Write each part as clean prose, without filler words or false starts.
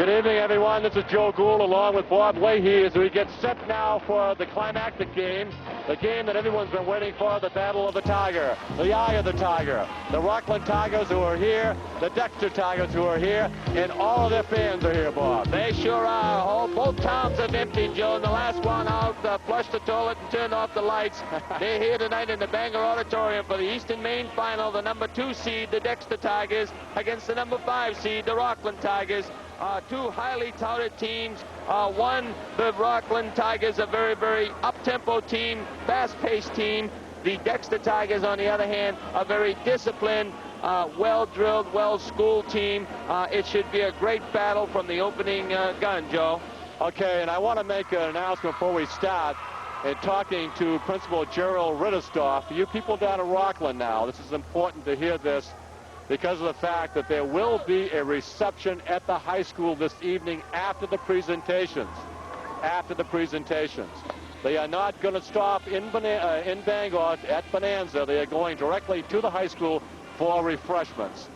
Good evening, everyone. This is Joe Gould along with Bob Leahy as we get set now for the climactic game, the game that everyone's been waiting for, the Battle of the Tiger, the Eye of the Tiger, the Rockland Tigers who are here, the Dexter Tigers who are here, and all of their fans are here, Bob. They sure are. Both towns have emptied, Joe, and the last one out flushed the toilet and turned off the lights. They're here tonight in the Bangor Auditorium for the Eastern Maine Final, the number 2 seed, the Dexter Tigers, against the number 5 seed, the Rockland Tigers. Two highly touted teams. One, the Rockland Tigers, a very, very up-tempo team, fast-paced team. The Dexter Tigers, on the other hand, a very disciplined, well-drilled, well-schooled team. It should be a great battle from the opening gun, Joe. Okay, and I want to make an announcement before we start. And talking to Principal Gerald Ritterstoff, you people down in Rockland now, this is important to hear this, because of the fact that there will be a reception at the high school this evening after the presentations. They are not going to stop in Bangor at Bonanza. They are going directly to the high school for refreshments.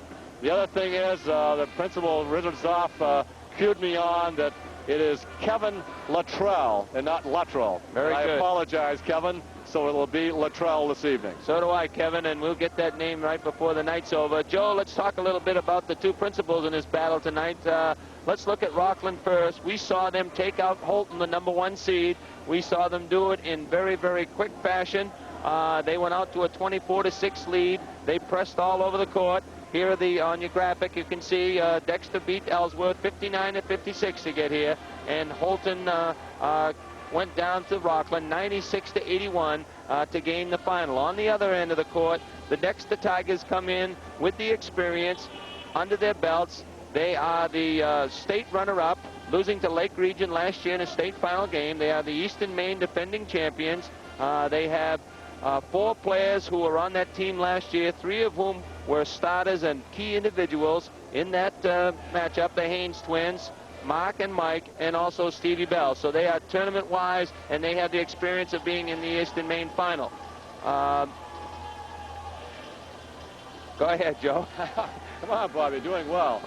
The other thing is, the Principal Ritterstoff cued me on that it is Kevin Luttrell and not Luttrell. Very good. I apologize, Kevin. So it'll be Luttrell this evening. So do I, Kevin, and we'll get that name right before the night's over. Joe, let's talk a little bit about the two principals in this battle tonight. Let's look at Rockland first. We saw them take out Holton, the number 1 seed. We saw them do it in very, very quick fashion. They went out to a 24-6 lead. They pressed all over the court. Here are on your graphic, you can see Dexter beat Ellsworth 59-56 to get here, and Holton went down to Rockland 96-81 to gain the final. On the other end of the court, the Dexter Tigers come in with the experience under their belts. They are the state runner-up, losing to Lake Region last year in a state final game. They are the Eastern Maine defending champions. They have 4 players who were on that team last year, 3 of whom were starters and key individuals in that matchup, the Haynes twins, Mark and Mike, and also Stevie Bell. So they are tournament-wise, and they have the experience of being in the Eastern Maine Final. Go ahead, Joe. Come on, Bob, you're doing well.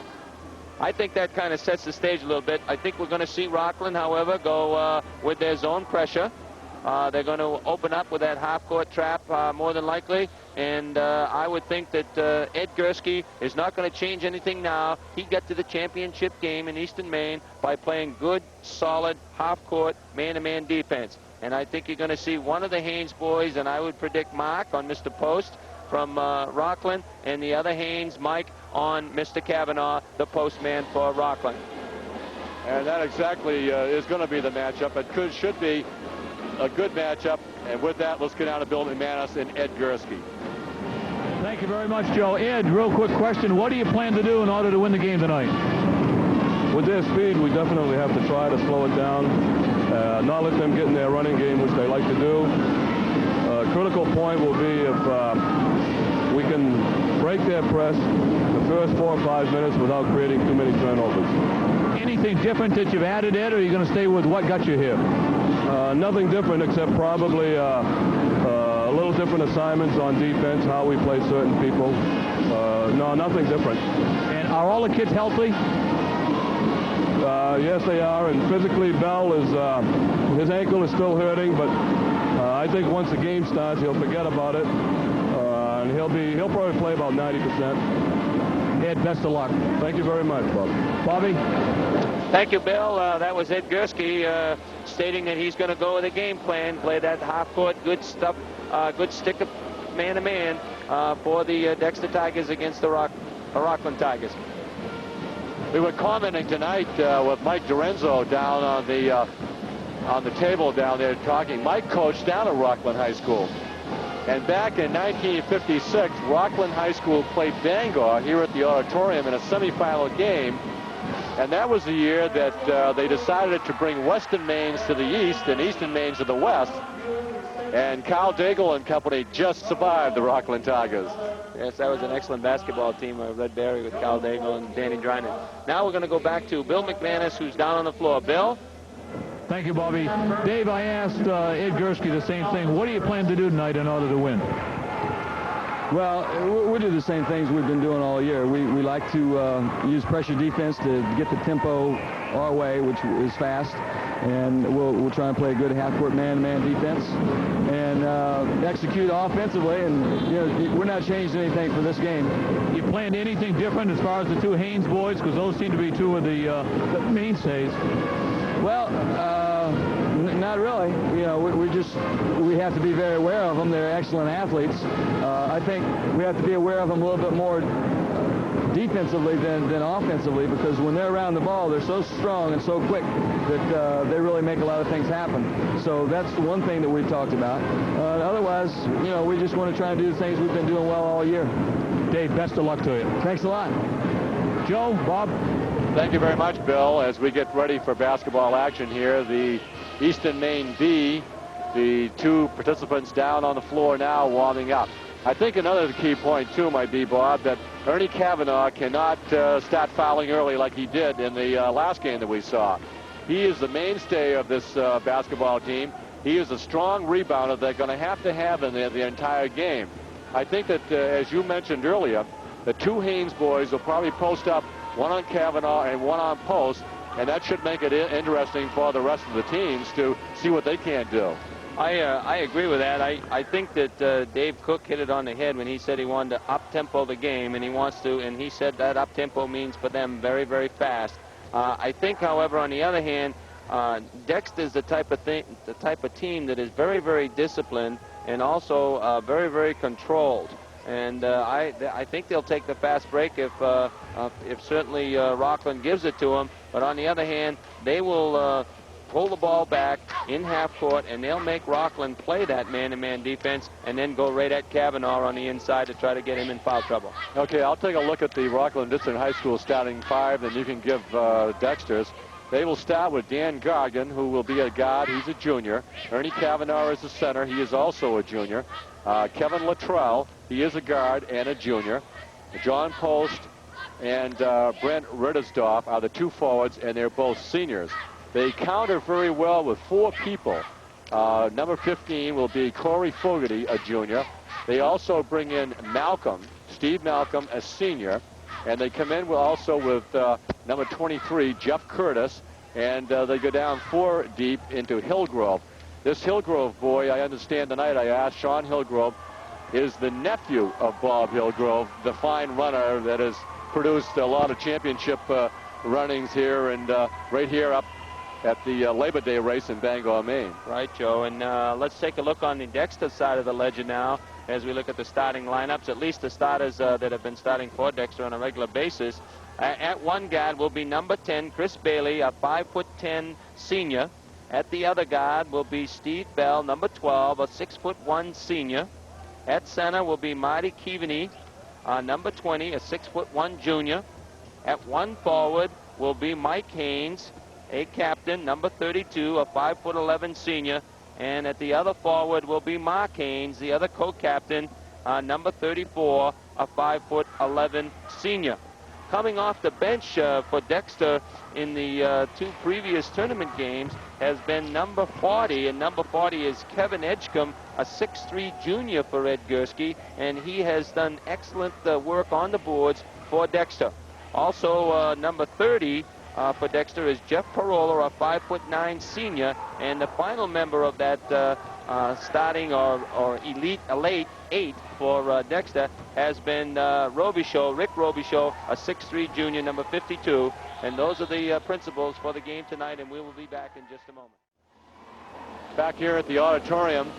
I think that kind of sets the stage a little bit. I think we're going to see Rockland, however, go with their zone pressure. They're going to open up with that half-court trap more than likely, and I would think that Ed Gursky is not going to change anything now. He got to the championship game in Eastern Maine by playing good, solid, half-court, man-to-man defense. And I think you're going to see one of the Haynes boys, and I would predict Mark on Mr. Post from Rockland, and the other Haynes, Mike, on Mr. Kavanaugh, the postman for Rockland. And that exactly is going to be the matchup. It should be a good matchup, and with that, let's get down to Bill McManus and Ed Gursky. Thank you very much, Joe. Ed, real quick question. What do you plan to do in order to win the game tonight? With their speed, we definitely have to try to slow it down, not let them get in their running game, which they like to do. Critical point will be if we can break their press the first 4 or 5 minutes without creating too many turnovers. Anything different that you've added, Ed, or are you going to stay with what got you here? Nothing different except probably a little different assignments on defense, how we play certain people. No, nothing different. And are all the kids healthy? Yes, they are. And physically, Bell is his ankle is still hurting, but I think once the game starts, he'll forget about it, and he'll probably play about 90%. Ed, best of luck. Thank you very much, Bob. Bobby? Thank you, Bill. That was Ed Gursky stating that he's going to go with a game plan, play that half-court, good stuff, good stick-up man-to-man for the Dexter Tigers against the Rockland Tigers. We were commenting tonight with Mike Dorenzo down on the table down there talking. Mike coached down at Rockland High School. And back in 1956, Rockland High School played Bangor here at the auditorium in a semifinal game. And that was the year that they decided to bring Western Maines to the east and Eastern Maines to the west. And Carl Daigle and company just survived the Rockland Tigers. Yes, that was an excellent basketball team of Red Berry with Carl Daigle and Danny Dryden. Now we're going to go back to Bill McManus, who's down on the floor. Bill? Thank you, Bobby. Dave, I asked Ed Gursky the same thing. What do you plan to do tonight in order to win? Well, we do the same things we've been doing all year. We like to use pressure defense to get the tempo our way, which is fast, and we'll try and play a good half-court man-to-man defense and execute offensively. And we're not changing anything for this game. You planned anything different as far as the two Haynes boys, because those seem to be two of the mainstays? Well, not really. We have to be very aware of them. They're excellent athletes. I think we have to be aware of them a little bit more defensively than offensively, because when they're around the ball, they're so strong and so quick that they really make a lot of things happen. So that's the one thing that we've talked about. Otherwise, we just want to try and do the things we've been doing well all year. Dave, best of luck to you. Thanks a lot. Joe, Bob. Thank you very much, Bill. As we get ready for basketball action here, the Eastern Maine B, the two participants down on the floor now warming up. I think another key point, too, might be, Bob, that Ernie Cavanaugh cannot start fouling early like he did in the last game that we saw. He is the mainstay of this basketball team. He is a strong rebounder they're going to have in the entire game. I think that, as you mentioned earlier, the two Haynes boys will probably post up, one on Cavanaugh and one on post, and that should make it interesting for the rest of the teams to see what they can do. I agree with that. I think that Dave Cook hit it on the head when he said he wanted to up-tempo the game, and he said that up-tempo means for them very, very fast. I think, however, on the other hand, Dexter's the type of team that is very, very disciplined and also very, very controlled. And I think they'll take the fast break if certainly Rockland gives it to them. But on the other hand, they will pull the ball back in half court, and they'll make Rockland play that man-to-man defense and then go right at Cavanaugh on the inside to try to get him in foul trouble. Okay, I'll take a look at the Rockland District High School starting five, and you can give Dexter's. They will start with Dan Gargan, who will be a guard. He's a junior. Ernie Cavanaugh is the center. He is also a junior. Kevin Luttrell, he is a guard and a junior. John Post and Brent Rittersdorf are the two forwards, and they're both seniors. They counter very well with four people. Number 15 will be Corey Fogarty, a junior. They also bring in Steve Malcolm, a senior. And they come in also with number 23, Jeff Curtis. And they go down 4 deep into Hillgrove. This Hillgrove boy, I understand tonight, I asked Sean Hillgrove, is the nephew of Bob Hillgrove, the fine runner that has produced a lot of championship runnings here and right here up at the Labor Day race in Bangor, Maine. Right, Joe. And let's take a look on the Dexter side of the ledger now as we look at the starting lineups, at least the starters that have been starting for Dexter on a regular basis. At one guard will be number 10, Chris Bailey, a 5'10" senior. At the other guard will be Steve Bell, number 12, a 6'1" senior. At center will be Marty Keaveney, number 20, a 6'1" junior. At one forward will be Mike Haynes, a captain, number 32, a 5'11" senior. And at the other forward will be Mark Haynes, the other co-captain, number 34, a 5'11" senior. Coming off the bench for Dexter in the 2 previous tournament games has been number 40, and number 40 is Kevin Edgecombe, a 6'3" junior for Ed Gursky, and he has done excellent work on the boards for Dexter. Also, number 30 for Dexter is Jeff Parola, a 5'9" senior, and the final member of that starting or elite 8 for Dexter has been Rick Robichaud, a 6'3" junior, number 52. And those are the principals for the game tonight, and we will be back in just a moment. Back here at the auditorium,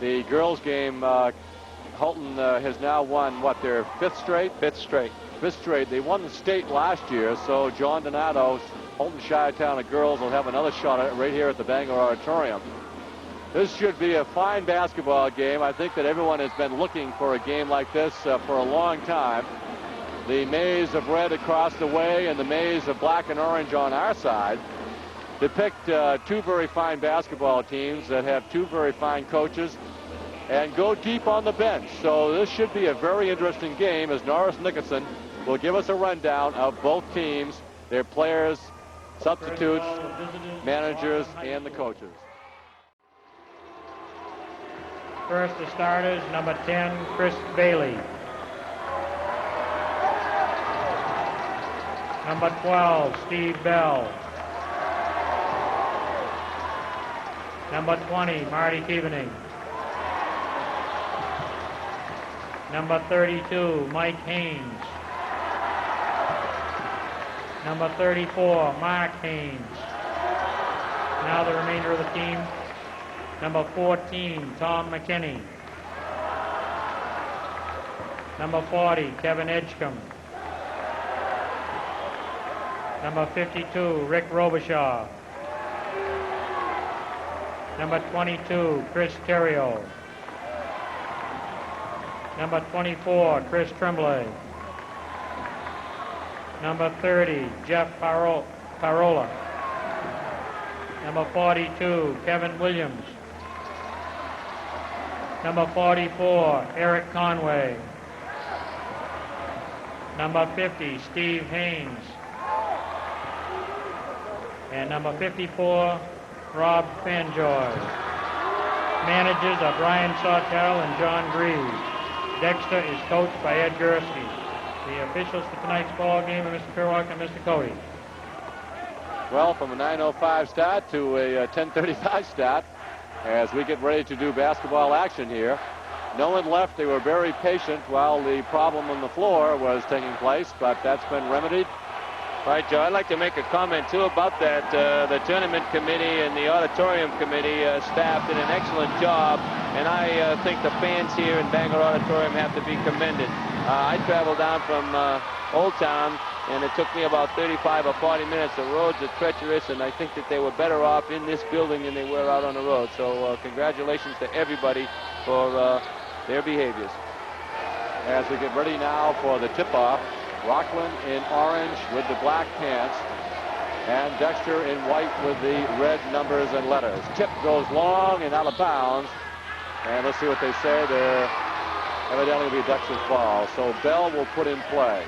the girls game, Holton has now won, what, their 5th straight? 5th straight. 5th straight. They won the state last year, so John Donato's Holton Chi-Town of girls will have another shot at it right here at the Bangor Auditorium. This should be a fine basketball game. I think that everyone has been looking for a game like this for a long time. The maze of red across the way and the maze of black and orange on our side depict 2 very fine basketball teams that have 2 very fine coaches and go deep on the bench. So this should be a very interesting game as Norris Nickerson will give us a rundown of both teams, their players, substitutes, managers, and the coaches. First, the starters, number 10, Chris Bailey. Number 12, Steve Bell. Number 20, Marty Keavening. Number 32, Mike Haynes. Number 34, Mark Haynes. Now the remainder of the team. Number 14, Tom McKinney. Number 40, Kevin Edgecombe. Number 52, Rick Robichaud. Number 22, Chris Terrio. Number 24, Chris Tremblay. Number 30, Jeff Parola. Number 42, Kevin Williams. Number 44, Eric Conway. Number 50, Steve Haynes. And number 54, Rob Fanjoy. Managers are Brian Sawtell and John Greaves. Dexter is coached by Ed Gursky. The officials for tonight's ball game are Mr. Kerouac and Mr. Cody. Well, from a 9:05 start to a 10:35 start, as we get ready to do basketball action here. No one left. They were very patient while the problem on the floor was taking place, but that's been remedied. All right, Joe, I'd like to make a comment, too, about that. The tournament committee and the auditorium committee staff did an excellent job, and I think the fans here in Bangor Auditorium have to be commended. I traveled down from Old Town, and it took me about 35 or 40 minutes. The roads are treacherous, and I think that they were better off in this building than they were out on the road. So congratulations to everybody for their behaviors. As we get ready now for the tip-off, Rockland in orange with the black pants, and Dexter in white with the red numbers and letters. Tip goes long and out of bounds, and let's see what they say. They're evidently will be Dexter's ball, so Bell will put in play.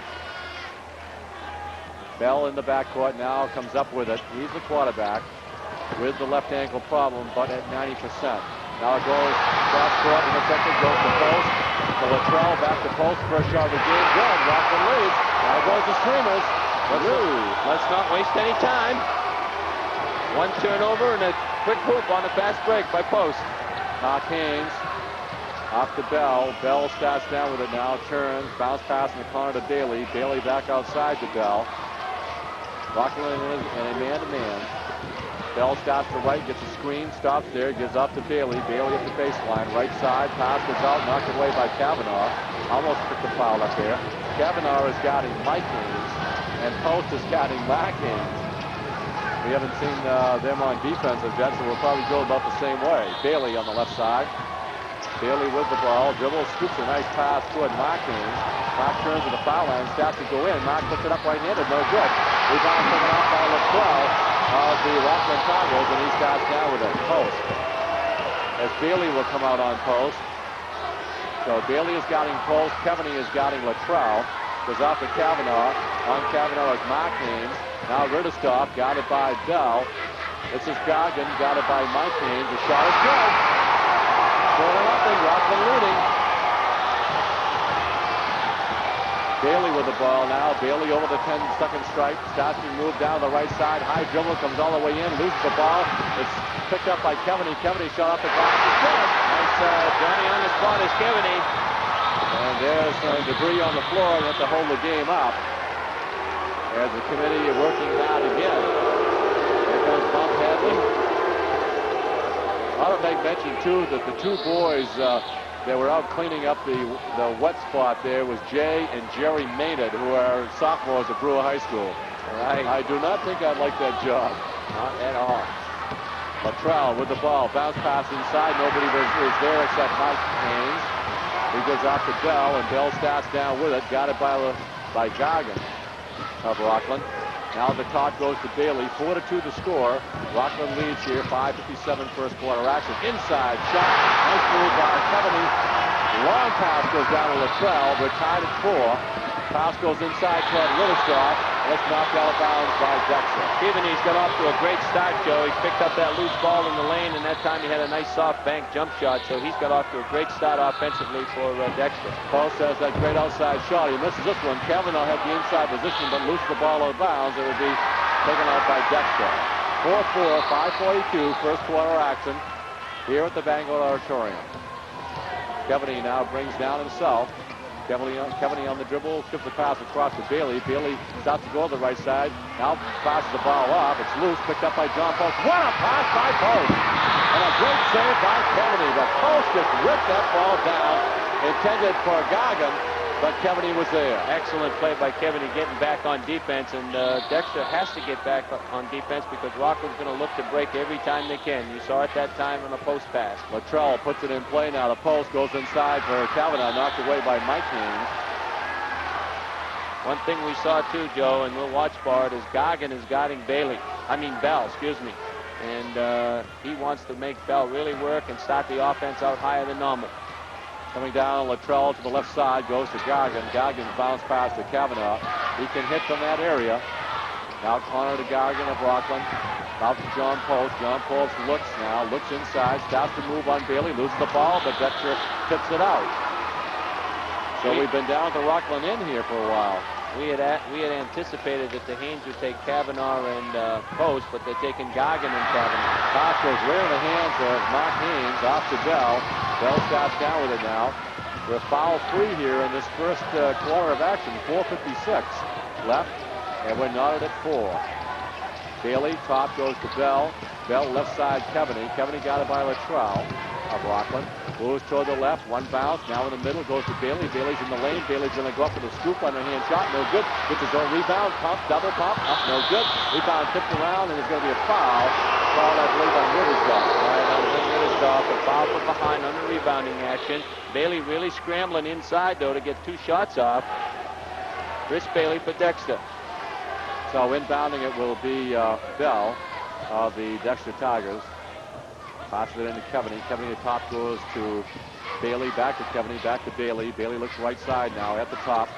Bell in the backcourt now comes up with it. He's the quarterback with the left ankle problem, but at 90%. Now it goes cross court, intercepted, goes to post. To Latrell, back to post, first shot of the game, good. Rockland leads. Now goes the Streamers. Let's not waste any time. One turnover and a quick hoop on the fast break by Post. Mark Haynes off to Bell. Bell starts down with it now, turns, bounce pass in the corner to Bailey. Bailey back outside to Bell. Rockland in a man-to-man. Bell stops to right, gets a screen, stops there, gives up to Bailey. Bailey at the baseline, right side, pass goes out, knocked away by Kavanaugh. Almost picked a foul up there. Kavanaugh is guarding Mike Haynes, and Post is guarding Mark Haynes. We haven't seen them on defense as yet, so we'll probably go about the same way. Bailey on the left side. Bailey with the ball, dribbles, scoops a nice pass toward Mark Haynes. Mark turns to the foul line, starts to go in. Mark puts it up right-handed, no good. Rebound taken off by Latrell of the Rockland Tigers, and he starts down with a post. As Bailey will come out on post. So Bailey is guarding post, Keaveney is guarding Latrell. Goes off to Kavanaugh. On Kavanaugh is Mark Haynes. Now Ritterstoff, guarded by Bell. This is Goggin, guarded by Mike Haynes. The shot is good. 4-0, Rockland leading. Bailey with the ball now. Bailey over the 10-second stripe. Starts to move down the right side. High dribble, comes all the way in, loses the ball. It's picked up by Keaveney. Keaveney shot off the glass. It's good. Nice Johnny on the spot is Keaveney. And there's some debris on the floor and have to hold the game up. As the committee is working hard again. Here comes Bump Hadley. I ought to make mention, too, that the two boys that were out cleaning up the wet spot there was Jay and Jerry Maynard, who are sophomores at Brewer High School. Right. I do not think I'd like that job. Not at all. Latrell with the ball. Bounce pass inside. Nobody was there except Mike Haynes. He goes off to Bell, and Bell starts down with it. Got it by Goggin of Rockland. Now the toss goes to Bailey. 4-2 the score. Rockland leads here. 5:57 first quarter action. Inside shot. Nice move by Keaveney. Long pass goes down to Latrell. We're tied at 4. Pass goes inside toward Ritterstoff. It's knocked out of bounds by Dexter. Keaveney's got off to a great start, Joe. He picked up that loose ball in the lane, and that time he had a nice soft bank jump shot, so he's got off to a great start offensively for Dexter. Post has that great outside shot. He misses this one. Kavanaugh had the inside position, but loosed the ball out of bounds. It will be taken out by Dexter. 4-4, 5:42, first quarter action here at the Bangor Auditorium. Keaveney now brings down himself. Keaveney on the dribble, gives the pass across to Bailey. Bailey starts to go to the right side. Now passes the ball off. It's loose, picked up by John Post. What a pass by Post! And a great save by Keaveney. But Post just ripped that ball down, intended for Goggin, but Keaveney was there. Excellent play by Keaveney getting back on defense, and Dexter has to get back on defense because Rockland's going to look to break every time they can. You saw it that time on a post pass. Luttrell puts it in play now. The post goes inside for Kavanaugh, knocked away by Mike Haynes. One thing we saw too, Joe, and we'll watch for it, is Goggin is guarding Bell, excuse me. And he wants to make Bell really work and start the offense out higher than normal. Coming down, Luttrell to the left side, goes to Goggin. Goggin bounce pass to Kavanaugh. He can hit from that area. Now corner to Goggin of Rockland. Out to John Post. John Post looks inside, starts to move on Bailey, loses the ball, but Dexter tips it out. So we've been down to Rockland in here for a while. We had anticipated that the Haynes would take Kavanaugh and Post, but they're taking Goggin and Kavanaugh. Pass goes right in the hands of Mark Haynes, off to Bell. Bell starts down with it now. We're foul free here in this first quarter of action. 4:56 left, and we're knotted at 4. Bailey, top goes to Bell. Bell left side, Keaveney. Keaveney got it by Luttrell of Rockland. Moves toward the left, one bounce. Now in the middle, goes to Bailey. Bailey's in the lane. Bailey's going to go up with a scoop underhand shot. No good. Gets his own rebound. Pump, double pump. Up, no good. Rebound tipped around, and there's going to be a foul. Foul, I believe, on Rittersdorf. Right, on Rittersdorf, a foul from behind on the rebounding action. Bailey really scrambling inside, though, to get 2 shots off. Chris Bailey for Dexter. So inbounding it will be Bell of the Dexter Tigers. Passes it into Keaveney. Keaveney, the top goes to Bailey, back to Keaveney, back to Bailey. Bailey looks right side now at the top.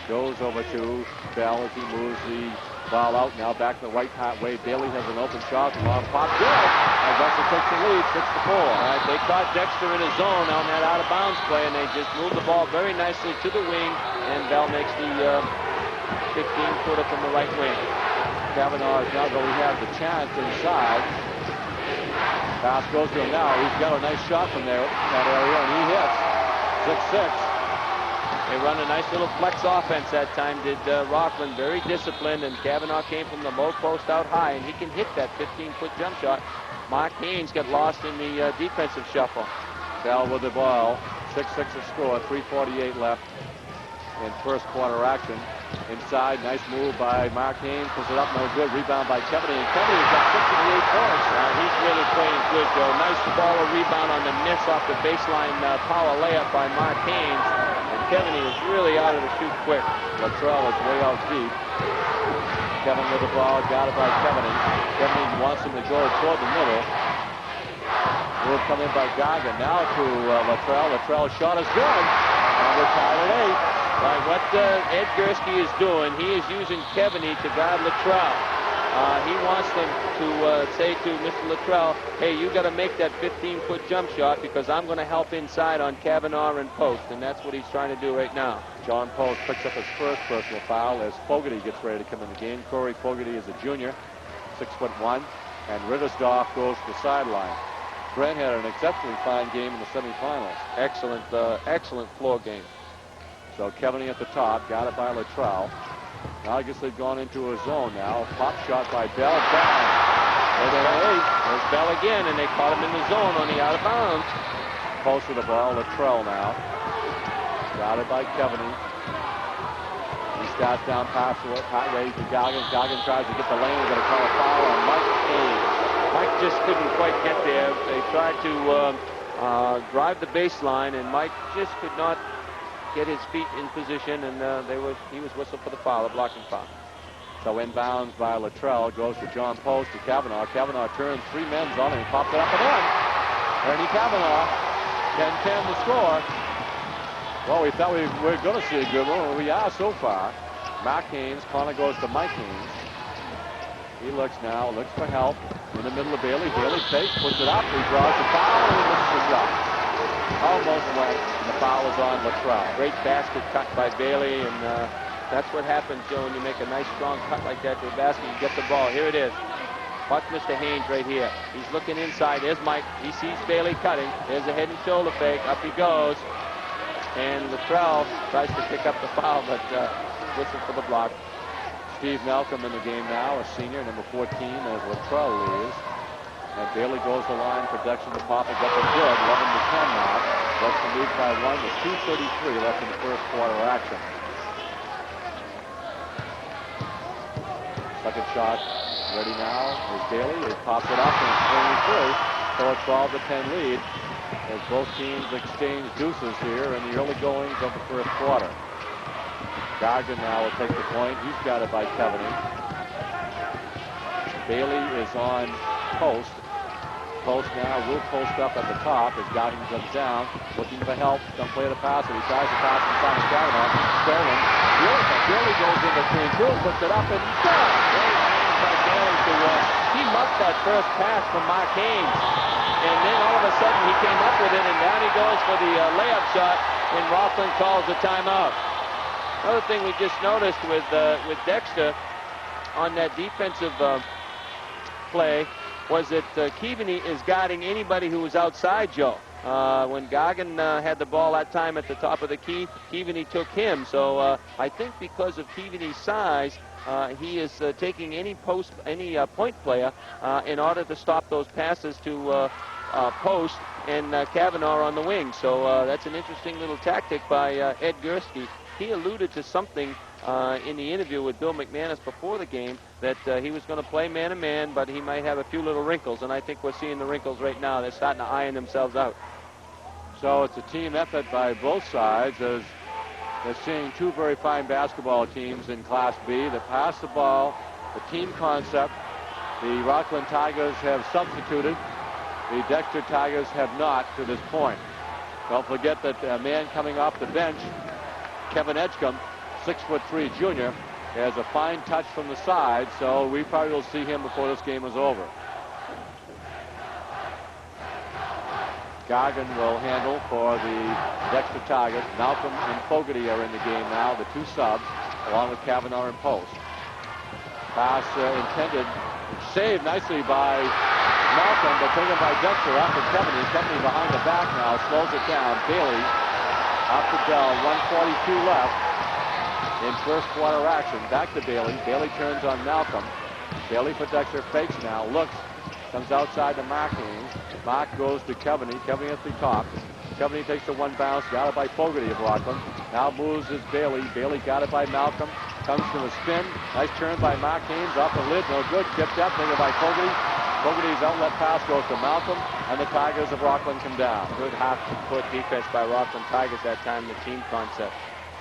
Goes over to Bell as he moves the ball out. Now back the right way. Bailey has an open shot. Long pop. Good. And Dexter takes the lead, 6-4. All right, they caught Dexter in his zone on that out-of-bounds play, and they just moved the ball very nicely to the wing, and Bell makes the 15-footer from the right wing. Kavanaugh is now going to have the chance inside. Pass goes to him now. He's got a nice shot from there, that area, and he hits. 6-6. They run a nice little flex offense that time, did Rockland. Very disciplined, and Kavanaugh came from the low post out high, and he can hit that 15-foot jump shot. Mark Haynes got lost in the defensive shuffle. Bell with the ball. 6-6 to score. 3:48 left in first quarter action. Inside, nice move by Mark Haynes. Puts it up, no good. Rebound by Keaveney. And Keaveney's got 6 of the 8 points. He's really playing good, Joe. Nice ball rebound on the miss off the baseline power layup by Mark Haynes. And Keaveney is really out of the chute quick. Luttrell is way out deep. Kevin with the ball, got it by Keaveney. Keaveney wants him to go toward the middle. Will come in by Goggin. Now to Luttrell. Luttrell's shot is good. And we're tied at 8. Right, what Ed Gursky is doing, he is using Keaveney to guard Luttrell. He wants them to say to Mr. Luttrell, hey, you got to make that 15-foot jump shot because I'm going to help inside on Kavanaugh and Post, and that's what he's trying to do right now. John Post picks up his first personal foul as Fogarty gets ready to come in the game. Corey Fogarty is a junior, 6'1", and Rittersdorf goes to the sideline. Brent had an exceptionally fine game in the semifinals. Excellent floor game. So Keaveney at the top, got it by Luttrell. Now I guess they've gone into a zone now. Pop shot by Bell. There's Bell again, and they caught him in the zone on the out of bounds. Post with the ball, Luttrell now. Got it by Keaveney. He starts down past the way to Goggin. Goggin tries to get the lane. We're going to call a foul on Mike Haynes. Mike just couldn't quite get there. They tried to drive the baseline, and Mike just could not get his feet in position, and he was whistled for the foul, a blocking foul. So inbounds by Luttrell, goes to John Post to Kavanaugh. Kavanaugh turns 3 men on him, he pops it up and in. Ernie Kavanaugh, 10-10 to score. Well, we thought we were going to see a good one. We are so far. Mark Haynes. Corner goes to Mike Haynes. He looks now, looks for help in the middle of Bailey. Bailey fakes, puts it up. He draws the foul, and he misses the shot. Almost went, and the foul is on Luttrell. Great basket cut by Bailey, and that's what happens, Joe, when you make a nice, strong cut like that to the basket. You get the ball. Here it is. Watch Mr. Haynes right here. He's looking inside. There's Mike. He sees Bailey cutting. There's a head and shoulder fake. Up he goes. And Luttrell tries to pick up the foul, but whistle for the block. Steve Malcolm in the game now, a senior, number 14, as Luttrell leaves. And Bailey goes the line. Production to Pop is up and good. 11-10 now. Western leads by 1 with 2:33 left in the first quarter action. Second shot ready now is Bailey. He pops it up and it's swinging through. So a 12-10 lead as both teams exchange deuces here in the early goings of the first quarter. Gargan now will take the point. He's got it by Kevaney. Bailey is on post. Post now will post up at the top as Gargan comes down, looking for help. Don't play the pass, and he tries to pass inside of Kavanaugh. Stolen. Bailey goes in between two, puts it up, and good. Great hands by Bailey to he muffed that first pass from Mark Haynes. And then all of a sudden he came up with it, and down he goes for the layup shot, and Rockland calls the timeout. Another thing we just noticed with Dexter on that defensive play was that Keaveney is guarding anybody who was outside Joe. When Gargan had the ball that time at the top of the key, Keaveney took him. So I think because of Keaveney's size, he is taking any point player in order to stop those passes to post and Kavanaugh on the wing. So that's an interesting little tactic by Ed Gursky. He alluded to something in the interview with Bill McManus before the game that he was going to play man-to-man, but he might have a few little wrinkles, and I think we're seeing the wrinkles right now. They're starting to iron themselves out. So it's a team effort by both sides as they're seeing two very fine basketball teams in Class B that pass the ball, the team concept. The Rockland Tigers have substituted. The Dexter Tigers have not to this point. Don't forget that a man coming off the bench, Kevin Edgecombe, 6'3" junior, has a fine touch from the side, so we probably will see him before this game is over. Gargan will handle for the Dexter Tigers. Malcolm and Fogarty are in the game now, the two subs, along with Kavanaugh and post. Pass intended, saved nicely by Malcolm, but taken by Dexter off of Kevaney. Kevaney behind the back now, slows it down. Bailey off the bell, 1:42 left in first quarter action. Back to Bailey. Bailey turns on Malcolm. Bailey for Dexter, fakes now, looks, comes outside to Mark Haynes. Mark goes to Kevaney. Kevaney at the top. Kevaney takes the one bounce, got it by Fogarty of Rockland. Now moves is Bailey. Bailey got it by Malcolm. Comes to a spin. Nice turn by Mark Haynes off the lid. No good. Tipped up. Taken by Fogarty. Fogarty's outlet pass goes to Malcolm, and the Tigers of Rockland come down. Good half-court defense by Rockland Tigers that time, the team concept.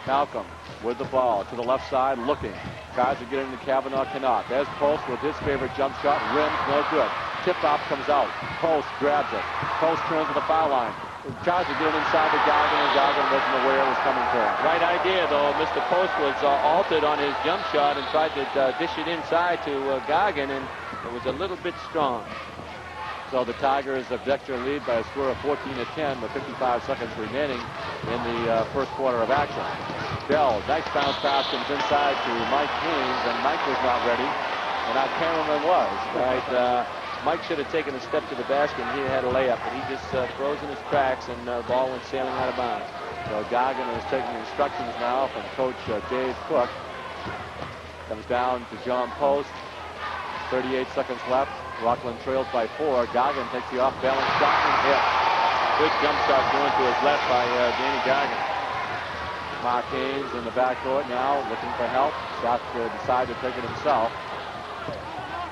Malcolm with the ball to the left side, looking. Tries to get into Kavanaugh, cannot. There's Post with his favorite jump shot. Rims, no good. Tip-off comes out. Post grabs it. Post turns to the foul line. Tries to get it inside the Gargan, and Gargan wasn't aware it was coming to him. Right idea, though. Mr. Post was altered on his jump shot and tried to dish it inside to Gargan, and it was a little bit strong. So the Tigers of Dexter lead by a score of 14-10 with 55 seconds remaining in the first quarter of action. Bell, nice bounce pass comes inside to Mike Haynes, and Mike was not ready, and our cameraman was. Right, Mike should have taken a step to the basket, and he had a layup, but he just froze in his tracks, and the ball went sailing out of bounds. So Gargan is taking instructions now from Coach Dave Cook. Comes down to John Post. 38 seconds left. Rockland trails by 4. Gargan takes the off-balance shot and hit. Good jump shot going to his left by Danny Gargan. Mark Haynes in the backcourt now looking for help. Shot to decide to take it himself.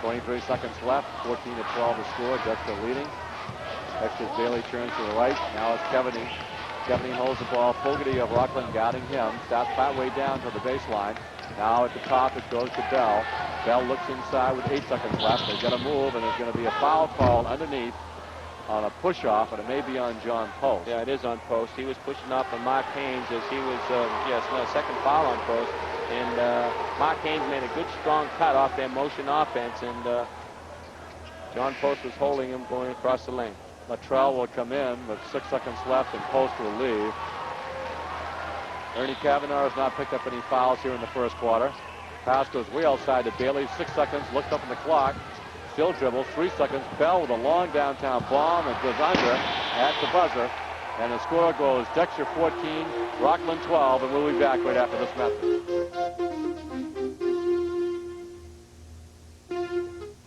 23 seconds left. 14-12 the score. Dexter leading. Dexter's Bailey turns to the right. Now it's Kevaney. Kevaney holds the ball. Fogarty of Rockland guarding him. Stops partway down to the baseline. Now at the top it goes to Bell. Bell looks inside with 8 seconds left. They've got to move, and there's going to be a foul call underneath on a push-off, but it may be on John Post. Yeah, it is on Post. He was pushing off on Mark Haynes as he was, yes, no, second foul on Post. And Mark Haynes made a good, strong cut off their motion offense, and John Post was holding him going across the lane. Luttrell will come in with 6 seconds left, and Post will leave. Ernie Kavanaugh has not picked up any fouls here in the first quarter. Pass goes way outside to Bailey. 6 seconds. Looked up in the clock. Still dribbles. 3 seconds. Bell with a long downtown bomb and goes under at the buzzer. And the score goes Dexter 14, Rockland 12, and we'll be back right after this message.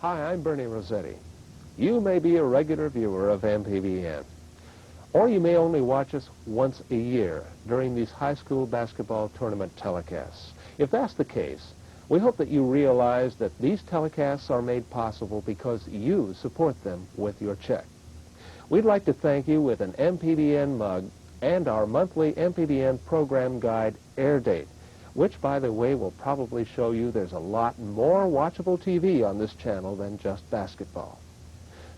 Hi, I'm Bernie Rossetti. You may be a regular viewer of MPBN, or you may only watch us once a year during these high school basketball tournament telecasts. If that's the case, we hope that you realize that these telecasts are made possible because you support them with your check. We'd like to thank you with an MPBN mug and our monthly MPBN program guide, Air Date, which, by the way, will probably show you there's a lot more watchable TV on this channel than just basketball.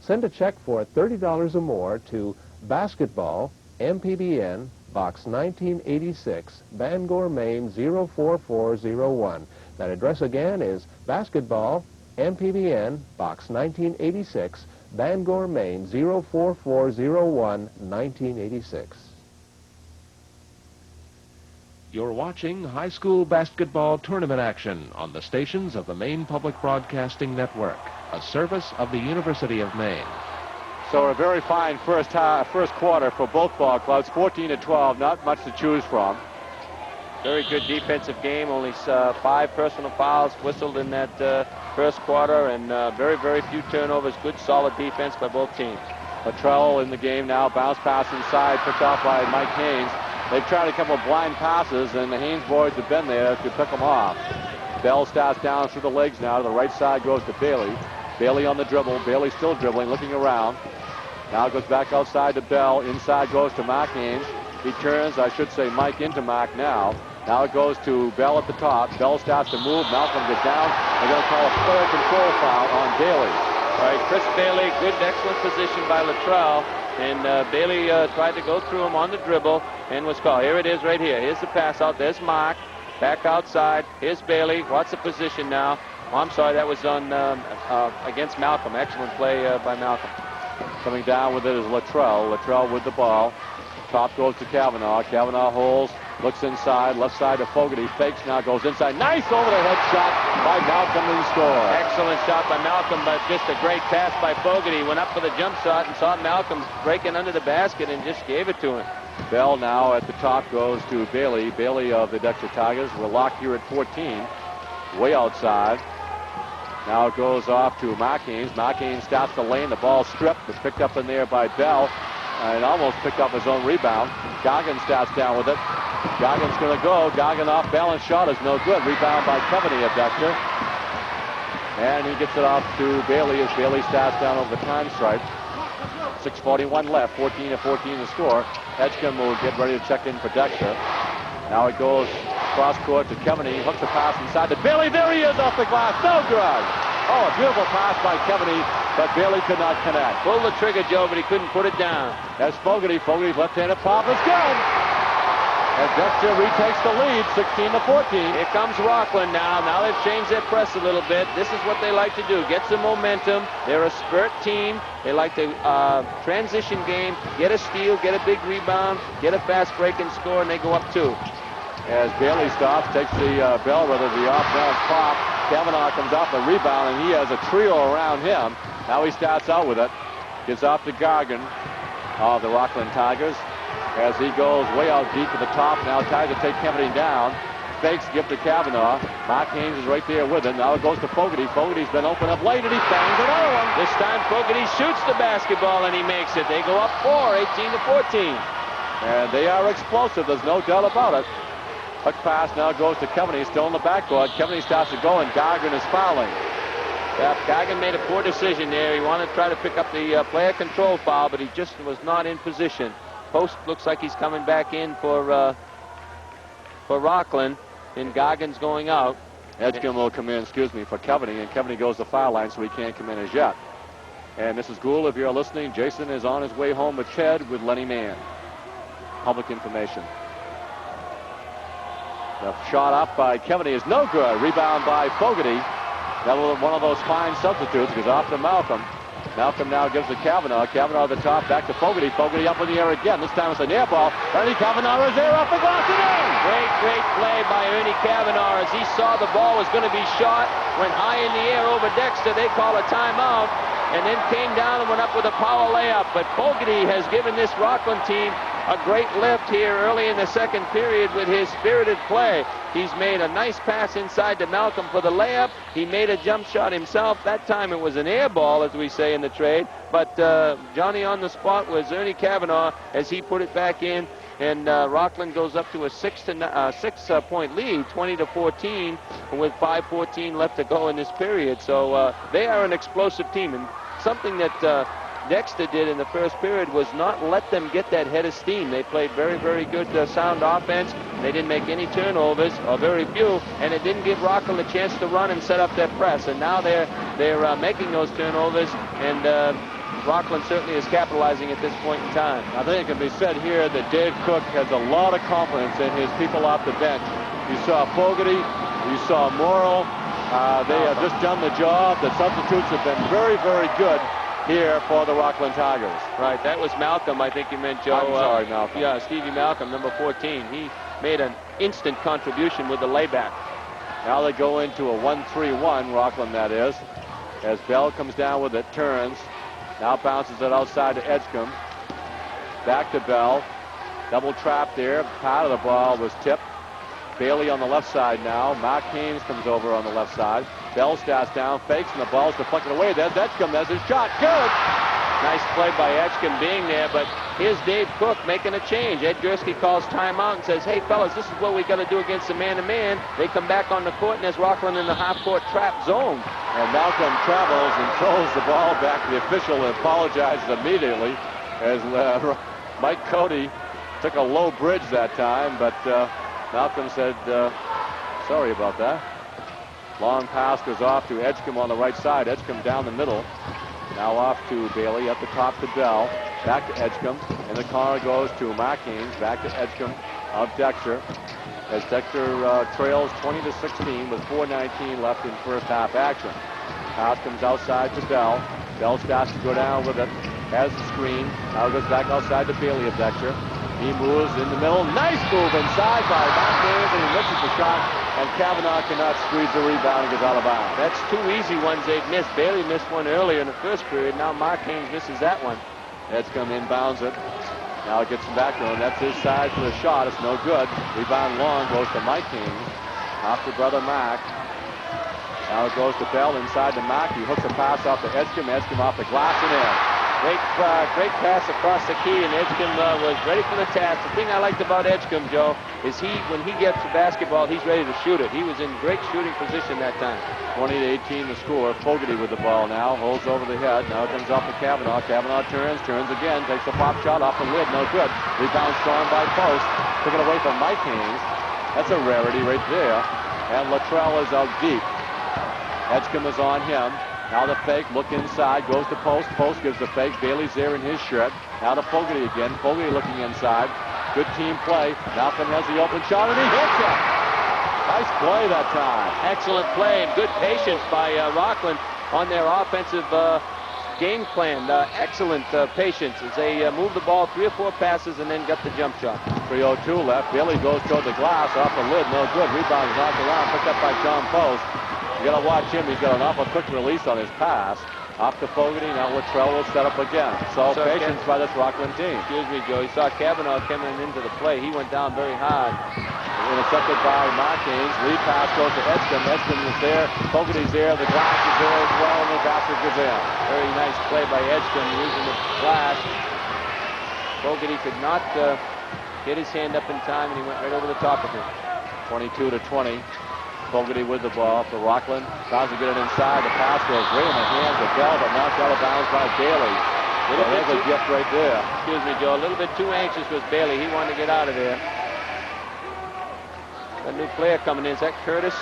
Send a check for $30 or more to Basketball, MPBN, Box 1986, Bangor, Maine 04401. That address again is Basketball, MPBN, Box 1986, Bangor, Maine 04401, 1986. You're watching high school basketball tournament action on the stations of the Maine Public Broadcasting Network, a service of the University of Maine. So a very fine first quarter for both ball clubs. 14-12, not much to choose from. Very good defensive game. Only 5 personal fouls whistled in that first quarter, and very, very few turnovers. Good, solid defense by both teams. Luttrell in the game now. Bounce pass inside, picked off by Mike Haynes. They've tried a couple of blind passes, and the Haynes boys have been there to pick them off. Bell starts down through the legs now. To the right side goes to Bailey. Bailey on the dribble. Bailey still dribbling, looking around. Now goes back outside to Bell. Inside goes to Mark Haynes. He turns, I should say, Mike into Mark now. Now it goes to Bell at the top. Bell starts to move. Malcolm gets down. They're going to call a player control foul on Bailey. All right, Chris Bailey, good, excellent position by Luttrell. And Bailey tried to go through him on the dribble and was called. Here it is right here. Here's the pass out. There's Mark. Back outside. Here's Bailey. What's the position now? Oh, I'm sorry, that was on against Malcolm. Excellent play by Malcolm. Coming down with it is Luttrell. Luttrell with the ball. Top goes to Kavanaugh. Kavanaugh holds. Looks inside, left side to Fogarty, fakes now, goes inside. Nice over-the-head shot by Malcolm in the score. Excellent shot by Malcolm, but just a great pass by Fogarty. Went up for the jump shot and saw Malcolm breaking under the basket and just gave it to him. Bell now at the top goes to Bailey. Bailey of the Dexter Tigers. We're locked here at 14. Way outside. Now it goes off to Mark Haynes. Mark Haynes starts the lane. The ball stripped. It's picked up in there by Bell. And almost picked up his own rebound. Goggins starts down with it. Goggins going to go. Goggins off balance shot is no good. Rebound by Coveney of Dexter. And he gets it off to Bailey as Bailey starts down over the time stripe. 6:41 left. 14-14 the score. Edgecombe will get ready to check in for Dexter. Now it goes cross court to Coveney. Hooks a pass inside to Bailey. There he is off the glass. No good. Oh, a beautiful pass by Coveney, but Bailey could not connect. Pulled the trigger, Joe, but he couldn't put it down. That's Fogarty. Fogarty's left-handed pop is good. As Dexter retakes the lead, 16-14. Here comes Rockland now. Now they've changed their press a little bit. This is what they like to do. Get some momentum. They're a spurt team. They like to transition game, get a steal, get a big rebound, get a fast break and score, and they go up 2. As Bailey stops, takes the bellwether, the off-balance pop. Kavanaugh comes off the rebound, and he has a trio around him. Now he starts out with it. Gets off to Gargan of the Rockland Tigers. As he goes way out deep to the top. Now tries to take Kennedy down. Fakes, give to Kavanaugh. Mark Haynes is right there with him. Now it goes to Fogarty. Fogarty's been open up late, and he bangs another one. This time Fogarty shoots the basketball, and he makes it. They go up 4, 18-14. And they are explosive. There's no doubt about it. Hook pass now goes to Coveney, still in the backcourt. Coveney starts to go, and Gargan is fouling. Yeah, Gargan made a poor decision there. He wanted to try to pick up the player control foul, but he just was not in position. Post looks like he's coming back in for Rockland, and Gargan's going out. Edgecombe will come in, for Coveney, and Coveney goes to the foul line, so he can't come in as yet. And Mrs. Gould, if you're listening, Jason is on his way home with Ched with Lenny Mann. Public information. The shot up by Kennedy is no good. Rebound by Fogarty. That was one of those fine substitutes because off to Malcolm. Malcolm now gives to Kavanaugh. Kavanaugh at the top, back to Fogarty. Fogarty up in the air again. This time it's a near ball. Ernie Kavanaugh is there off the glass and in. Great play by Ernie Kavanaugh as he saw the ball was going to be shot. Went high in the air over Dexter. They call a timeout. And then came down and went up with a power layup. But Fogarty has given this Rockland team a great lift here early in the second period with his spirited play. He's made a nice pass inside to Malcolm for the layup. He made a jump shot himself. That time it was an air ball, as we say in the trade. But Johnny on the spot was Ernie Kavanaugh as he put it back in. And Rockland goes up to a 6-point lead, 20-14, with 5:14 left to go in this period. So they are an explosive team. And something that Dexter did in the first period was not let them get that head of steam. They played very, very good sound offense. They didn't make any turnovers, or very few, and it didn't give Rockland a chance to run and set up their press. And now they're making those turnovers, and Rockland certainly is capitalizing at this point in time. I think it can be said here that Dave Cook has a lot of confidence in his people off the bench. You saw Fogarty, you saw Morrill. They have just done the job. The substitutes have been very, very good here for the Rockland Tigers. Right, that was Malcolm, I think you meant, Joe. I'm sorry, Malcolm. Yeah, Stevie Malcolm, number 14. He made an instant contribution with the layback. Now they go into a 1-3-1, Rockland that is, as Bell comes down with it, turns, now bounces it outside to Edgecombe. Back to Bell. Double trap there. Part of the ball was tipped. Bailey on the left side now. Mark Haynes comes over on the left side. Bell stats down, fakes, and the ball's deflected away. There's Edgecombe. There's his shot. Good! Nice play by Edgecombe being there, but here's Dave Cook making a change. Ed Gursky calls timeout and says, hey, fellas, this is what we got to do against the man-to-man. They come back on the court, and there's Rockland in the half-court trap zone. And Malcolm travels and throws the ball back to the official and apologizes immediately as Mike Cody took a low bridge that time, but Malcolm said, sorry about that. Long pass goes off to Edgecombe on the right side. Edgecombe down the middle. Now off to Bailey, at the top to Bell. Back to Edgecombe. And the corner goes to Mark Haynes. Back to Edgecombe of Dexter. As Dexter trails 20-16 with 4:19 left in first half action. Pass comes outside to Bell. Bell starts to go down with it. Has the screen. Now goes back outside to Bailey of Dexter. He moves in the middle. Nice move inside by Mark Haynes, and he misses the shot. And Kavanaugh cannot squeeze the rebound and goes out of bounds. That's two easy ones they've missed. Bailey missed one earlier in the first period. Now Mark Haynes misses that one. Edgecombe inbounds it. Now it gets him back to him. That's his side for the shot. It's no good. Rebound long goes to Mike Haynes. Off to brother Mark. Now it goes to Bell inside to Mark. He hooks a pass off to Edgecombe. Edgecombe off the glass and in. Great pass across the key, and Edgecombe was ready for the task. The thing I liked about Edgecombe, Joe, is when he gets the basketball, he's ready to shoot it. He was in great shooting position that time. 20-18 the score. Fogarty with the ball now. Holds over the head. Now it comes off to Kavanaugh. Kavanaugh turns again. Takes a pop shot off the lid. No good. Rebound storm by Post. Took it away from Mike Haynes. That's a rarity right there. And Luttrell is out deep. Edgecombe is on him. Now the fake, look inside, goes to Post. Post gives the fake. Bailey's there in his shirt. Now to Fogarty again. Fogarty looking inside. Good team play. Malcolm has the open shot, and he hits it. Nice play that time. Excellent play and good patience by Rockland on their offensive game plan. Excellent patience as they move the ball 3 or 4 passes and then got the jump shot. 3:02 left. Bailey goes toward the glass. Off the lid. No good. Rebound is knocked around. Picked up by John Post. You got to watch him. He's got an awful quick release on his pass. Off to Fogarty. Now Luttrell will set up again. So patience by this Rockland team. Excuse me, Joe. You saw Kavanaugh coming into the play. He went down very hard. Intercepted by Mark Haynes. Lead pass goes to Edgecombe. Edgecombe is there. Fogarty's there. The glass is there as well, and the basket goes in. Very nice play by Edgecombe using the glass. Fogarty could not get his hand up in time, and he went right over the top of it. 22-20. Fogarty with the ball for Rockland. Tries to get it inside. The pass goes right in the hands of Bell, but knocked out of bounds by Bailey. There's a gift right there. Excuse me, Joe. A little bit too anxious was Bailey. He wanted to get out of there. A new player coming in. Is that Curtis?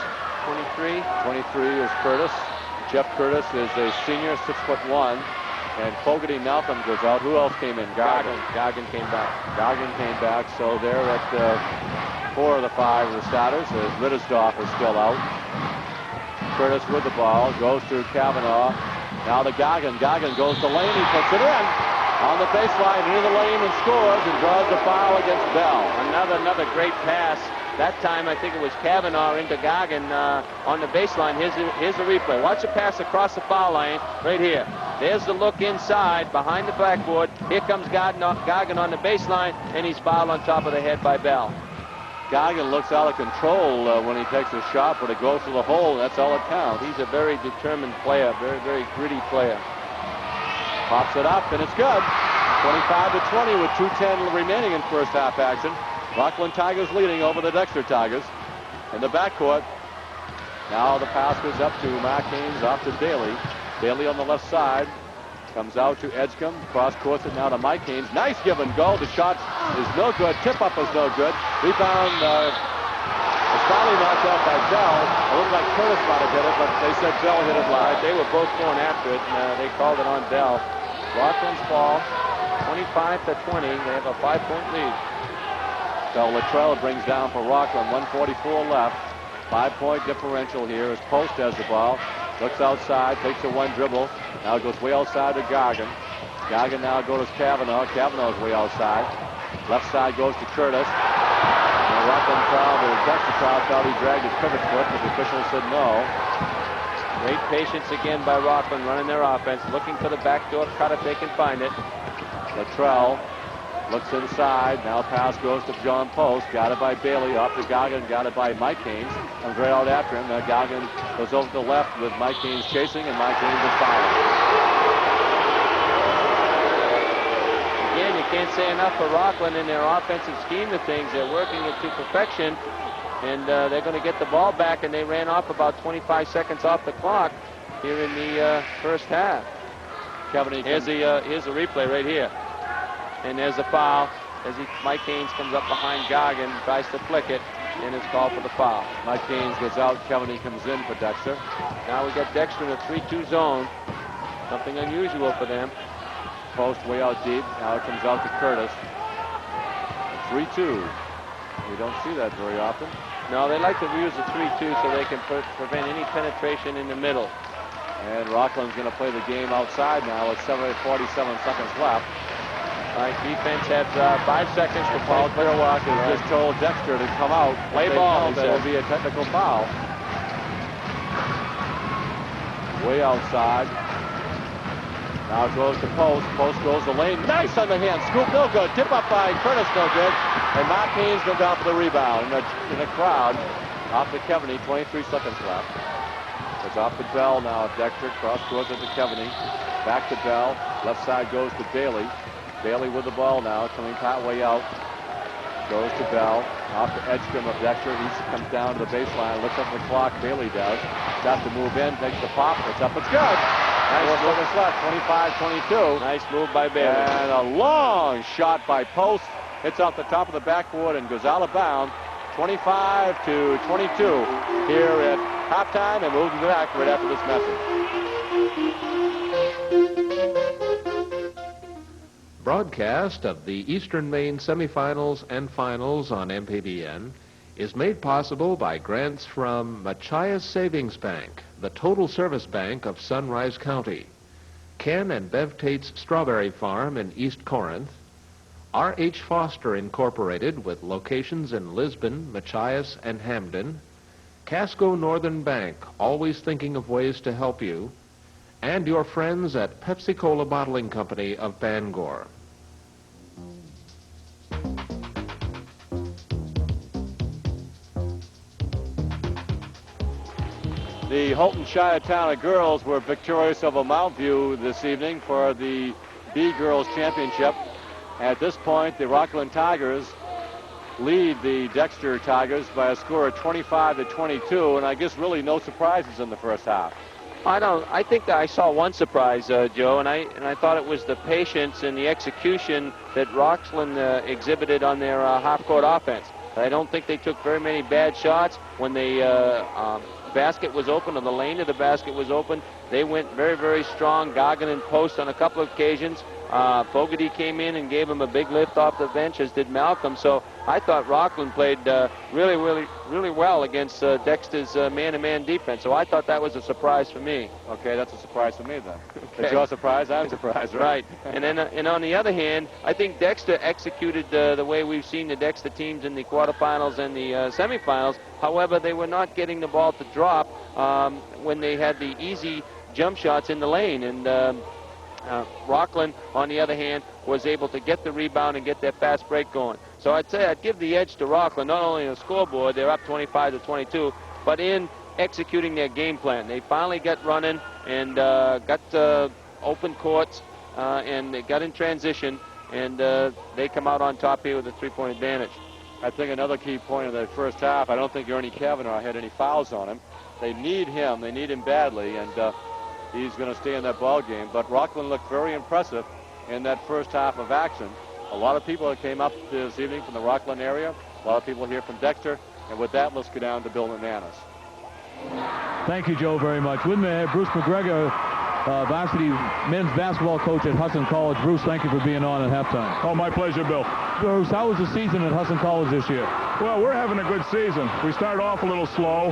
23. 23 is Curtis. Jeff Curtis is a senior, 6'1". And Fogarty Malcolm goes out. Who else came in? Goggin. Goggin came back. Goggin came back. So they're at 4 of the 5 of the starters. Rittersdorf is still out. Curtis with the ball. Goes to Kavanaugh. Now the Goggin. Goggin goes to lane. He puts it in. On the baseline, into the lane and scores and draws the foul against Bell. Another great pass. That time, I think it was Kavanaugh into Goggin on the baseline. Here's the replay. Watch the pass across the foul line right here. There's the look inside behind the backboard. Here comes Goggin on the baseline, and he's fouled on top of the head by Bell. Goggin looks out of control when he takes a shot, but it goes to the hole. That's all it counts. He's a very determined player, very, very gritty player. Pops it up, and it's good. 25-20 with 2:10 remaining in first half action. Rockland Tigers leading over the Dexter Tigers in the backcourt. Now the pass goes up to Mark Haynes, off to Daly. Daly on the left side. Comes out to Edgecombe. Cross-courts it now to Mike Haynes. Nice give and go. The shot is no good. Tip-up is no good. Rebound was finally knocked out by Bell. It looked like Curtis might have hit it, but they said Bell hit it live. They were both going after it, and they called it on Bell. Rockland's ball, 25-20. They have a 5-point lead. So Luttrell brings down for Rockland. 1:44 left. 5-point differential here as Post has the ball. Looks outside, takes a one dribble. Now goes way outside to Goggin. Goggin now goes to Kavanaugh. Kavanaugh's way outside. Left side goes to Curtis. And Rockland foul, the Dexter foul thought he dragged his pivot foot, but the official said no. Great patience again by Rockland running their offense, looking for the backdoor cut if they can find it. Luttrell looks inside. Now pass goes to John Post. Got it by Bailey. Off to Goggin. Got it by Mike Haynes. Comes right out after him. Now Goggin goes over to the left with Mike Haynes chasing, and Mike Haynes is fouled. Again, you can't say enough for Rockland in their offensive scheme of things. They're working it to perfection, and they're going to get the ball back, and they ran off about 25 seconds off the clock here in the first half. Here's the replay right here. And there's a foul as Mike Haynes comes up behind Goggin, tries to flick it, and is called for the foul. Mike Haynes goes out. Kevin comes in for Dexter. Now we got Dexter in a 3-2 zone. Something unusual for them. Post way out deep. Now it comes out to Curtis. 3-2. We don't see that very often. No, they like to use the 3-2 so they can prevent any penetration in the middle. And Rockland's going to play the game outside now with 47 seconds left. All right, defense has 5 seconds to Paul play. Clearwalk has just told Dexter to come out. Play ball, That will be a technical foul. Way outside. Now it goes to Post. Post goes to lane. Nice on the hand. Scoop, no good. Tip up by Curtis, no good. And Mark Haynes goes down for the rebound in the crowd. Off to Kevney, 23 seconds left. It's off to Bell now. Dexter cross court to Kevney. Back to Bell. Left side goes to Bailey. Bailey with the ball now, coming part way out. Goes to Bell. Off to Edgecombe of Dexter. He comes down to the baseline. Looks up the clock. Bailey does. Got to move in. Takes the pop. It's up. It's good. Nice 4 seconds left. 25-22. Nice move by Bailey. And a long shot by Post. Hits off the top of the backboard and goes out of bounds. 25-22 here at halftime, and we'll be back right after this message. Broadcast of the Eastern Maine semifinals and finals on MPBN is made possible by grants from Machias Savings Bank, the total service bank of Sunrise County, Ken and Bev Tate's Strawberry Farm in East Corinth, R.H. Foster Incorporated with locations in Lisbon, Machias, and Hamden, Casco Northern Bank, always thinking of ways to help you, and your friends at Pepsi-Cola Bottling Company of Bangor. The Holton Shiatana girls were victorious over Mount View this evening for the B Girls Championship. At this point, the Rockland Tigers lead the Dexter Tigers by a score of 25-22, and I guess really no surprises in the first half. I think that I saw one surprise, Joe, and I thought it was the patience and the execution that Rockland exhibited on their half-court offense. I don't think they took very many bad shots. When the basket was open, or the lane of the basket was open, they went very, very strong. Goggin and post on a couple of occasions. Fogarty came in and gave him a big lift off the bench, as did Malcolm. So I thought Rockland played really, really, really well against Dexter's man-to-man defense. So I thought that was a surprise for me. Okay, that's a surprise for me then. Okay. If you're surprised, I'm surprised, right? Right. And then, and on the other hand, I think Dexter executed the way we've seen the Dexter teams in the quarterfinals and the semifinals. However, they were not getting the ball to drop when they had the easy jump shots in the lane. And Rockland, on the other hand, was able to get the rebound and get that fast break going. So I'd say I'd give the edge to Rockland, not only in the scoreboard, they're up 25-22, but in executing their game plan. They finally got running and got open courts and they got in transition, and they come out on top here with a three-point advantage. I think another key point in the first half, I don't think Ernie Kavanaugh had any fouls on him. They need him. They need him badly, and he's going to stay in that ball game. But Rockland looked very impressive in that first half of action. A lot of people that came up this evening from the Rockland area, a lot of people here from Dexter, and with that, let's go down to Bill McManus. Thank you, Joe, very much. With me, I have Bruce McGregor, varsity men's basketball coach at Hudson College. Bruce, thank you for being on at halftime. Oh, my pleasure, Bill. Bruce, how was the season at Hudson College this year? Well, we're having a good season. We started off a little slow.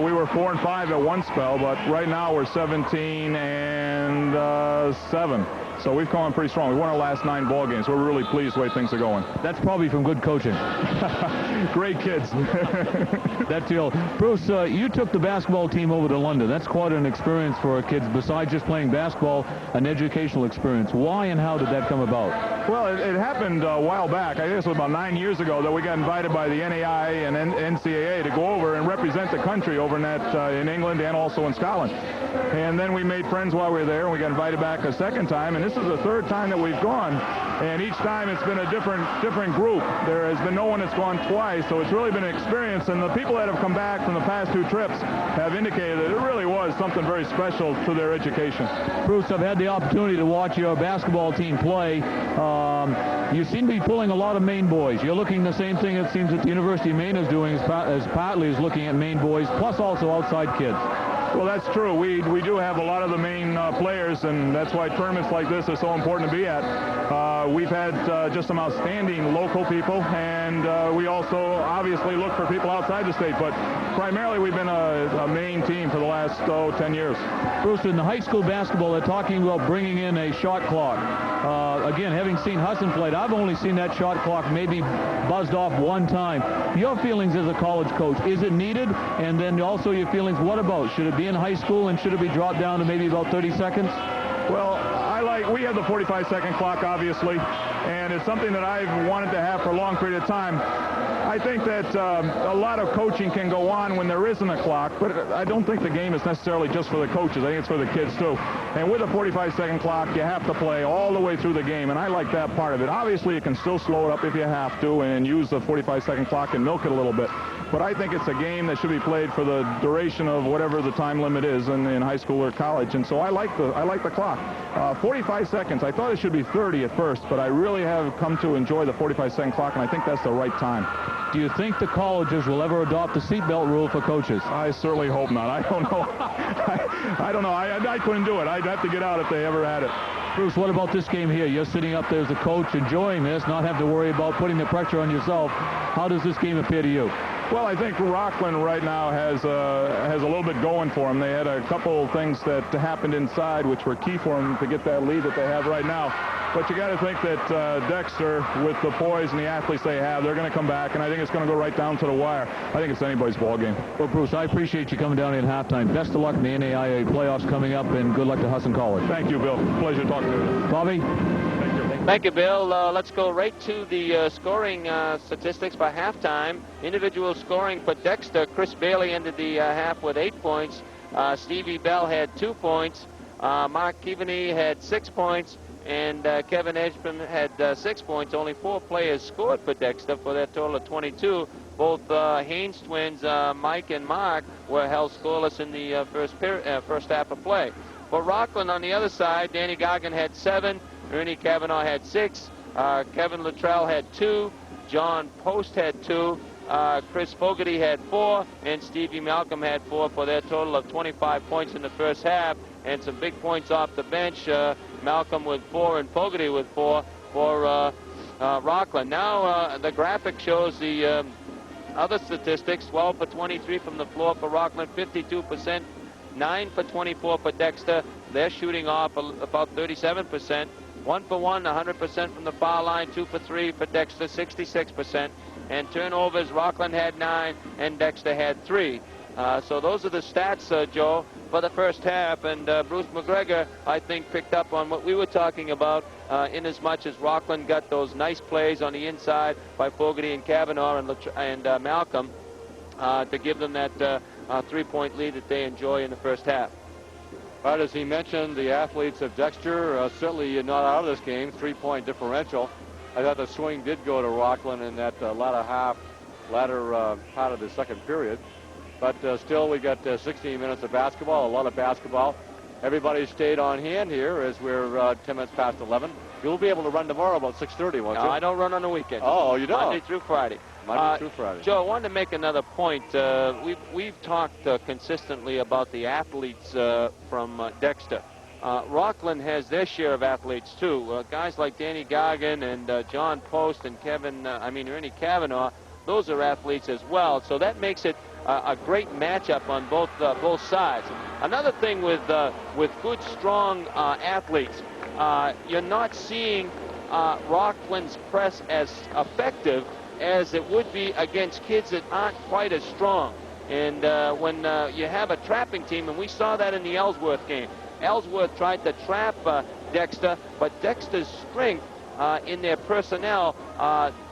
We were 4-5 at one spell, but right now we're 17-7. So we've come on pretty strong. We won our last 9 ball games. We're really pleased the way things are going. That's probably from good coaching. Great kids. That deal. Bruce, you took the basketball team over to London. That's quite an experience for kids. Besides just playing basketball, an educational experience. Why and how did that come about? Well, it happened a while back. I guess it was about 9 years ago that we got invited by the NAI and NCAA to go over and represent the country over in England and also in Scotland. And then we made friends while we were there, and we got invited back a second time. And this is the third time that we've gone. And each time it's been a different group. There has been no one that's gone twice, so it's really been an experience. And the people that have come back from the past 2 trips have indicated that it really was something very special to their education. Bruce, I've had the opportunity to watch your basketball team play. You seem to be pulling a lot of Maine boys. You're looking the same thing it seems that the University of Maine is doing, as partly is looking at Maine boys, plus also outside kids. Well, that's true. We do have a lot of the main players, and that's why tournaments like this are so important to be at. We've had just some outstanding local people, and we also obviously look for people outside the state, but primarily we've been a main team for the last 10 years. Bruce, in the high school basketball, they're talking about bringing in a shot clock. Again, having seen Hudson played, I've only seen that shot clock maybe buzzed off one time. Your feelings as a college coach, is it needed? And then also your feelings, what about? Should it be in high school, and should it be dropped down to maybe about 30 seconds? Well, we have the 45-second clock, obviously, and it's something that I've wanted to have for a long period of time. I think that a lot of coaching can go on when there isn't a clock, but I don't think the game is necessarily just for the coaches. I think it's for the kids, too. And with a 45-second clock, you have to play all the way through the game, and I like that part of it. Obviously, you can still slow it up if you have to and use the 45-second clock and milk it a little bit. But I think it's a game that should be played for the duration of whatever the time limit is in high school or college. And so I like the clock. 45 seconds. I thought it should be 30 at first, but I really have come to enjoy the 45-second clock, and I think that's the right time. Do you think the colleges will ever adopt the seatbelt rule for coaches? I certainly hope not. I don't know. I don't know. I couldn't do it. I'd have to get out if they ever had it. Bruce, what about this game here? You're sitting up there as a coach enjoying this, not having to worry about putting the pressure on yourself. How does this game appear to you? Well, I think Rockland right now has a little bit going for them. They had a couple things that happened inside which were key for them to get that lead that they have right now. But you got to think that Dexter, with the poise and the athletes they have, they're going to come back, and I think it's going to go right down to the wire. I think it's anybody's ball game. Well, Bruce, I appreciate you coming down in halftime. Best of luck in the NAIA playoffs coming up, and good luck to Hudson College. Thank you, Bill. Pleasure talking to you. Bobby? Thank you. Thank you, Bill. Let's go right to the scoring statistics by halftime. Individual scoring for Dexter. Chris Bailey ended the half with 8 points. Stevie Bell had 2 points. Mark Keaveney had 6 points. And Kevin Edgman had 6 points. Only 4 players scored for Dexter for their total of 22. Both Haynes twins, Mike and Mark, were held scoreless in the first half of play. For Rockland on the other side, Danny Goggin had 7. Ernie Kavanaugh had 6. Kevin Luttrell had 2. John Post had 2. Chris Fogarty had 4, and Stevie Malcolm had 4 for their total of 25 points in the first half, and some big points off the bench. Malcolm with 4 and Fogarty with 4 for Rockland. Now the graphic shows the other statistics. 12 for 23 from the floor for Rockland, 52%, 9 for 24 for Dexter. They're shooting off about 37%. 1 for 1, 100% from the foul line. 2 for 3 for Dexter, 66%. And turnovers, Rockland had 9 and Dexter had 3. So those are the stats, Joe, for the first half. And Bruce McGregor, I think, picked up on what we were talking about, in as much as Rockland got those nice plays on the inside by Fogarty and Kavanaugh and Malcolm to give them that 3-point lead that they enjoy in the first half. But as he mentioned, the athletes of Dexter certainly not out of this game. 3-point differential. I thought the swing did go to Rockland in that latter part of the second period. But still, we got 16 minutes of basketball, a lot of basketball. Everybody stayed on hand here as we're 10 minutes past 11. You'll be able to run tomorrow about 6:30, won't you? No, I don't run on the weekend. Oh, you don't? Monday through Friday. Monday through Friday. Joe, I wanted to make another point. We've talked consistently about the athletes from Dexter. Rockland has their share of athletes too. Guys like Danny Gargan and John Post and Ernie Kavanaugh. Those are athletes as well. So that makes it a great matchup on both sides. Another thing with good, strong athletes, you're not seeing Rockland's press as effective as it would be against kids that aren't quite as strong. And when you have a trapping team, and we saw that in the Ellsworth game. Ellsworth tried to trap Dexter, but Dexter's strength in their personnel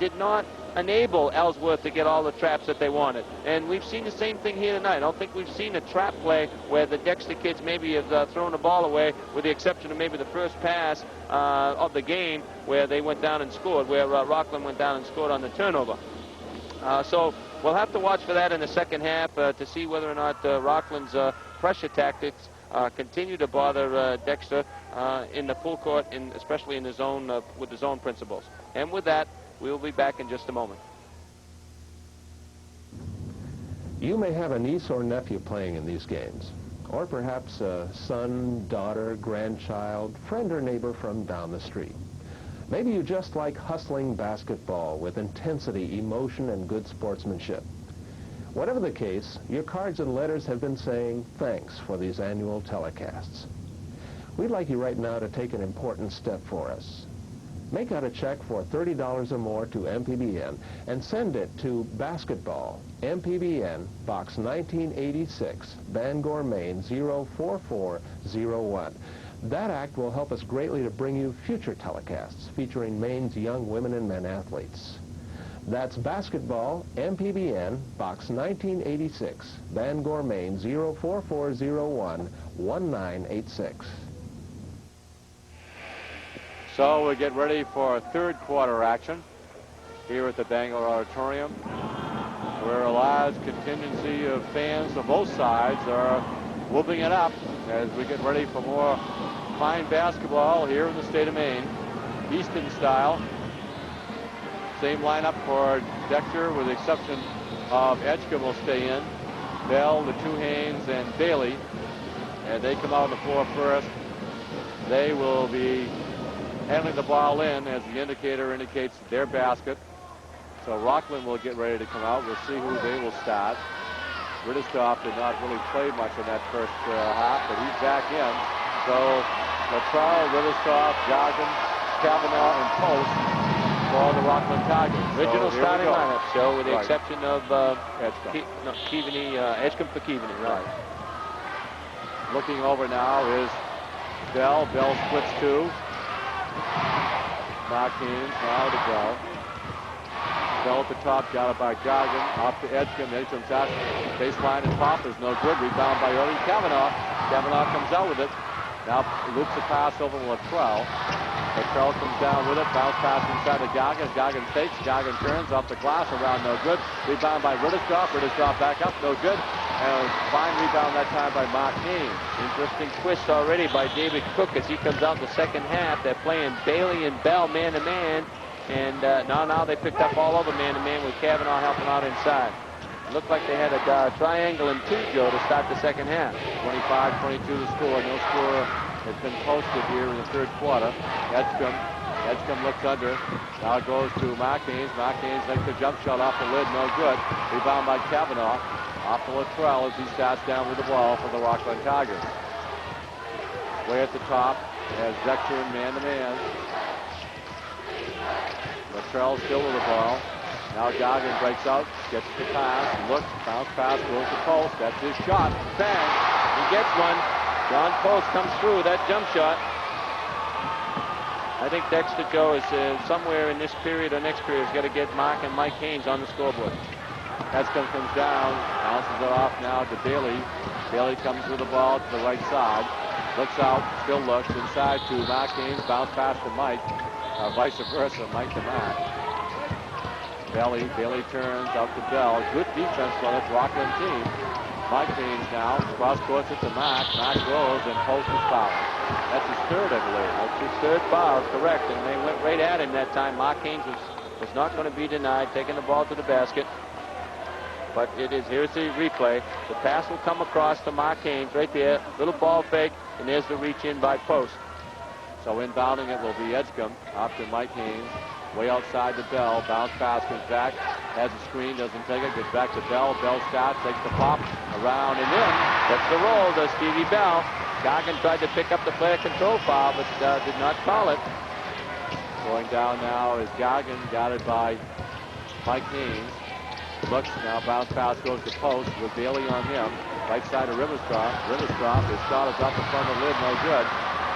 did not enable Ellsworth to get all the traps that they wanted. And we've seen the same thing here tonight. I don't think we've seen a trap play where the Dexter kids maybe have thrown the ball away, with the exception of maybe the first pass of the game where they went down and scored, where Rockland went down and scored on the turnover. So we'll have to watch for that in the second half to see whether or not Rockland's pressure tactics continue to bother Dexter in the full court, especially in the zone with the zone principles. And with that, we'll be back in just a moment. You may have a niece or nephew playing in these games, or perhaps a son, daughter, grandchild, friend or neighbor from down the street. Maybe you just like hustling basketball with intensity, emotion, and good sportsmanship. Whatever the case, your cards and letters have been saying thanks for these annual telecasts. We'd like you right now to take an important step for us. Make out a check for $30 or more to MPBN and send it to Basketball, MPBN, Box 1986, Bangor, Maine, 04401. That act will help us greatly to bring you future telecasts featuring Maine's young women and men athletes. That's Basketball, MPBN, Box 1986, Bangor, Maine, 04401, 1986. So we get ready for third quarter action here at the Bangor Auditorium, where a large contingency of fans from both sides are whooping it up as we get ready for more fine basketball here in the state of Maine, Easton style. Same lineup for Dexter, with the exception of Edgecombe will stay in. Bell, the two Haynes, and Bailey, and they come out on the floor first. They will be handling the ball in as the indicator indicates their basket. So Rockland will get ready to come out. We'll see who they will start. Ritterstoff did not really play much in that first half, but he's back in. So Latrell, Ritterstoff, Gargan, Kavanaugh, and Post for the Rockland Tigers. Original starting lineup, so with the Right. exception of Edgecombe for Keaveney, right. Looking over now is Bell. Bell splits two. Mark Haynes now to Bell. Bell at the top, got it by Gargan. Off to Edgecombe. Edgecombe shot. Baseline and pop is no good. Rebound by Early Kavanaugh. Kavanaugh comes out with it. Now loops the pass over to Latrell. Latrell comes down with it. Bounce pass inside to Gargan. Gargan fakes. Gargan turns off the glass. Around, no good. Rebound by Ritterstoff. Ritterstoff back up, no good. And a fine rebound that time by Mark Haynes. Interesting twist already by David Cook as he comes out in the second half. They're playing Bailey and Bell man-to-man, And now they picked up all over man-to-man with Kavanaugh helping out inside. It looked like they had a triangle and two, Joe, to start the second half. 25-22 to score. No score has been posted here in the third quarter. Edgecombe looks under. Now it goes to Mark Haynes. Mark Haynes makes the jump shot off the lid. No good. Rebound by Kavanaugh. Off to Luttrell as he starts down with the ball for the Rockland Tigers. Way at the top as Dexter in man-to-man. Luttrell still with the ball. Now Goggin breaks out, gets the pass, looks, bounce pass, goes to Post. That's his shot. Bang! He gets one. John Post comes through that jump shot. I think Dexter, Joe, is somewhere in this period or next period has got to get Mark and Mike Haynes on the scoreboard. Edgecombe comes down, bounces it off now to Bailey. Bailey comes with the ball to the right side. Looks out, still looks, inside to Mark Haynes, bounce pass to Mike. Vice versa, Mike to Mark. Bailey turns out to Bell. Good defense by this Rockland team. Mike Haynes now, cross courts it to Mark. Mark goes and Post is fouled. That's his third, I believe. That's his third foul, correct. And they went right at him that time. Mark Haynes was not going to be denied, taking the ball to the basket. But here's the replay. The pass will come across to Mark Haynes right there. Little ball fake, and there's the reach in by Post. So inbounding it will be Edgecombe. Off to Mike Haynes. Way outside to Bell. Bounce pass comes back. Has a screen, doesn't take it. Gets back to Bell. Bell starts, takes the pop. Around and in. That's the roll, does Stevie Bell. Goggin tried to pick up the player control foul, but did not call it. Going down now is Goggin, guarded by Mike Haynes. Looks now, bounce pass goes to Post with Bailey on him. Right side of Riverstrop. His shot is off the front of the lid, no good.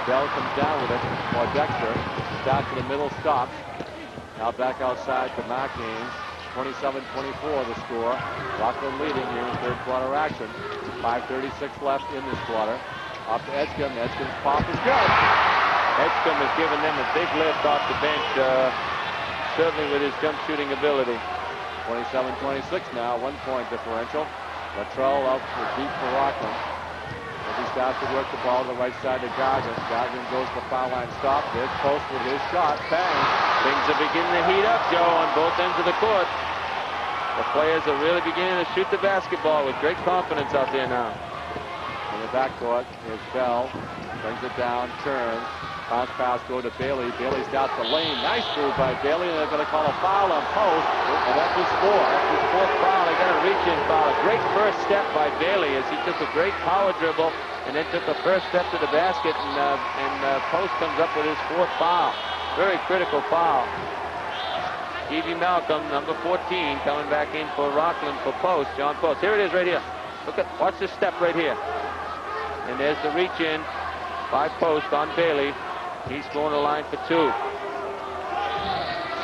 Bell comes down with it for Dexter. Starts to the middle, stops. Now back outside to Mark Haynes. 27-24 the score. Rockland leading here in third quarter action. 5:36 left in this quarter. Up to Edgecombe. Edgecombe's pop is good. Edgecombe has given them a big lift off the bench, certainly with his jump shooting ability. 27-26 now, 1 point differential. Luttrell out deep for Rockland. As he starts to work the ball to the right side to Goggin. Goggin goes to the foul line, stop. There's Post with his shot. Bang! Things are beginning to heat up, Joe, on both ends of the court. The players are really beginning to shoot the basketball with great confidence out there now. In the backcourt is Bell. Brings it down, turns. Bounce pass go to Bailey. Bailey starts the lane. Nice move by Bailey, and they're going to call a foul on Post. And that's his fourth. That's his fourth foul. They got a reach-in foul. A great first step by Bailey as he took a great power dribble and then took the first step to the basket, and Post comes up with his fourth foul. Very critical foul. Stevie Malcolm, number 14, coming back in for Rockland for Post. John Post. Here it is right here. Watch this step right here. And there's the reach-in by Post on Bailey. He's going to the line for two.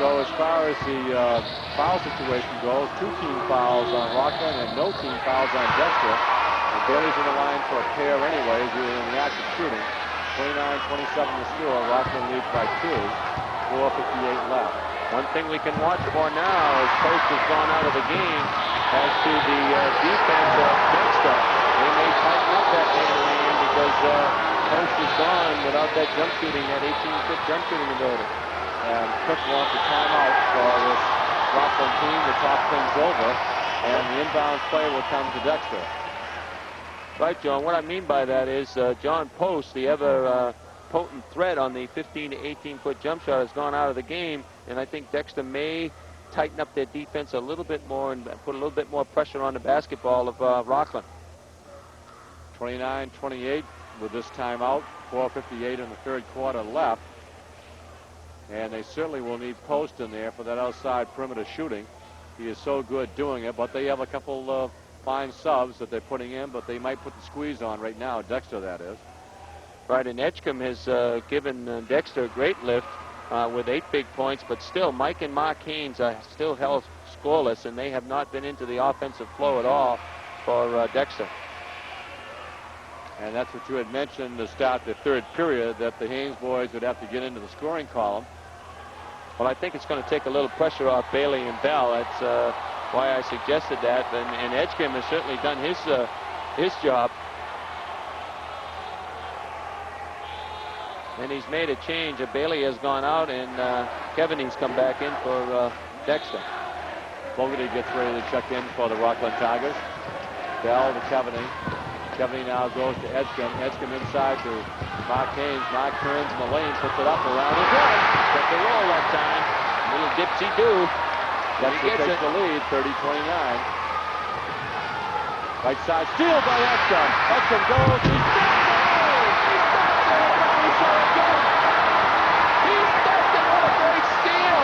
So as far as the foul situation goes, 2 team fouls on Rockland and no team fouls on Dexter. And Bailey's in the line for a pair anyways, either in the act of shooting. 29-27 to score. Rockland leads by 2. 4:58 left. One thing we can watch for now as Post has gone out of the game as to the defense of Dexter. They may tighten up that man-to-man because Post is gone without that jump shooting, that 18-foot jump shooting ability. And Cook wants a timeout for this Rockland team to talk things over, and the inbounds play will come to Dexter. Right, John. What I mean by that is John Post, the ever potent threat on the 15 to 18-foot jump shot, has gone out of the game, and I think Dexter may tighten up their defense a little bit more and put a little bit more pressure on the basketball of Rockland. 29-28 with this timeout. 4:58 in the third quarter left. And they certainly will need Post in there for that outside perimeter shooting. He is so good doing it, but they have a couple of fine subs that they're putting in, but they might put the squeeze on right now, Dexter that is. Right, and Edgecombe has given Dexter a great lift with 8 big points, but still Mike and Mark Haynes are still held scoreless, and they have not been into the offensive flow at all for Dexter. And that's what you had mentioned to start the third period, that the Haynes boys would have to get into the scoring column. Well, I think it's going to take a little pressure off Bailey and Bell. That's why I suggested that, and Edgecombe has certainly done his job. And he's made a change. Bailey has gone out, and Keviney's come back in for Dexter. Fogarty gets ready to check in for the Rockland Tigers. Bell to Keviney. Keviney now goes to Edgecombe. Edgecombe inside to Mark Haynes. Mark turns in the lane, puts it up around his head. Got the roll that time. Little dipsy-do. Dexter takes the lead, 30-29. Right side, steal by Edgecombe. Edgecombe goes. He stopped it! He stopped it! What a great steal!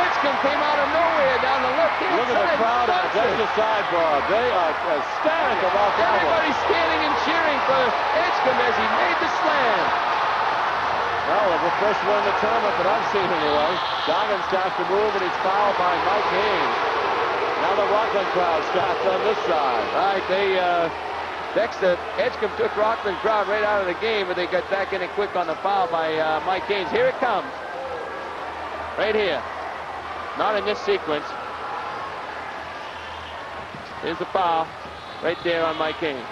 Edgecombe came out of nowhere down the left-hand side. Look at the crowd on Dexter side, Bob. They are ecstatic about that one. Everybody's standing and cheering for Edgecombe as he made the slam. Well, the first one in the tournament that I've seen anyway. Doggins starts to move, and he's fouled by Mike Haynes. Now the Rockland crowd starts on this side. All right, Dexter, Edgecombe took Rockland crowd right out of the game, but they got back in it quick on the foul by Mike Haynes. Here it comes. Right here. Not in this sequence. Here's the foul. Right there on Mike Haynes.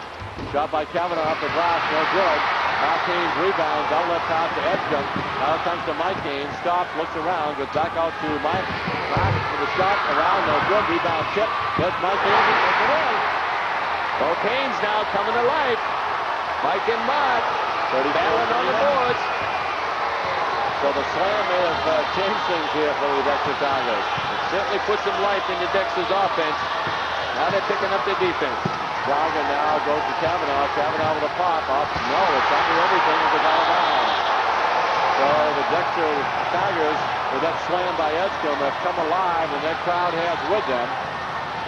Shot by Kavanaugh off the glass, no good. Mark Haynes rebounds, outlet pass to Edgecombe. Now it comes to Mike Haynes, stops, looks around, goes back out to Mike. Mark for the shot, around, no good. Rebound tip. There's Mike Haynes, and puts it in. Both Haynes now coming to life. Mike and Mark battling on the boards. So the slam may have changed things here for the Dexter Tigers. It certainly put some life into Dexter's offense. Now they're picking up their defense. Doggin now goes to Kavanaugh. Kavanaugh with a pop up. No, it's under everything. It was out of bounds. So the Dexter Tigers, with that slam by Edgecombe, have come alive, and that crowd has with them.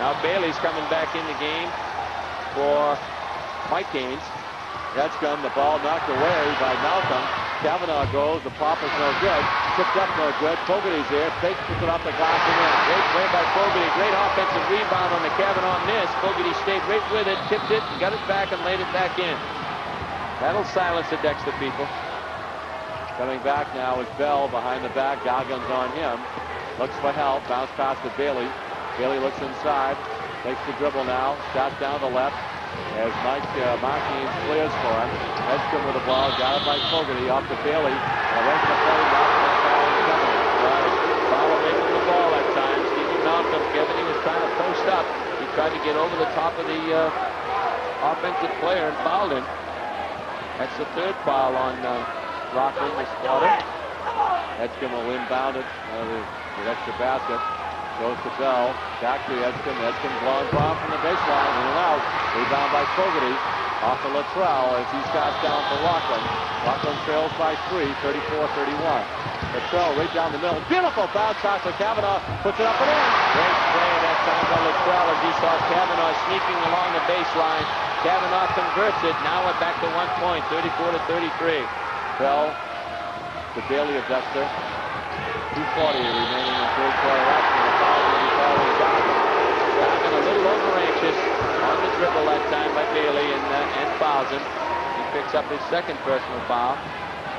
Now Bailey's coming back in the game for Mike Haynes. Edgecombe, the ball knocked away by Malcolm. Kavanaugh goes, the pop is no good. Tipped up, no good. Fogarty's there, fakes, puts it off the glass and in. Great play by Fogarty. Great offensive rebound on the Kavanaugh miss. Fogarty stayed right with it, tipped it, got it back, and laid it back in. That'll silence the Dexter people. Coming back now is Bell behind the back. Doggins on him. Looks for help. Bounce pass to Bailey. Bailey looks inside. Takes the dribble now. Shot down the left. As Mark Haynes clears for him. Edgecombe with the ball. Got it by Fogarty. Off to Bailey. Away from the play. Malcolm foul coming. Foul away from the ball that time. Stephen Malcolm. Kevin, he was trying to post up. He tried to get over the top of the offensive player and fouled him. That's the third foul on Rockland this quarter. Edgecombe will inbound it. The extra basket. Goes to Bell. Back to Edgecombe. Edgecombe blowing bomb from the baseline. In and out. Rebound by Fogarty. Off to Luttrell as he starts down for Rockland. Rockland trails by 3, 34-31. Luttrell right down the middle. Beautiful bounce pass to Kavanaugh. Puts it up and in. Great play that time by Luttrell as he saw Kavanaugh sneaking along the baseline. Kavanaugh converts it. Now we're back to 1 point, 34-33. Bell to Bailey of Dexter. 2:40 remaining in third quarter action. The foul will be called on Doggin. Doggin a little over anxious on the dribble that time by Bailey and fouls him. He picks up his second personal foul.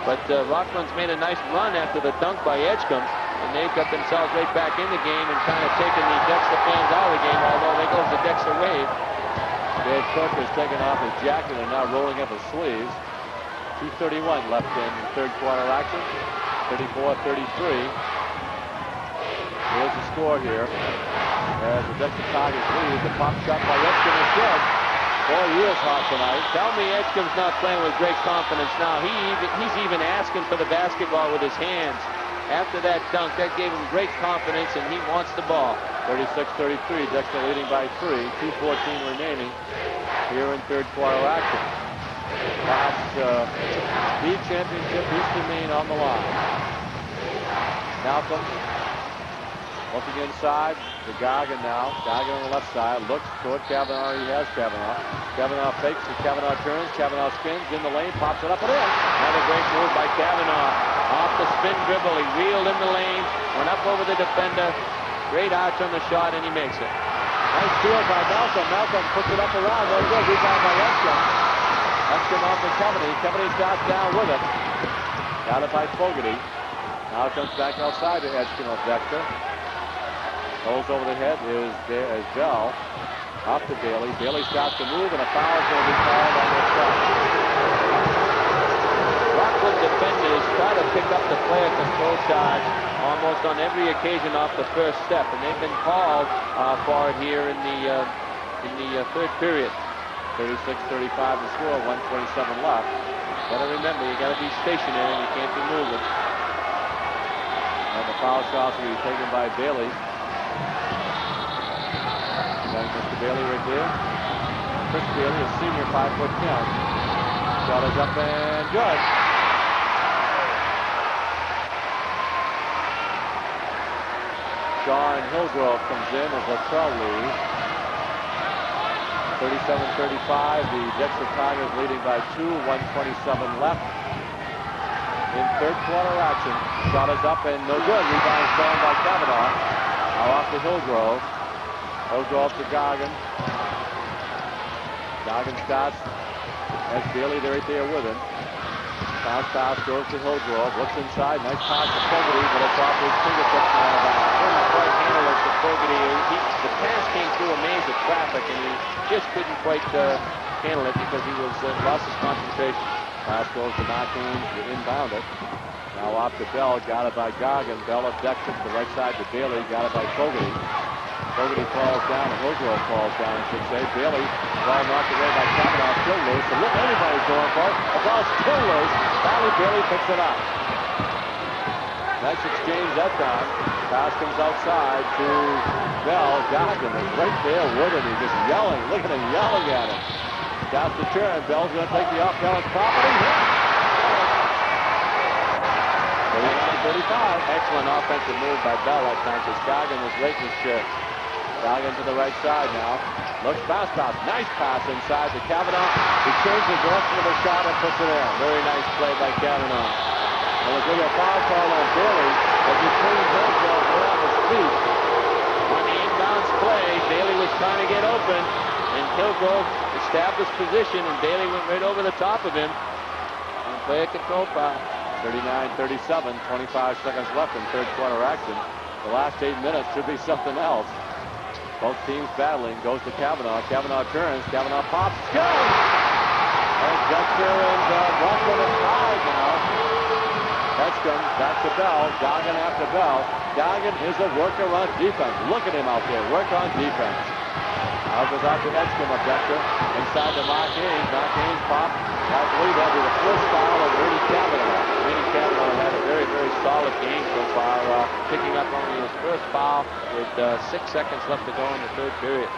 But Rockland's made a nice run after the dunk by Edgecombe, and they've got themselves right back in the game and kind of taken the Dexter fans out of the game, although there goes the Dexter wave. Dave Cook has taken off his jacket and now rolling up his sleeves. 2:31 left in third quarter action. 34-33. Here's the score here. As the Dexter Tigers lead, the pop shot by Edgecombe is good. Boy, he is hot tonight. Tell me Edgecombe's not playing with great confidence now. He's even asking for the basketball with his hands. After that dunk, that gave him great confidence, and he wants the ball. 36-33, Dexter leading by 3. 2:14 remaining here in third quarter action. Class B championship, Eastern Maine on the line. Malcolm looking inside to Goggin now. Goggin on the left side, looks toward Kavanaugh. He has Kavanaugh. Kavanaugh fakes as Kavanaugh turns. Kavanaugh spins in the lane, pops it up and in. Another great move by Kavanaugh. Off the spin dribble, he wheeled in the lane, went up over the defender. Great arch on the shot, and he makes it. Nice steal by Malcolm. Malcolm puts it up around. No good. Rebound by Edgecombe. Edgecombe off to Keviney. Keviney starts down with it. Got it by Fogarty. Now it comes back outside to Edgecombe of Dexter. Holds over the head is Bell. Off to Bailey. Bailey starts to move, and a foul is going to be called on the shot. Rockland defenders try to pick up the player control charge almost on every occasion off the first step, and they've been called for it here in the third period. 36-35 to score, 1:27 left. Gotta remember, you gotta be stationary, you can't be moving. And the foul shots will be taken by Bailey. Young Mr. Bailey right there. Chris Bailey, a senior, 5'10". Shot is up and good. John Hillgrove comes in as Latrell leads. 37-35. The Dexter Tigers leading by 2. 1:27 left. In third quarter action. Shot is up and no good. Rebound stolen by Kavanaugh. Now off to Hillgrove. Hillgrove to Goggin. Goggin starts. That's Bailey right there with him. Pass goes to Hillgrove. Looks inside. Nice pass to Fogarty, but it's off his fingertips now. Couldn't quite handle it to Fogarty. The pass came through a maze of traffic, and he just couldn't quite handle it because he was lost his concentration. Pass goes to Martin to inbound it. Now off to Bell. Got it by Goggin. Bell of Dexter to the right side to Bailey. Got it by Fogarty. Fogarty falls down, and Hillgrove falls down, I should say. Bailey, ball knocked away by Kavanaugh, still loose. And look, everybody's going for it. The ball's still loose. Finally, Bailey picks it up. Nice exchange that time. Pass comes outside to Bell. Goggin is right there with him. He's just yelling. Look at him yelling at him. Got the turn. Bell's going to take the off-balance property. 39-35. Excellent offensive move by Bell that time because Goggin was right in his shit. Goggin to the right side now. Looks pass. Nice pass inside to Kavanaugh. He changed the direction of the shot and puts it in. Very nice play by Kavanaugh. And there's going to be a foul call on Bailey as he cleans Hillgrove around his feet. On the inbounds play, Bailey was trying to get open, and Hillgrove established position, and Bailey went right over the top of him. And player control foul. 39-37, 25 seconds left in third quarter action. The last 8 minutes should be something else. Both teams battling. Goes to Kavanaugh. Kavanaugh turns. Kavanaugh pops. Good! And Dexter and Rockland are tied now. Dexter back to Bell. Goggin after Bell. Goggin is a worker on defense. Look at him out there. Work on defense. Now goes out to Edstrom of Dexter. Inside to Mark Haynes. Mark Haynes pops. I believe that'll be the first foul of Ernie Kavanaugh. Ernie Kavanaugh had a very, very solid game so far, picking up only his first foul with 6 seconds left to go in the third period.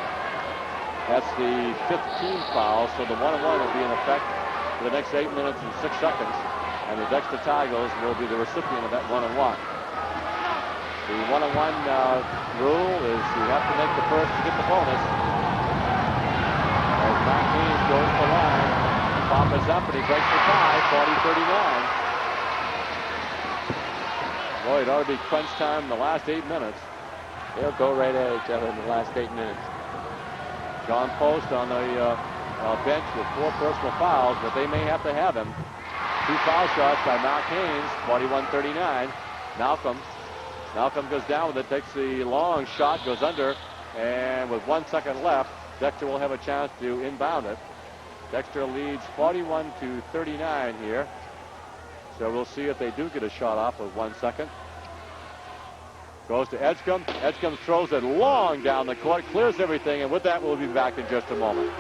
That's the 15th foul, so the 1-1 will be in effect for the next 8 minutes and 6 seconds, and the Dexter Tigers will be the recipient of that 1-1. The 1-1 rule is you have to make the first to get the bonus. As Mark Haynes goes to line, Pop is up and he breaks the tie, 40-39. Boy, it ought to be crunch time in the last 8 minutes. They'll go right at each other in the last 8 minutes. John Post on the bench with 4 personal fouls, but they may have to have him. 2 foul shots by Mark Haynes, 41-39. Malcolm goes down with it, takes the long shot, goes under, and with 1 second left, Dexter will have a chance to inbound it. Dexter leads 41-39 here. So we'll see if they do get a shot off with 1 second. Goes to Edgecombe. Edgecombe throws it long down the court, clears everything, and with that we'll be back in just a moment.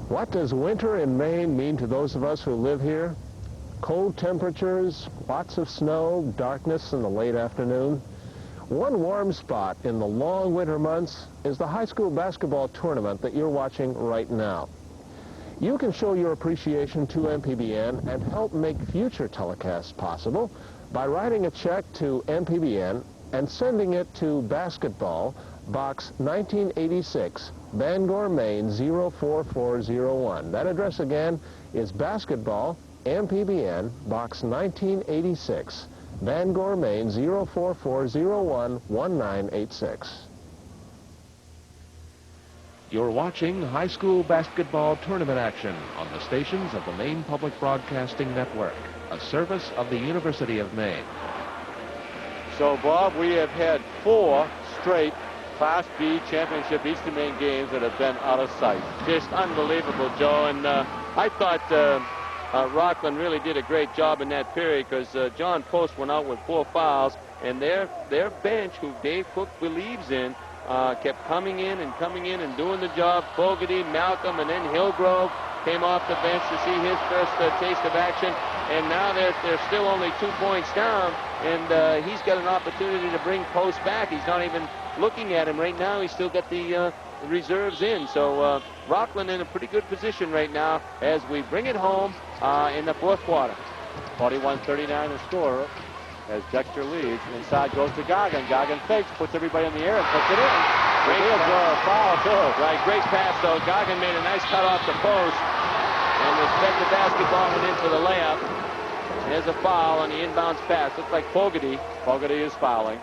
What does winter in Maine mean to those of us who live here? Cold temperatures, lots of snow, darkness in the late afternoon. One warm spot in the long winter months is the high school basketball tournament that you're watching right now. You can show your appreciation to MPBN and help make future telecasts possible by writing a check to MPBN and sending it to Basketball, Box 1986, Bangor, Maine 04401. That address again is Basketball, MPBN, Box 1986, Bangor, Maine 04401 1986. You're watching high school basketball tournament action on the stations of the Maine Public Broadcasting Network, a service of the University of Maine. So, Bob, we have had 4 straight Class B championship Eastern Maine games that have been out of sight. Just unbelievable, Joe. And I thought Rockland really did a great job in that period because John Post went out with 4 fouls, and their bench, who Dave Cook believes in, kept coming in and doing the job. Fogarty, Malcolm, and then Hillgrove came off the bench to see his first taste of action, and now they're still only 2 points down, and he's got an opportunity to bring Post back. He's not even looking at him right now. He's still got the reserves in. So Rockland in a pretty good position right now as we bring it home in the 4th quarter. 41-39 the score as Dexter leads. Inside goes to Goggin. Goggin fakes, puts everybody in the air and puts it in. Great foul too. Right, great pass though. Goggin made a nice cut off the post and respect the basketball went in for the layup. There's a foul on the inbounds pass. Looks like Fogarty. Fogarty is fouling.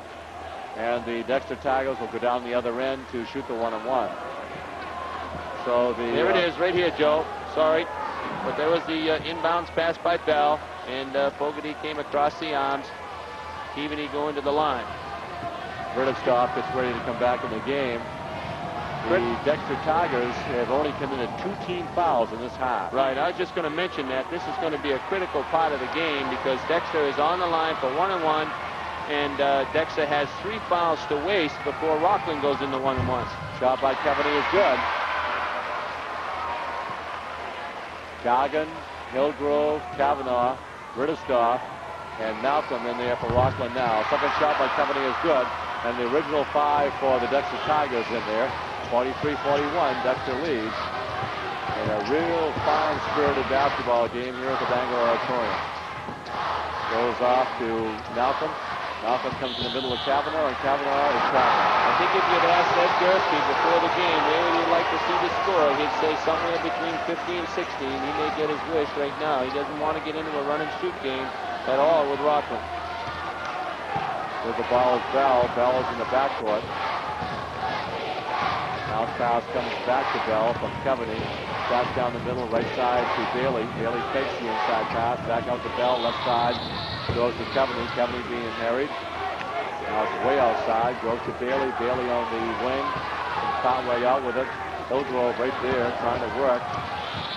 And the Dexter Tigers will go down the other end to shoot the 1-on-1. So there it is, right here, Joe. Sorry, but there was the inbounds pass by Bell, and Fogarty came across the arms. Keaveney going to the line. Verdistoff gets ready to come back in the game. The Dexter Tigers have only committed 2 team fouls in this half. Right, I was just going to mention that. This is going to be a critical part of the game because Dexter is on the line for 1-on-1. And Dexter has 3 fouls to waste before Rockland goes into 1-on-1s. Shot by Keaveney is good. Goggin, Hillgrove, Kavanaugh, Verdistoff, and Malcolm in there for Rockland now. Second shot by Keaveney is good. And the original 5 for the Dexter Tigers in there. 43-41, Dexter leads. In a real fine-spirited basketball game here at the Bangor Auditorium. Goes off to Malcolm. Malcolm comes in the middle of Kavanaugh, and Kavanaugh is trapped. I think if you'd asked Ed Gursky before the game where would he like to see the score, he'd say somewhere between 50 and 16. He may get his wish right now. He doesn't want to get into a run-and-shoot game at all with Rockland. With the ball is Bell. Bell is in the backcourt. Now pass comes back to Bell from Keaveney. Pass down the middle, right side to Bailey. Bailey takes the inside pass. Back out to Bell, left side. Goes to Keaveney. Keaveney being harried. Now it's way outside. Goes to Bailey. Bailey on the wing. Conway out with it. Hillgrove right there trying to work.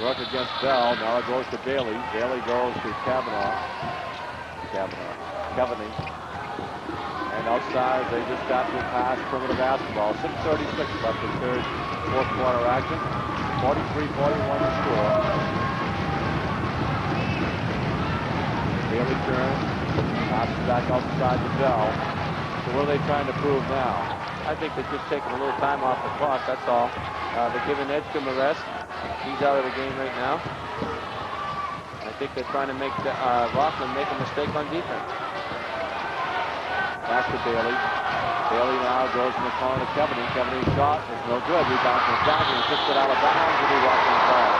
Work against Bell. Now it goes to Bailey. Bailey goes to Kavanaugh. Keaveney. And outside, they just got to pass perimeter basketball. 6:36 left in 4th quarter action. 43-41 to score. Bailey turns. Passes back outside to Bell. So what are they trying to prove now? I think they're just taking a little time off the clock, that's all. They're giving Edstrom a rest. He's out of the game right now. I think they're trying to make Rockland make a mistake on defense. Back to Bailey. Bailey now goes in the corner to Keaveney. Keaveney's shot is no good. Rebound from Goggin. He kicks it out of bounds and he Rockland ball.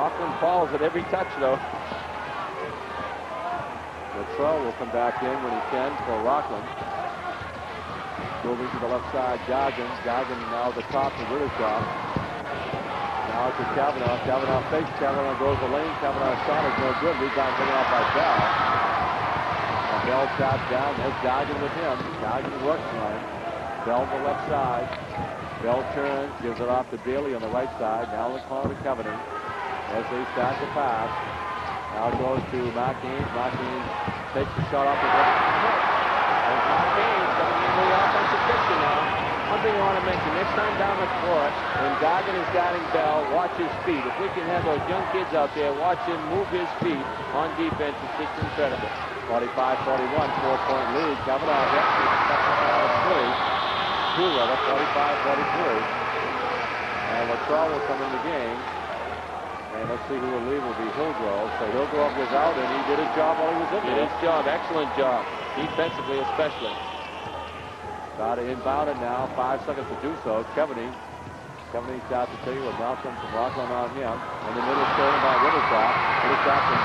Rockland falls at every touch, though. Latrell will come back in when he can for Rockland. Moving to the left side, Goggin. Goggin now the top to Verdistoff. Now to Kavanaugh. Kavanaugh fakes. Kavanaugh goes the lane. Kavanaugh shot is no good. Rebound taken off by Bell. And Bell tapped down. There's Goggin with him. Goggin works on him. Bell the left side. Bell turns. Gives it off to Bailey on the right side. Now in the corner to Keaveney. As they start to pass. Now it goes to Marquez. Marquez takes the shot off the ground. And Marquez coming in the offensive picture now. One thing I want to mention, next time down the court, when Goggin is guarding Bell, watch his feet. If we can have those young kids out there, watch him move his feet on defense, it's just incredible. 45-41, 4-point lead. Kavanaugh hits the second three. 45-43. And Latrell will come in the game. And let's see who will leave. Will be Hillgrove. So Hillgrove was out, and he did his job while he was in there. Did his job, excellent job, defensively especially. Got it inbounded now, 5 seconds to do so. Keaveney starts to tell you with Malcolm from Rockland on him. In the middle, stolen by Verdistoff. Verdistoff from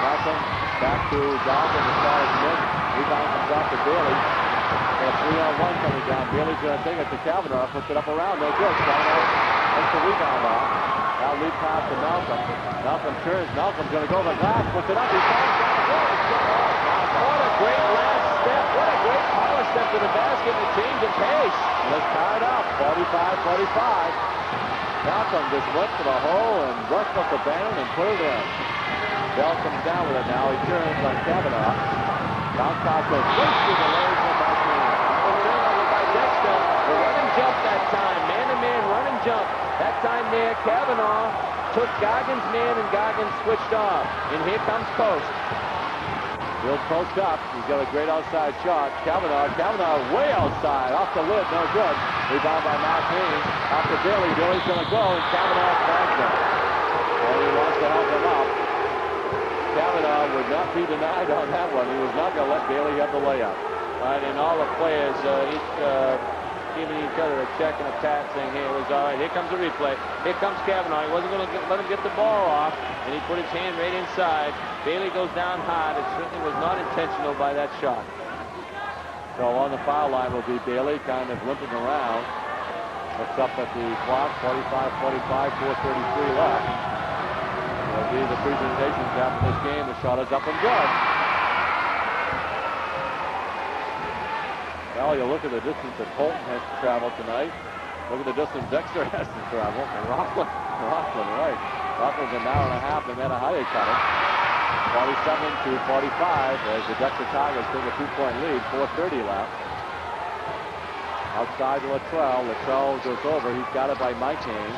Malcolm back to Goggin. The shot is missed. Rebound comes off to Bailey. And a 3-on-1 coming down. Bailey's going to take it to Kavanaugh. Puts it up around. No good. Kavanaugh takes the rebound off. Now lead pass to Malcolm. Malcolm turns. Malcolm's going to go to the glass. Puts it up. He falls down. What a great last step. What a great power step to the basket. It changed at pace. Let's tie it up. 45-45. Malcolm just went to the hole and brushed up the Bannon and put it in. Bell comes down with it now. He turns on Kavanaugh. Bounce pass goes right through the legs of Martinez. Turnover by Dexter. The running jump that time. Man-to-man running jump. That time there, Kavanaugh took Goggins' man and Goggins switched off. And here comes Post. He'll post up. He's got a great outside shot. Kavanaugh way outside. Off the lid. No good. Rebound by Martinez. Off to Bailey. Bailey's going to go, and Kavanaugh bags him. And he wants to help him up. Kavanaugh would not be denied on that one. He was not going to let Bailey have the layup. Right, and all the players giving each other a check and a pat saying, hey, it was all right. Here comes the replay. Here comes Kavanaugh. He wasn't going to let him get the ball off, and he put his hand right inside. Bailey goes down hard. It certainly was not intentional by that shot. So on the foul line will be Bailey, kind of limping around. Looks up at the clock, 45-45, 4:33 left. Will be the presentations after this game. The shot is up and good. Well, you look at the distance that Holton has to travel tonight. Look at the distance Dexter has to travel. And Rockland, right. Rockland's an hour and a half, and then how they cut it. 47-45 as the Dexter Tigers take a 2-point lead, 4:30 left. Outside to Luttrell. Luttrell goes over. He's got it by Mike Haynes.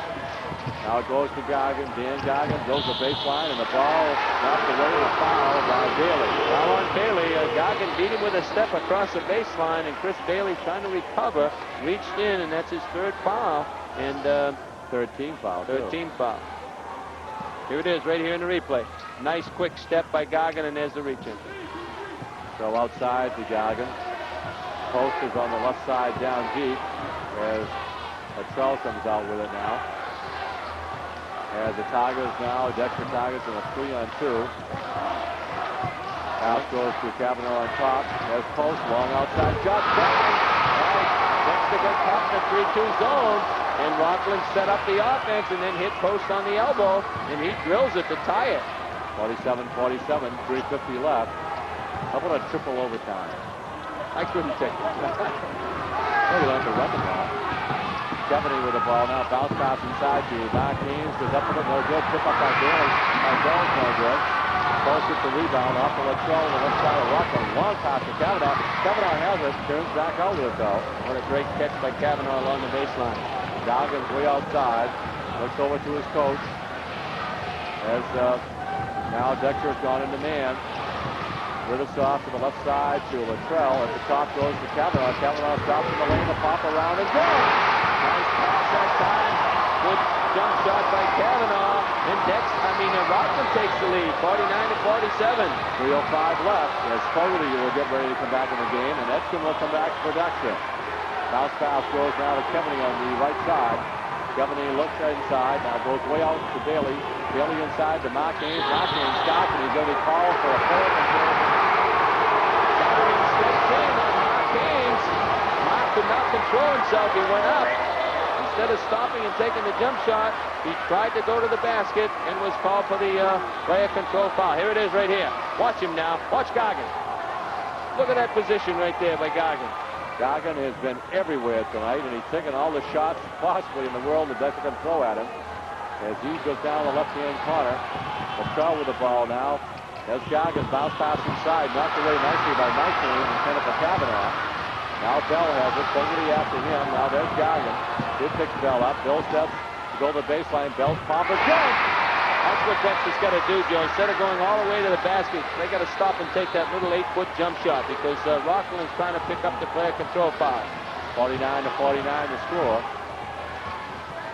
Now it goes to Goggins. Dan Goggins goes the baseline, and the ball knocked away with a foul by Bailey. Foul on Bailey. Goggins beat him with a step across the baseline, and Chris Bailey trying to recover, reached in, and that's his third foul. And third team foul. Third team foul. Here it is, right here in the replay. Nice quick step by Goggins, and there's the reach-in. So outside to Goggins. Post is on the left side down deep as Luttrell comes out with it now. As the Tigers now, Dexter Tigers in a 3-on-2. Pass goes to Kavanaugh on top. There's Post, long outside shot. Dexter gets caught in the 3-2 zone, and Rockland set up the offense and then hit Post on the elbow, and he drills it to tie it. 47-47, 3:50 left. How about a triple overtime? I couldn't take it. Well, you don't have to run the ball. Stephanie with the ball now. Bounce pass inside to Mark Haynes. Goes up with it. No good. Tip up by Bailey. Bell's no good. Post gets the rebound off the Luttrell on the left side of Rockland. Long pass to Kavanaugh. Kavanaugh has it. Turns back out with it though. What a great catch by Kavanaugh along the baseline. Goggins way outside. Looks over to his coach. As now Dexter's gone into man. With us off to the left side to Luttrell. At the top goes to Kavanaugh. Kavanaugh stops in the lane. The pop around and good. Nice pass that time. Good jump shot by Kavanaugh. And Rockland takes the lead, 49-47. 3:05 left. As Fogarty will get ready to come back in the game, and Edson will come back for Dexter. Bounce pass goes now to Kevany on the right side. Kevany looks inside. Now goes way out to Bailey. Bailey inside to Mark Haynes. Mark Haynes stops, and he's going to be called for a foul. Mark could not control himself. He went up. Instead of stopping and taking the jump shot, he tried to go to the basket and was called for the player control foul. Here it is right here. Watch him now. Watch Goggins. Look at that position right there by Goggins. Goggins has been everywhere tonight, and he's taken all the shots possibly in the world that Dexter can throw at him. As he goes down the left-hand corner. Luttrell with the ball now. As Goggins bounce pass inside, knocked away nicely by Mike Haynes and sent it to Kavanaugh. Now Bell has it. Fogarty after him. Now there's Goggins. He picks Bell up. Bill steps to go to the baseline. Bell's pop is good. That's what Dexter's got to do, Joe. Instead of going all the way to the basket, they got to stop and take that little 8-foot jump shot because Rockland's trying to pick up the player control foul. 49-49 the score.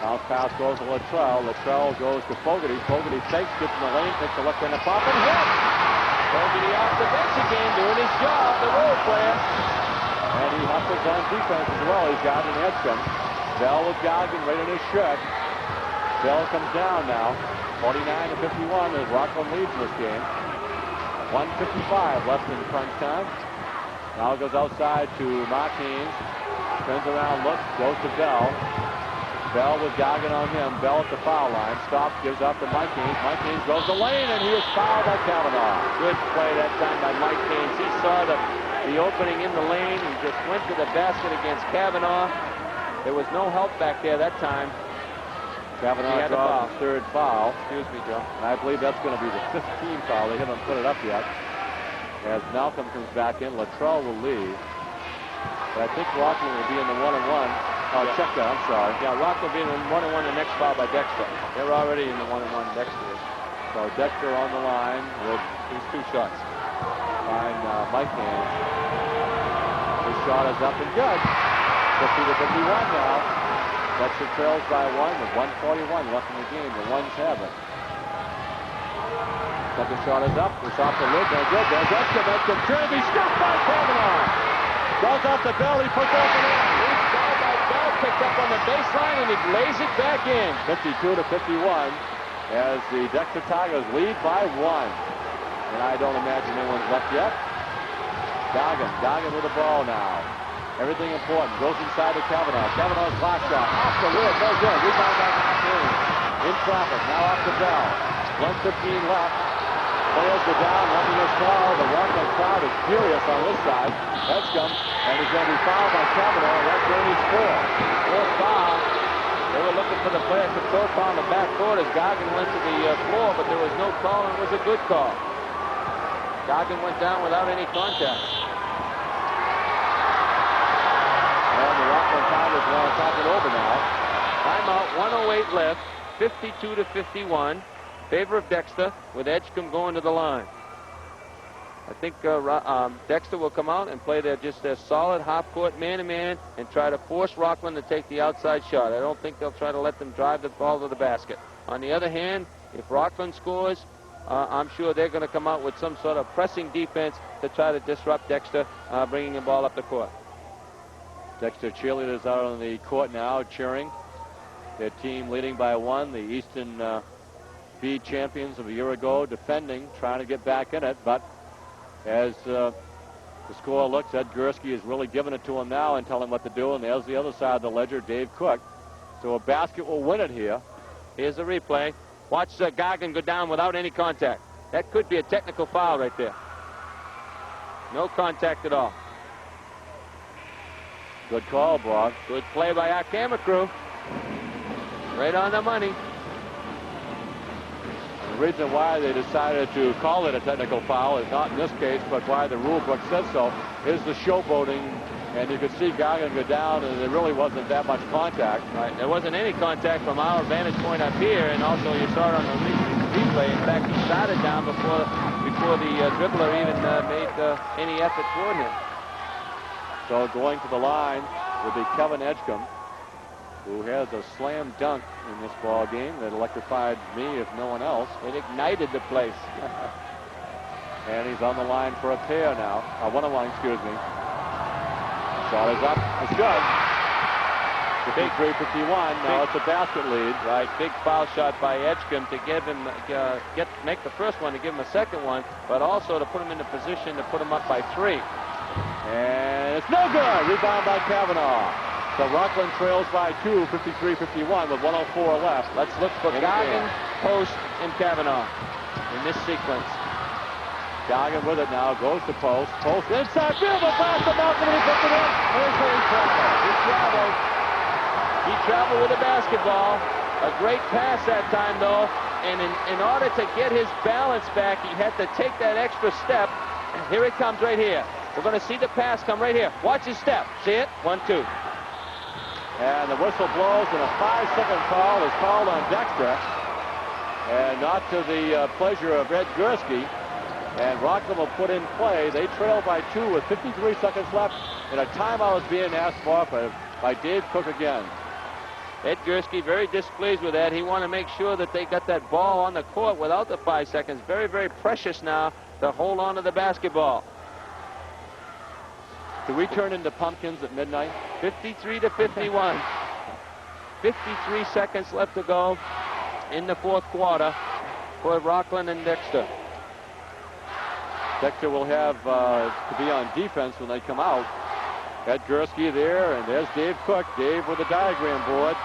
Bounce pass goes to Luttrell. Luttrell goes to Fogarty. Fogarty fakes, gets in the lane, takes a left-handed pop and hits. Fogarty off the bench again, doing his job, the role player. And he hustles on defense as well. He's got an Edson. Bell with Goggins right in his shirt. Bell comes down now. 49-51 as Rockland leads this game. 1:55 left in crunch time. Now goes outside to Mark Haynes. Turns around, looks, goes to Bell. Bell with Goggins on him. Bell at the foul line. Stops, gives up to Mike Haynes. Mike Haynes goes the lane, and he is fouled by Kavanaugh. Good play that time by Mike Haynes. He saw the the opening in the lane. He just went to the basket against Kavanaugh. There was no help back there that time. Kavanaugh draws his third foul. Excuse me, Joe. And I believe that's going to be the 15th foul. They haven't put it up yet. As Malcolm comes back in, Luttrell will leave. But I think Rockland will be in the one-on-one. Oh, check that, I'm sorry. Yeah, Rockland will be in the one-on-one, the next foul by Dexter. They're already in the one-on-one, Dexter is. So Dexter on the line with These 2 shots. Find Mike Hand. His shot is up and good. 50-51 now. Dexter trails by 1 with 1:41 left in the game. The ones have it. Second shot is up. It's off the lid. No good. There's Edgecombe. Trinity stopped by Kavanaugh. Goes off the bell. He puts open it. He's fouled by Bell, picked up on the baseline, and he lays it back in. 52-51 as the Dexter Tigers lead by 1. And I don't imagine anyone's left yet. Goggin with the ball now. Everything important. Goes inside to Kavanaugh. Kavanaugh's block shot. Off the lid. No good. Rebound by McCain. In traffic. Now off the bell. 1:15 left. Players go down. Nothing is fouled. The Rockland crowd is furious on this side. Edgecombe. And he's going to be fouled by Kavanaugh. That's Ernie's 4th foul. They were looking for the player control foul on the backcourt as Goggin went to the floor, but there was no call, and it was a good call. Goggin went down without any contact. And the Rockland Tigers want to talk it over now. Timeout, 1:08 left, 52-51. Favor of Dexter, with Edgecombe going to the line. I think Dexter will come out and play their solid half-court man-to-man and try to force Rockland to take the outside shot. I don't think they'll try to let them drive the ball to the basket. On the other hand, if Rockland scores, I'm sure they're going to come out with some sort of pressing defense to try to disrupt Dexter, bringing the ball up the court. Dexter cheerleaders out on the court now cheering. Their team leading by 1. The Eastern B champions of a year ago defending, trying to get back in it. But as the score looks, Ed Gursky is really giving it to him now and telling him what to do. And there's the other side of the ledger, Dave Cook. So a basket will win it here. Here's the replay. Watch Goggin go down without any contact. That could be a technical foul right there. No contact at all. Good call, Bob. Good play by our camera crew. Right on the money. The reason why they decided to call it a technical foul is not in this case, but why the rule book says so, is the showboating. And you could see Goggin go down, and there really wasn't that much contact. Right. There wasn't any contact from our vantage point up here, and also you saw it on the replay. In fact, he started down before the dribbler even made any effort toward him. So going to the line will be Kevin Edgecombe, who has a slam dunk in this ball game that electrified me, if no one else. It ignited the place. And he's on the line for a pair now. One-on-one, excuse me. Shot is up. It's good. 53-51. Now it's a basket lead. Right. Big foul shot by Edgecombe to give him make the first one, to give him a second one, but also to put him in a position to put him up by 3. And it's no good. Rebound by Kavanaugh. So Rockland trails by 2, 53-51 with 1:04 left. Let's look for Goggin, Post, and Kavanaugh in this sequence. Goggin with it now, goes to Post. Post inside field, but pass to Malcolm, and he puts it in. There's where he traveled. He traveled with the basketball. A great pass that time, though. And in order to get his balance back, he had to take that extra step. And here it comes right here. We're going to see the pass come right here. Watch his step. See it? 1-2. And the whistle blows, and a 5-second foul is called on Dexter. And not to the pleasure of Ed Gursky. And Rockland will put in play. They trail by 2 with 53 seconds left. And a timeout is being asked for by Dave Cook again. Ed Gursky very displeased with that. He wanted to make sure that they got that ball on the court without the 5 seconds. Very, very precious now to hold on to the basketball. Do we turn into pumpkins at midnight? 53-51. 53 seconds left to go in the 4th quarter for Rockland and Dexter. Dexter will have to be on defense when they come out. Ed Gursky there, and there's Dave Cook. Dave with the diagram board.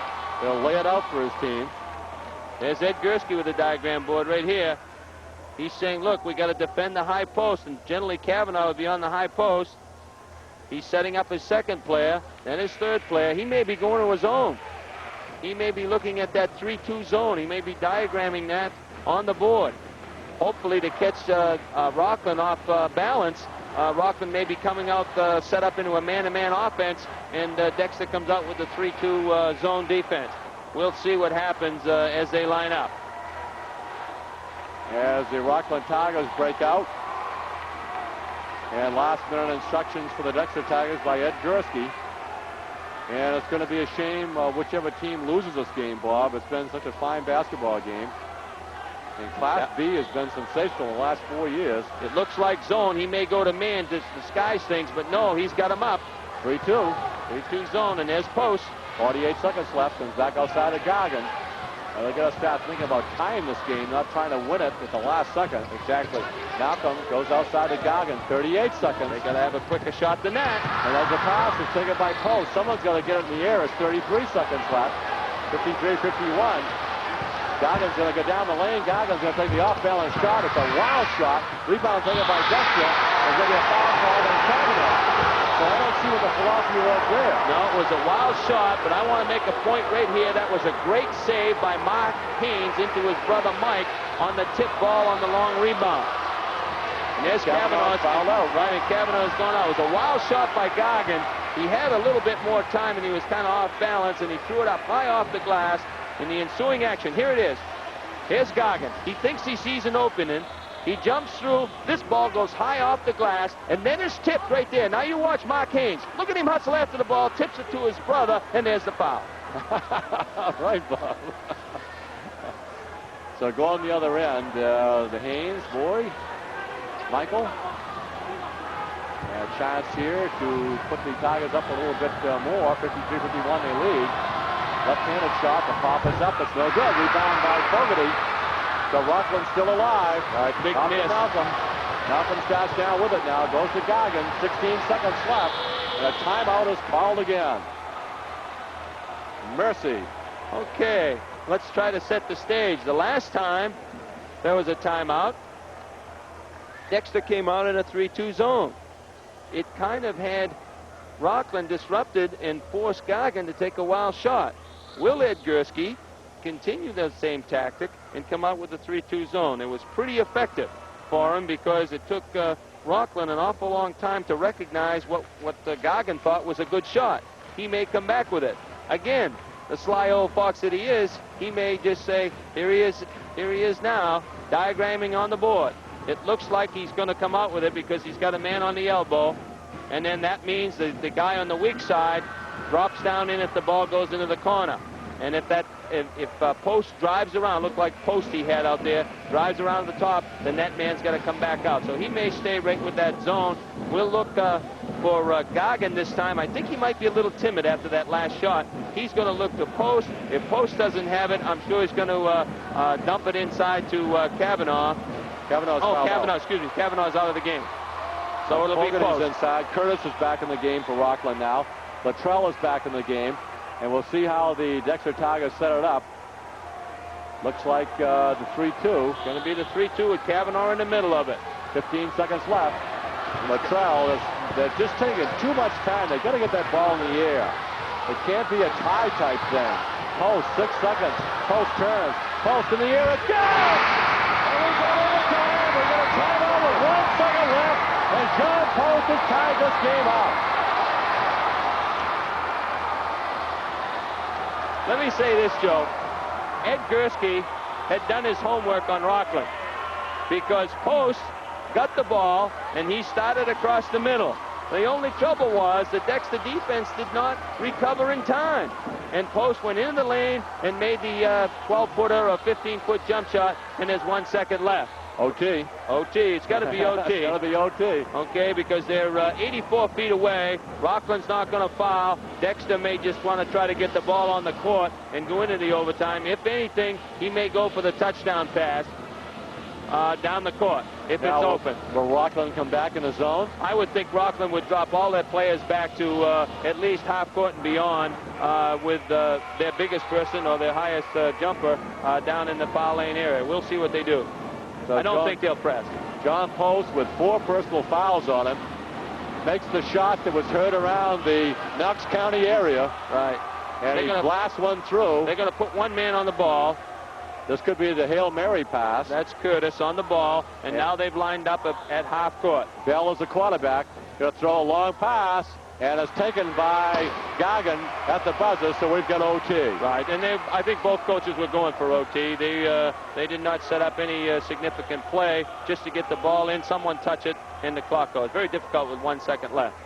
He'll lay it out for his team. There's Ed Gursky with the diagram board right here. He's saying, look, we got to defend the high post, and generally Kavanaugh would be on the high post. He's setting up his second player, then his third player. He may be going to his own. He may be looking at that 3-2 zone. He may be diagramming that on the board. Hopefully to catch Rockland off balance. Rockland may be coming out set up into a man-to-man offense, and Dexter comes out with the 3-2 zone defense. We'll see what happens as they line up. As the Rockland Tigers break out. And last-minute instructions for the Dexter Tigers by Ed Gursky. And it's going to be a shame whichever team loses this game, Bob. It's been such a fine basketball game. And Class B has been sensational in the last 4 years. It looks like zone. He may go to man to disguise things, but no, he's got him up. 3-2. 3-2 zone, and there's post. 48 seconds left, and back outside of Goggin. They got to start thinking about tying this game, not trying to win it at the last second. Exactly. Malcolm goes outside to Goggin. 38 seconds. They got to have a quicker shot than that. And there's a pass. It's taken by Post. Someone's got to get it in the air. It's 33 seconds left. 53-51. Goggin's going to go down the lane. Goggin's going to take the off-balance shot. It's a wild shot. Rebound taken by Dexter. There's going to be a foul called on Kavanaugh. So I don't see what the philosophy was there. No, it was a wild shot, but I want to make a point right here. That was a great save by Mark Haynes into his brother Mike on the tip ball on the long rebound. And there's Kavanaugh's fouled out. Right, and Kavanaugh's gone out. It was a wild shot by Goggin. He had a little bit more time, and he was kind of off balance, and he threw it up high off the glass. In the ensuing action, here it is. Here's Goggin. He thinks he sees an opening. He jumps through. This ball goes high off the glass, and then it's tipped right there. Now you watch Mark Haynes. Look at him hustle after the ball, tips it to his brother, and there's the foul. Right, Bob. So go on the other end. The Haynes boy, Michael. A chance here to put the Tigers up a little bit more. 53-51 they lead. Left-handed shot. The pop is up. It's no good. Rebound by Fogarty. So Rockland's still alive. Big miss. Malcolm. Malcolm starts down with it now. Goes to Goggin. 16 seconds left. And a timeout is called again. Mercy. Okay, let's try to set the stage. The last time there was a timeout, Dexter came out in a 3-2 zone. It kind of had Rockland disrupted and forced Goggin to take a wild shot. Will Ed Gursky continue the same tactic and come out with a 3-2 zone? It was pretty effective for him because it took Rockland an awful long time to recognize what Goggin thought was a good shot. He may come back with it. Again, the sly old fox that he is, he may just say, here he is now, diagramming on the board. It looks like he's going to come out with it because he's got a man on the elbow, and then that means the guy on the weak side drops down in if the ball goes into the corner. And if Post drives around, look like Post he had out there, drives around the top, then that man's got to come back out. So he may stay right with that zone. We'll look for Goggin this time. I think he might be a little timid after that last shot. He's going to look to Post. If Post doesn't have it, I'm sure he's going to dump it inside to Kavanaugh. Kavanaugh's out of the game. So it'll be Post. Inside. Curtis is back in the game for Rockland now. Luttrell is back in the game. And we'll see how the Dexter Tigers set it up. Looks like the 3-2. Going to be the 3-2 with Kavanaugh in the middle of it. 15 seconds left. Luttrell they're just taking too much time. They've got to get that ball in the air. It can't be a tie type thing. Post, 6 seconds. Post turns. Post in the air. It's good! And we go overtime. We're going to time out with 1 second left. And John Post has tied this game up. Let me say this, Joe. Ed Gursky had done his homework on Rockland because Post got the ball and he started across the middle. The only trouble was the Dexter defense did not recover in time. And Post went into the lane and made the 12-footer or 15-foot jump shot, and there's 1 second left. OT. It's got to be OT. It's got to be OT. Okay, because they're 84 feet away. Rockland's not going to foul. Dexter may just want to try to get the ball on the court and go into the overtime. If anything, he may go for the touchdown pass down the court if it's open. Will Rockland come back in the zone? I would think Rockland would drop all their players back to at least half court and beyond with their biggest person or their highest jumper down in the foul lane area. We'll see what they do. So I don't think they'll press. John Post with 4 personal fouls on him. makes the shot that was heard around the Knox County area. Right. And he blasts one through. They're going to put one man on the ball. This could be the Hail Mary pass. That's Curtis on the ball, and now they've lined up at half court. Bell is the quarterback. Going to throw a long pass, and it's taken by Goggin at the buzzer, so we've got OT. Right, and I think both coaches were going for OT. They did not set up any significant play just to get the ball in, someone touch it, and the clock goes. Very difficult with 1 second left.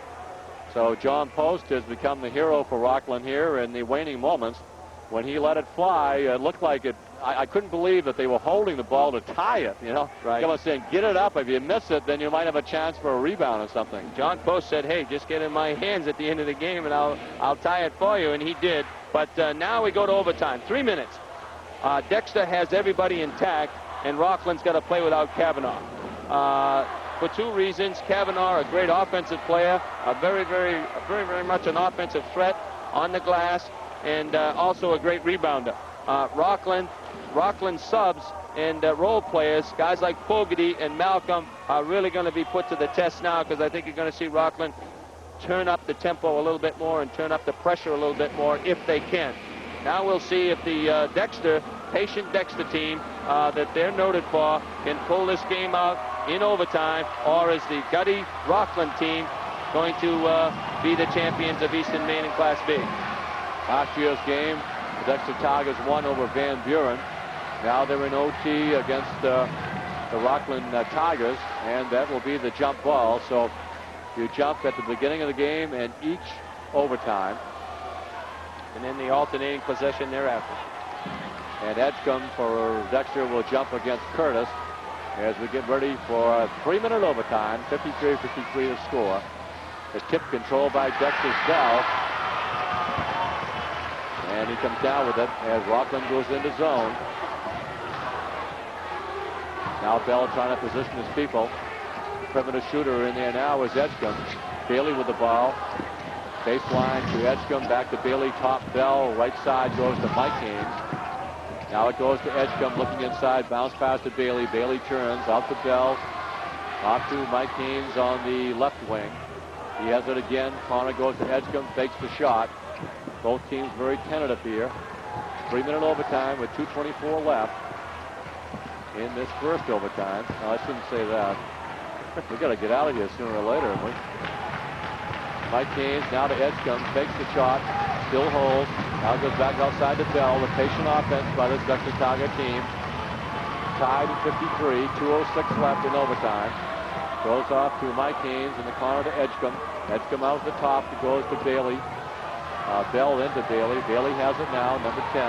So John Post has become the hero for Rockland here in the waning moments. When he let it fly, it looked like it. I couldn't believe that they were holding the ball to tie it, you know. Right. They were saying, get it up. If you miss it, then you might have a chance for a rebound or something. John Post said, hey, just get in my hands at the end of the game, and I'll tie it for you, and he did. But now we go to overtime. 3 minutes. Dexter has everybody intact, and Rockland's got to play without Kavanaugh. For two reasons. Kavanaugh, a great offensive player, very much an offensive threat on the glass, and also a great rebounder. Rockland subs and role players, guys like Fogarty and Malcolm, are really going to be put to the test now, because I think you're going to see Rockland turn up the tempo a little bit more and turn up the pressure a little bit more if they can. Now we'll see if the patient Dexter team that they're noted for can pull this game out in overtime, or is the gutty Rockland team going to be the champions of Eastern Maine in Class B? Last year's game, the Dexter Tigers won over Van Buren. Now they're in OT against the Rockland Tigers, and that will be the jump ball. So you jump at the beginning of the game and each overtime. And then the alternating possession thereafter. And Edgecombe for Dexter will jump against Curtis as we get ready for a 3-minute overtime. 53-53 to score. The tip controlled by Dexter's Bell. And he comes down with it as Rockland goes into zone. Now Bell trying to position his people. Perimeter shooter in there now is Edgecombe. Bailey with the ball. Baseline to Edgecombe, back to Bailey, top Bell. Right side goes to Mike Haynes. Now it goes to Edgecombe looking inside. Bounce pass to Bailey. Bailey turns out to Bell. Off to Mike Haynes on the left wing. He has it again. Corner goes to Edgecombe, fakes the shot. Both teams very tentative here. 3-minute overtime with 2:24 left in this first overtime. No, I shouldn't say that. We got to get out of here sooner or later. Mike Haynes now to Edgecombe, fakes the shot, still holds. Now goes back outside to Bell. The patient offense by this Dexter Tiger team. Tied at 53, 2:06 left in overtime. Goes off to Mike Haynes in the corner to Edgecombe. Edgecombe out at the top. It goes to Bailey. Bell into Bailey. Bailey has it now, number 10.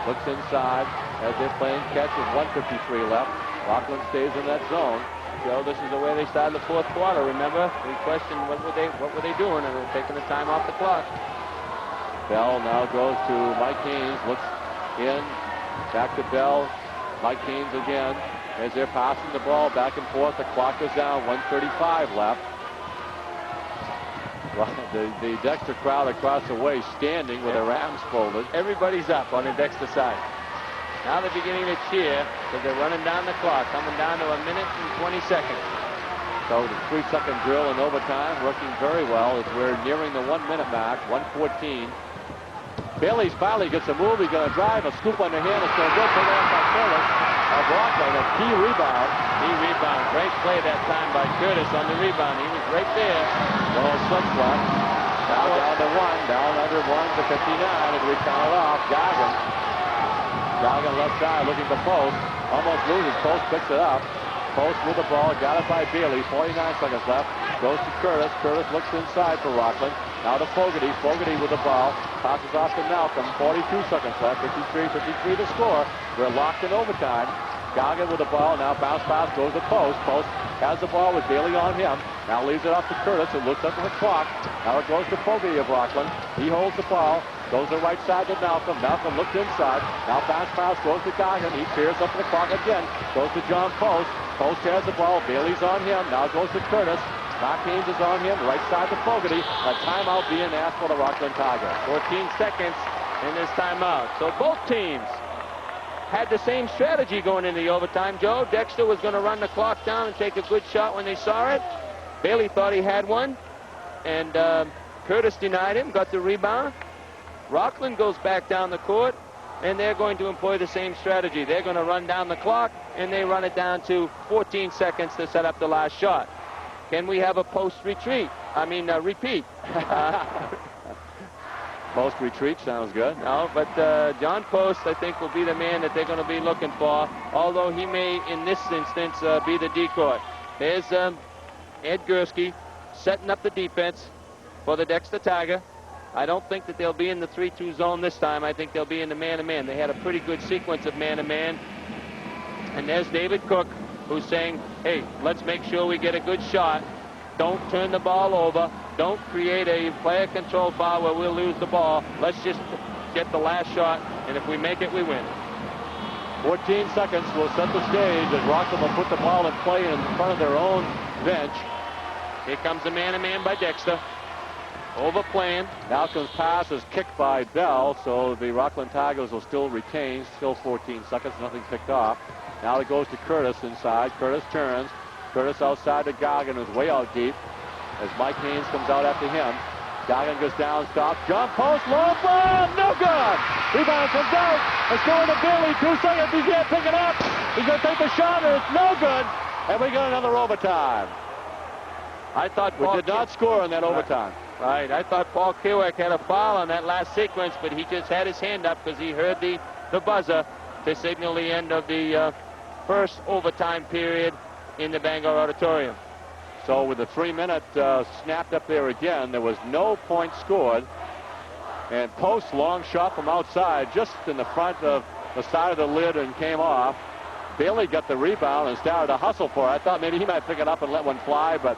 Looks inside as they're playing catch with 1:53 left. Rockland stays in that zone. Joe, this is the way they started the fourth quarter, remember? We questioned what were they doing, and they're taking the time off the clock. Bell now goes to Mike Haynes. Looks in. Back to Bell. Mike Haynes again as they're passing the ball back and forth. The clock is down, 1:35 left. The Dexter crowd across the way standing with their arms folded. Everybody's up on the Dexter side. Now they're beginning to cheer because they're running down the clock, coming down to 1 minute and 20 seconds. So the 3-second drill in overtime working very well as we're nearing the 1-minute mark, 1:14. Bailey's finally gets a move. He's going to drive a scoop on the hand. It's going to go put on by Curtis of Rockland. A key rebound. Great play that time by Curtis on the rebound. He was right there. No slips left. Now down to 1. Down under 1 to 59 as we count it off. Goggin left side looking for Post. Almost loses. Post picks it up. Post with the ball. Got it by Bailey. 49 seconds left. Goes to Curtis. Curtis looks inside for Rockland. Now to Fogarty. Fogarty with the ball. Passes off to Malcolm. 42 seconds left. 53 to score. We're locked in overtime. Goggin with the ball. Now bounce pass goes to Post. Post has the ball with Bailey on him. Now leaves it off to Curtis. It looks up at the clock. Now it goes to Fogarty of Rockland. He holds the ball. Goes to the right side to Malcolm. Malcolm looks inside. Now bounce pass goes to Goggin. He peers up at the clock again. Goes to John Post. Post has the ball. Bailey's on him. Now goes to Curtis. Mark Haynes is on him. Right side to Fogarty. A timeout being asked for the Rockland Tigers. 14 seconds in this timeout. So both teams had the same strategy going into the overtime, Joe. Dexter was going to run the clock down and take a good shot when they saw it. Bailey thought he had one. and Curtis denied him, got the rebound. Rockland goes back down the court, and they're going to employ the same strategy. They're going to run down the clock, and they run it down to 14 seconds to set up the last shot. Can we have a post-retreat? Repeat. Post-retreat sounds good. No, but John Post, I think, will be the man that they're going to be looking for, although he may, in this instance, be the decoy. There's Ed Gursky setting up the defense for the Dexter Tiger. I don't think that they'll be in the 3-2 zone this time. I think they'll be in the man-to-man. They had a pretty good sequence of man-to-man. And there's David Cook, who's saying, hey, let's make sure we get a good shot. Don't turn the ball over. Don't create a player control foul where we'll lose the ball. Let's just get the last shot, and if we make it, we win. 14 seconds will set the stage as Rockland will put the ball in play in front of their own bench. Here comes the man-to-man by Dexter. Overplaying. Malcolm's pass is kicked by Bell, so the Rockland Tigers will still retain. Still 14 seconds, nothing picked off. Now it goes to Curtis inside. Curtis turns. Curtis outside to Goggin, who's way out deep, as Mike Haynes comes out after him. Goggin goes down, stops, jump post, low ball, no good! Rebound comes out, it's going to Billy, 2 seconds, he can't pick it up. He's going to take the shot, and it's no good. And we got another overtime. I thought we did not score in that overtime. Right, I thought Paul Kerouac had a foul on that last sequence, but he just had his hand up because he heard the buzzer to signal the end of the first overtime period in the Bangor Auditorium. So with the 3-minute snapped up there again, there was no point scored. And Post long shot from outside, just in the front of the side of the lid, and came off. Bailey got the rebound and started to hustle for it. I thought maybe he might pick it up and let one fly, but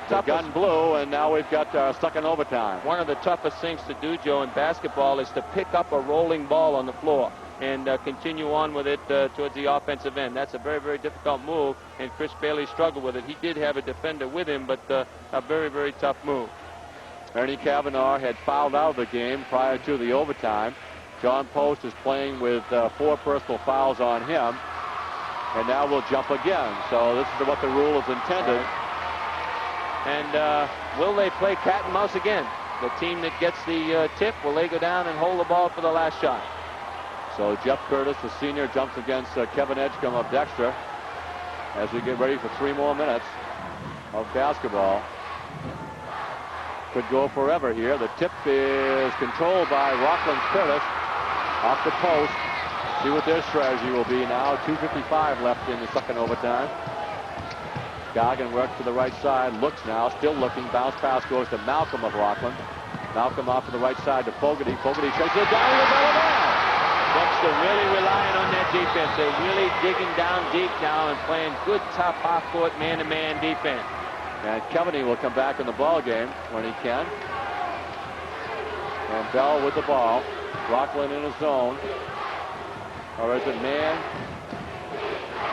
the gun blew, and now we've got stuck in overtime. One of the toughest things to do, Joe, in basketball is to pick up a rolling ball on the floor and continue on with it towards the offensive end. That's a very, very difficult move, and Chris Bailey struggled with it. He did have a defender with him, but a very, very tough move. Ernie Cavanaugh had fouled out of the game prior to the overtime. John Post is playing with 4 personal fouls on him, and now we'll jump again. So this is what the rule is intended. And will they play cat and mouse again? The team that gets the tip, will they go down and hold the ball for the last shot? So Jeff Curtis, the senior, jumps against Kevin Edgecombe of Dexter as we get ready for 3 more minutes of basketball. Could go forever here. The tip is controlled by Rockland's Curtis off the post. See what their strategy will be now. 2:55 left in the second overtime. Goggin works to the right side, looks now, still looking. Bounce pass goes to Malcolm of Rockland. Malcolm off to the right side to Fogarty. Fogarty checks it down with the ball. Dexter really relying on that defense. They're really digging down deep now and playing good, tough, half-court, man-to-man defense. And Kevaney will come back in the ball game when he can. And Bell with the ball. Rockland in his zone. Or is it man?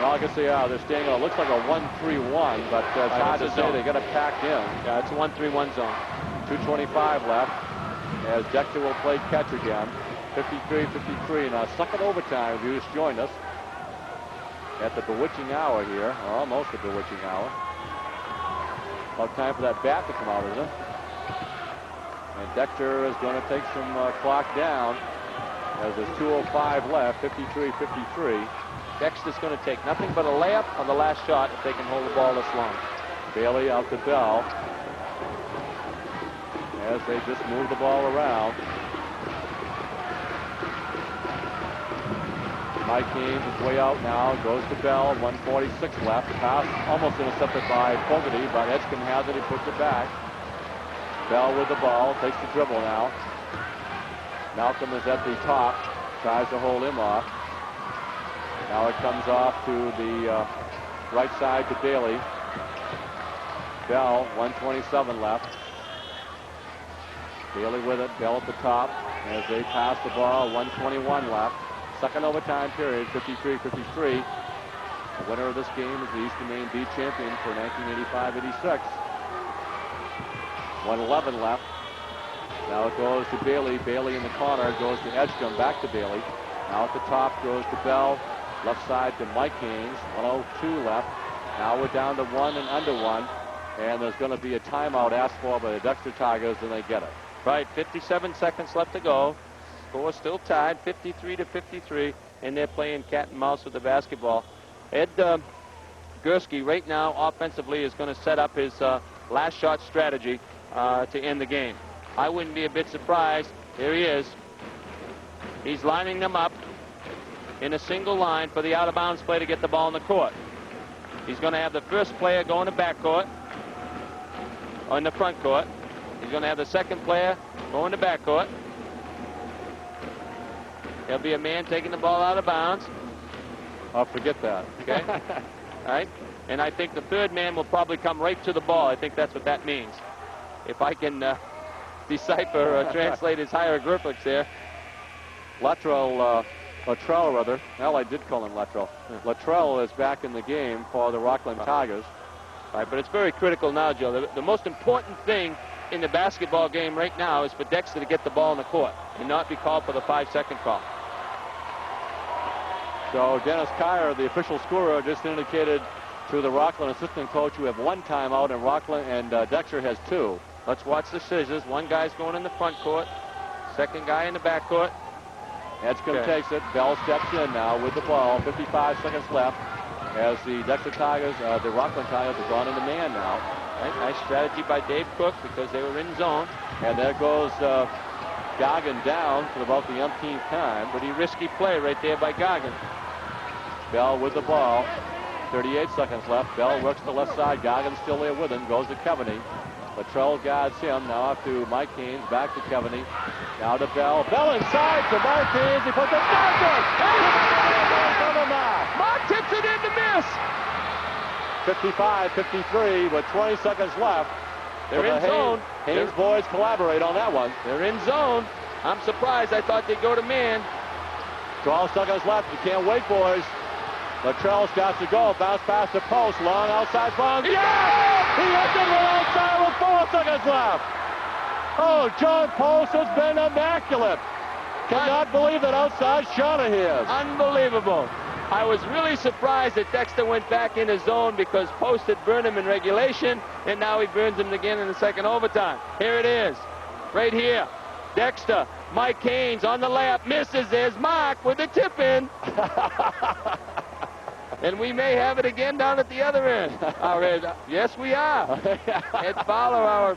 No, I guess they are. They're staying on. It looks like a 1-3-1, but it's hard to say. They got it packed in. Yeah, it's a 1-3-1 zone. 2:25 left as Dexter will play catch again. 53-53 in our second overtime. If you just joined us at the bewitching hour here, or almost the bewitching hour. About time for that bat to come out, isn't it? And Dexter is going to take some clock down as there's 2:05 left, 53-53. Dexter's going to take nothing but a layup on the last shot if they can hold the ball this long. Bailey out to Bell as they just move the ball around. Mike Haynes is way out now, goes to Bell, 1:46 left. Pass almost intercepted by Fogarty, but Edgecombe has it, he puts it back. Bell with the ball, takes the dribble now. Malcolm is at the top, tries to hold him off. Now it comes off to the right side to Bailey. Bell, 1:27 left. Bailey with it, Bell at the top as they pass the ball, 1:21 left. Second overtime period, 53-53. The winner of this game is the Eastern Maine B champion for 1985-86. 1:11 left. Now it goes to Bailey. Bailey in the corner, goes to Edgecombe, back to Bailey. Now at the top goes to Bell. Left side to Mike Haynes, 1:02 left. Now we're down to 1 and under 1 And there's going to be a timeout asked for by the Dexter Tigers, and they get it. Right, 57 seconds left to go. Score still tied, 53-53, and they're playing cat and mouse with the basketball. Ed Gursky right now offensively is going to set up his last shot strategy to end the game. I wouldn't be a bit surprised. Here he is. He's lining them up in a single line for the out-of-bounds play to get the ball in the court. He's going to have the first player go in the backcourt, or in the front court. He's going to have the second player go in the backcourt. There'll be a man taking the ball out of bounds. I'll forget that. Okay. All right. And I think the third man will probably come right to the ball. I think that's what that means. If I can decipher or translate his hieroglyphics there. Luttrell, rather. Well, I did call him Luttrell. Luttrell is back in the game for the Rockland Tigers. All right, but it's very critical now, Joe. The most important thing in the basketball game right now is for Dexter to get the ball in the court and not be called for the 5-second call. So Dennis Kyer, the official scorer, just indicated to the Rockland assistant coach who have one timeout, and Rockland and Dexter has two. Let's watch the scissors. One guy's going in the front court, second guy in the back court. Edgecombe takes it. Bell steps in now with the ball. 55 seconds left as the Dexter Tigers, the Rockland Tigers have gone into man now. Right, nice strategy by Dave Cook because they were in zone. And there goes Goggin down for about the umpteenth time. Pretty risky play right there by Goggin. Bell with the ball. 38 seconds left. Bell works the left side. Goggin still there with him. Goes to Kevaney. Luttrell guards him. Now off to Mike Haynes. Back to Kevaney. Now to Bell. Bell inside to Mark Haynes. He puts it down. Mark tips it in to miss. 55-53 with 20 seconds left. They're in zone. Haynes boys collaborate on that one. They're in zone. I'm surprised. I thought they'd go to man. 12 seconds left. You can't wait, boys. Luttrell's got to go. Bounce past the post. Long outside bounce. Yeah! He hits it right outside with 4 seconds left. Oh, John Post has been immaculate. Cannot believe that outside shot of his. Unbelievable. I was really surprised that Dexter went back in his zone because Post had burned him in regulation, and now he burns him again in the second overtime. Here it is. Right here. Dexter. Mike Haynes on the layup. Misses. There's Mark with the tip in. And we may have it again down at the other end. Yes, we are. Ed Fowler, our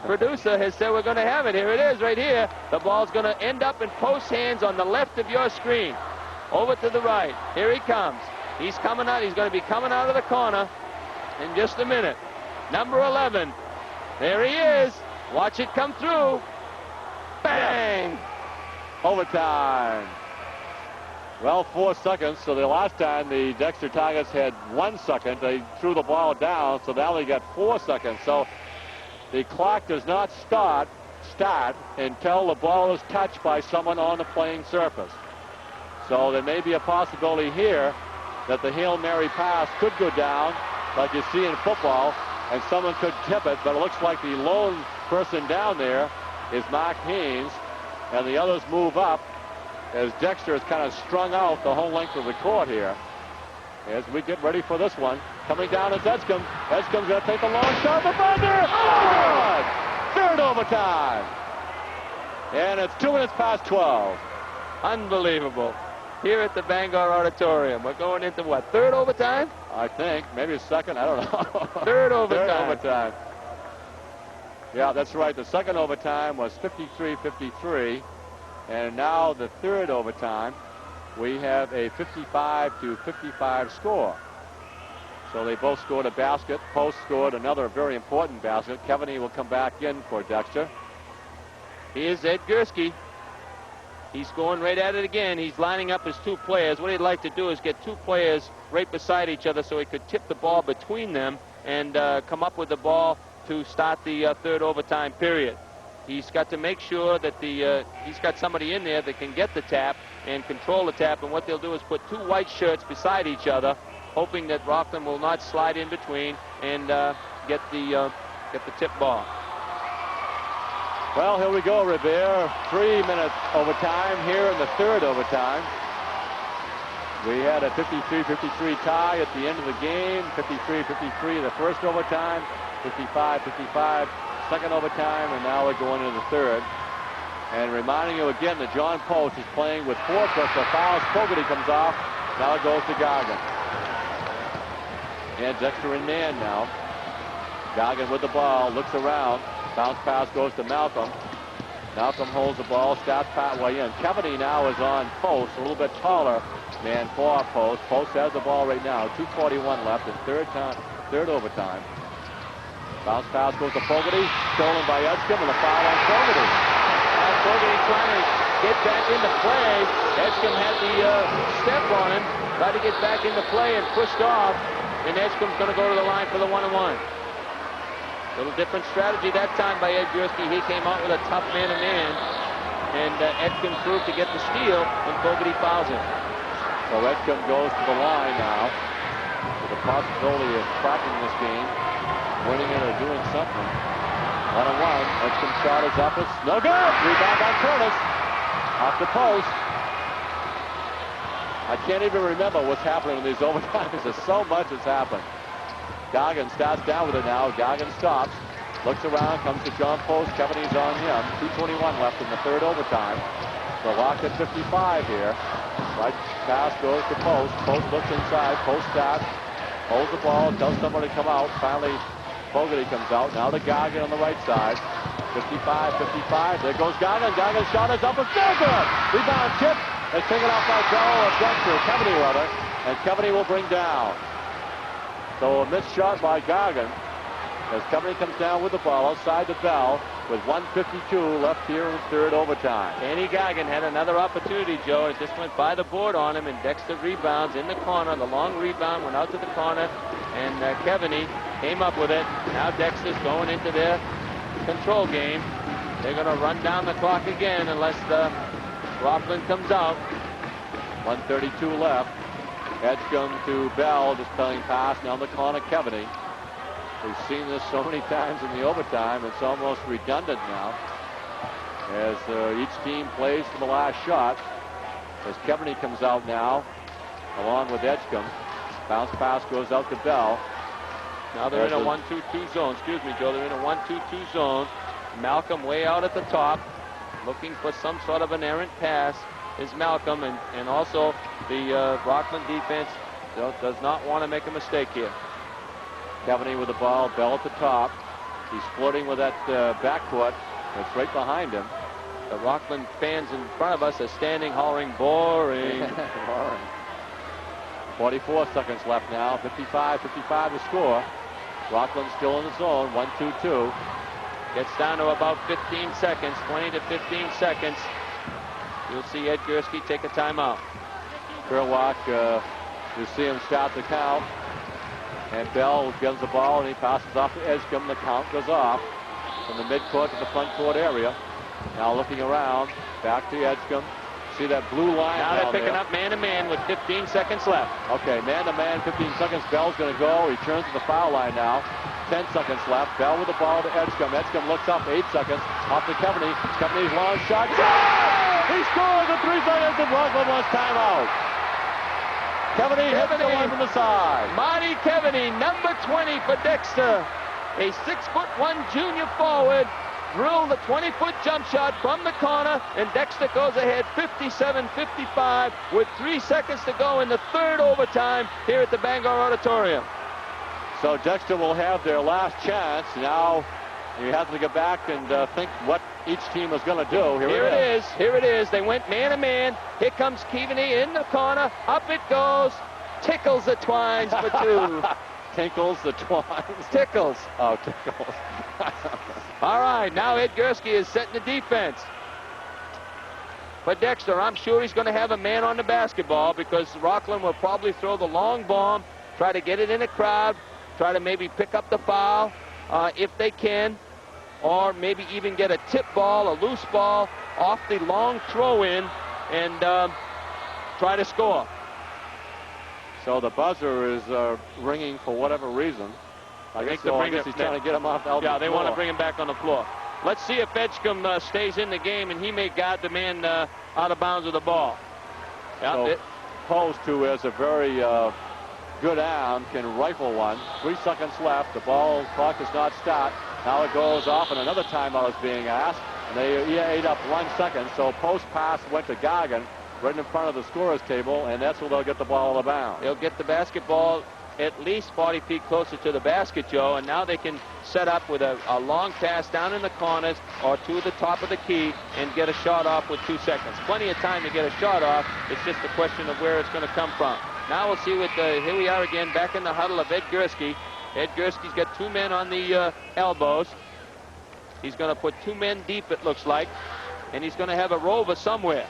producer, has said we're going to have it. Here it is right here. The ball's going to end up in Post's hands on the left of your screen. Over to the right. Here he comes. He's coming out. He's going to be coming out of the corner in just a minute. Number 11. There he is. Watch it come through. Bang! Overtime. Well, 4 seconds. So the last time the Dexter Tigers had 1 second, they threw the ball down. So now they got 4 seconds. So the clock does not start until the ball is touched by someone on the playing surface. So there may be a possibility here that the Hail Mary pass could go down, like you see in football, and someone could tip it. But it looks like the lone person down there is Mark Haynes, and the others move up as Dexter is kind of strung out the whole length of the court here. As we get ready for this one, coming down is Edgecombe. Edgecombe's going to take the long shot. The buzzer! Oh! Third overtime. And it's 2 minutes past 12. Unbelievable. Here at the Bangor Auditorium. We're going into what, third overtime? I think. Maybe a second. I don't know. Third overtime. Third overtime. Yeah, that's right. The second overtime was 53-53. And now the third overtime, we have a 55-55 score. So they both scored a basket. Post scored another very important basket. Kevaney will come back in for Dexter. Here's Ed Gursky. He's going right at it again. He's lining up his two players. What he'd like to do is get two players right beside each other so he could tip the ball between them and come up with the ball to start the third overtime period. He's got to make sure that he's got somebody in there that can get the tap and control the tap. And what they'll do is put two white shirts beside each other, hoping that Rockland will not slide in between and get the tip ball. Well, here we go, Revere. 3 minutes overtime here in the third overtime. We had a 53-53 tie at the end of the game. 53-53 the first overtime. 55-55 second overtime, and now we're going into the third. And reminding you again that John Post is playing with 4 personal fouls. Fogarty comes off. Now it goes to Goggin. And Dexter in man now. Goggin with the ball, looks around. Bounce pass goes to Malcolm. Malcolm holds the ball, starts pat way in. Cavity now is on Post, a little bit taller man for Post. Post has the ball right now. 2:41 left in third overtime. Bounce pass goes to Fogarty, stolen by Edgecombe, and a foul on Fogarty. Fogarty trying to get back into play. Edgecombe had the step on him, tried to get back into play and pushed off, and Edgecombe's going to go to the line for the 1-on-1. Little different strategy that time by Ed Gursky. He came out with a tough man-to-man, and Edgecombe proved to get the steal, and Fogarty fouls him. So Edgecombe goes to the line now with the possibility of cracking this game, winning it or doing something. 1-on-1. Edgecombe shot is up. It's no good. Rebound on Curtis. Off the post. I can't even remember what's happening in these overtimes. There's so much that's happened. Goggin starts down with it now. Goggin stops. Looks around. Comes to John Post. Kevin's on him. 2:21 left in the third overtime. So locked at 55 here. Right pass goes to Post. Post looks inside. Post starts. Holds the ball. Tells somebody to come out. Finally, Fogarty comes out. Now to Goggin on the right side. 55-55. There goes Goggin. Goggin's shot is up. It's no good. Rebound tip. It's taken off by Bell or Dexter. Kevany rather. And Kevany will bring down. So a missed shot by Goggin as Kevany comes down with the ball outside the Bell with 1:52 left here in third overtime. Andy Goggin had another opportunity, Joe. It just went by the board on him, and Dexter rebounds in the corner. The long rebound went out to the corner, and Kevany came up with it. Now Dexter's going into their control game. They're going to run down the clock again unless Rockland comes out. 1:32 left. Edgecombe to Bell, just playing pass down the corner. Kevany. We've seen this so many times in the overtime, it's almost redundant now as each team plays for the last shot. As Kevany comes out now, along with Edgecombe. Bounce pass goes out to Bell. Now they're in a 1-2-2 zone. Excuse me, Joe. They're in a 1-2-2 zone. Malcolm way out at the top, looking for some sort of an errant pass is Malcolm, and also the Rockland defense does not want to make a mistake here. Kevany with the ball, Bell at the top. He's flirting with that backcourt that's right behind him. The Rockland fans in front of us are standing hollering, boring. Boring. 44 seconds left now. 55-55 the score. Rockland still in the zone. 1-2-2. Gets down to about 15 seconds, 20 to 15 seconds. You'll see Ed Gursky take a timeout. Kerwalk, you see him start the count. And Bell gives the ball, and he passes off to Edgecombe. The count goes off from the midcourt to the front court area. Now looking around, back to Edgecombe. See that blue line now they're picking there. up man-to-man with 15 seconds left. Okay, man-to-man, 15 seconds. Bell's going to go. He turns to the foul line now. 10 seconds left. Bell with the ball to Edgecombe. Edgecombe looks up, 8 seconds. Off to Kevany. Kevany's long shot. Yeah! He scores with 3 seconds, and Rockland wants timeout. Kevany hits the one from the side. Marty Kevany, number 20 for Dexter. A 6'1" junior forward. Drilled a 20-foot jump shot from the corner, and Dexter goes ahead 57-55 with 3 seconds to go in the third overtime here at the Bangor Auditorium. So Dexter will have their last chance. Now you have to get back and think what each team is going to do. Here it is. Here it is. They went man-to-man. Here comes Kevany in the corner. Up it goes. Tickles the twines for 2. Tinkles the twines. Tickles. Oh, tickles. All right, now Ed Gursky is setting the defense. But Dexter, I'm sure he's going to have a man on the basketball because Rockland will probably throw the long bomb, try to get it in the crowd, try to maybe pick up the foul if they can, or maybe even get a tip ball, a loose ball off the long throw-in and try to score. So the buzzer is ringing for whatever reason. I guess he's trying to get him off the floor. Yeah, they want to bring him back on the floor. Let's see if Edgecombe stays in the game, and he may guard the man out of bounds with the ball. Yeah, So Post, who is a very good arm, can rifle one. 3 seconds left. The ball clock does not start. Now it goes off, and another timeout is being asked. And they ate up 1 second. So Post pass went to Goggin right in front of the scorer's table, and that's where they'll get the ball out of bounds. They'll get the basketball at least 40 feet closer to the basket, Joe, and now they can set up with a long pass down in the corners or to the top of the key and get a shot off with 2 seconds. Plenty of time to get a shot off. It's just a question of where it's going to come from. Now we'll see what here we are again back in the huddle of Ed Gursky. Ed Gursky's got 2 men on the elbows. He's going to put 2 men deep, it looks like, and he's going to have a rover somewhere.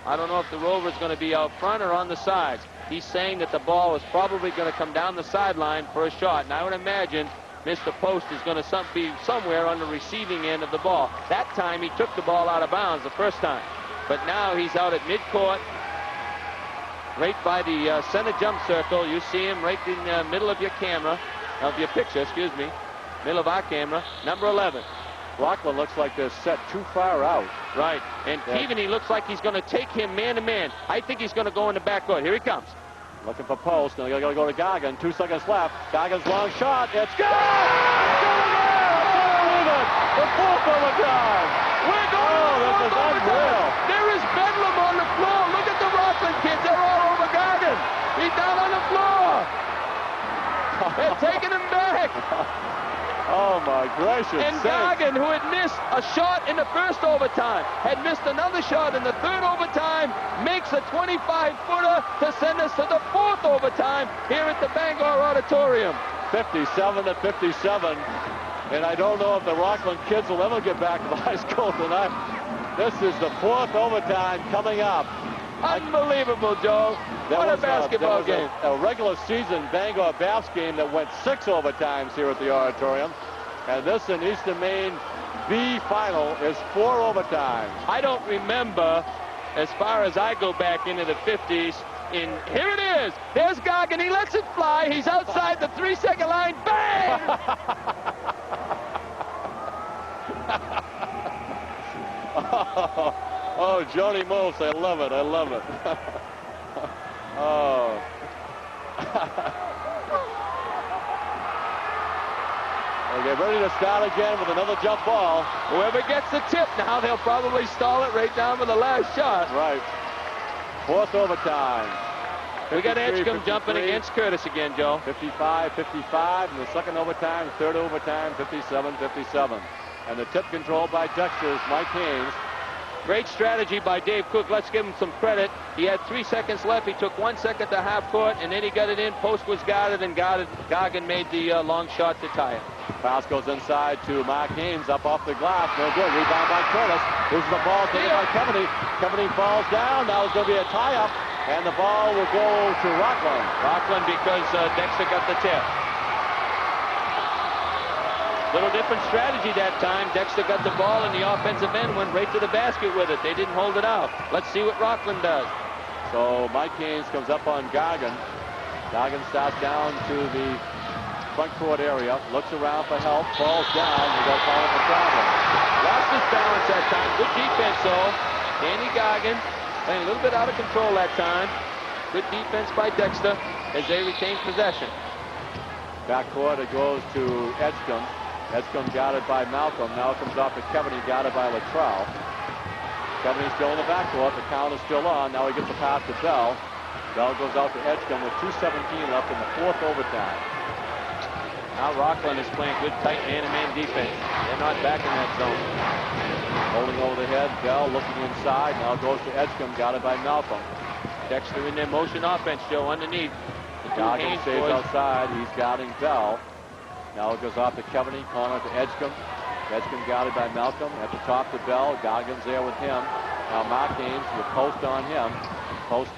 I don't know if the rover is going to be out front or on the sides. He's saying that the ball is probably going to come down the sideline for a shot, and I would imagine Mr. Post is going to be somewhere on the receiving end of the ball. That time he took the ball out of bounds the first time, but now he's out at midcourt, right by the center jump circle. You see him right in the middle of your camera, of your picture, excuse me, middle of our camera, number 11. Rockland looks like they're set too far out. Right, and Keaveney looks like he's going to take him man-to-man. I think he's going to go in the backcourt. Here he comes. Looking for Post. Now they're going to go to Goggin. 2 seconds left. Goggin's long shot. It's good! It's going in! I can't believe it! The 4th overtime! We're going to this is unreal. There is bedlam on the floor. Look at the Rockland kids. They're all over Goggin. He's down on the floor. They're taking him back. Oh, my gracious. And Goggin, who had missed a shot in the first overtime, had missed another shot in the 3rd overtime, makes a 25-footer to send us to the 4th overtime here at the Bangor Auditorium. 57-57. And I don't know if the Rockland kids will ever get back to the high school tonight. This is the 4th overtime coming up. Unbelievable, Joe. What a basketball game. A regular season Bangor Baths game that went 6 overtimes here at the auditorium. And this in Eastern Maine B final is 4 overtimes. I don't remember, as far as I go back into the 50s, here it is. There's Goggin. He lets it fly. He's outside the 3-second line. Bang! Oh, Joni Moose, I love it. I love it. Oh. They get ready to start again with another jump ball. Whoever gets the tip now, they'll probably stall it right down for the last shot. Right. 4th overtime. We got Edgecombe jumping against Curtis again, Joe. 55-55 in the 2nd overtime, 3rd overtime, 57-57. And the tip controlled by Dexter's Mike Haynes. Great strategy by Dave Cook. Let's give him some credit. He had 3 seconds left. He took 1 second to half court, and then he got it in. Post was guarded, and Goggin made the long shot to tie it. Pass goes inside to Mark Haynes up off the glass. No good. Rebound by Curtis. Loses the ball taken by Keaveney. Keaveney falls down. Now it's going to be a tie-up, and the ball will go to Rockland. Rockland because Dexter got the tip. Little different strategy that time. Dexter got the ball, and the offensive end went right to the basket with it. They didn't hold it out. Let's see what Rockland does. So Mike Haynes comes up on Goggin. Goggin starts down to the front court area, looks around for help, falls down, and they'll call it the problem. Lost his balance that time. Good defense, though. Danny Goggin playing a little bit out of control that time. Good defense by Dexter as they retain possession. Backcourt, it goes to Edgecombe. Edgecombe guarded by Malcolm. Now it comes off to Keaveney, guarded by Latrell. Keaveney still in the backcourt. The count is still on. Now he gets a pass to Bell. Bell goes out to Edgecombe with 2:17 left in the 4th overtime. Now Rockland is playing good tight man-to-man defense. They're not back in that zone. Holding over the head. Bell looking inside. Now goes to Edgecombe, guarded by Malcolm. Dexter in their motion offense, Joe, underneath. Goggin stays outside. He's guarding Bell. Now it goes off to Keaveney, corner to Edgecombe. Edgecombe guarded by Malcolm. At the top to Bell. Goggins there with him. Now Mark Haynes with Post on him. Post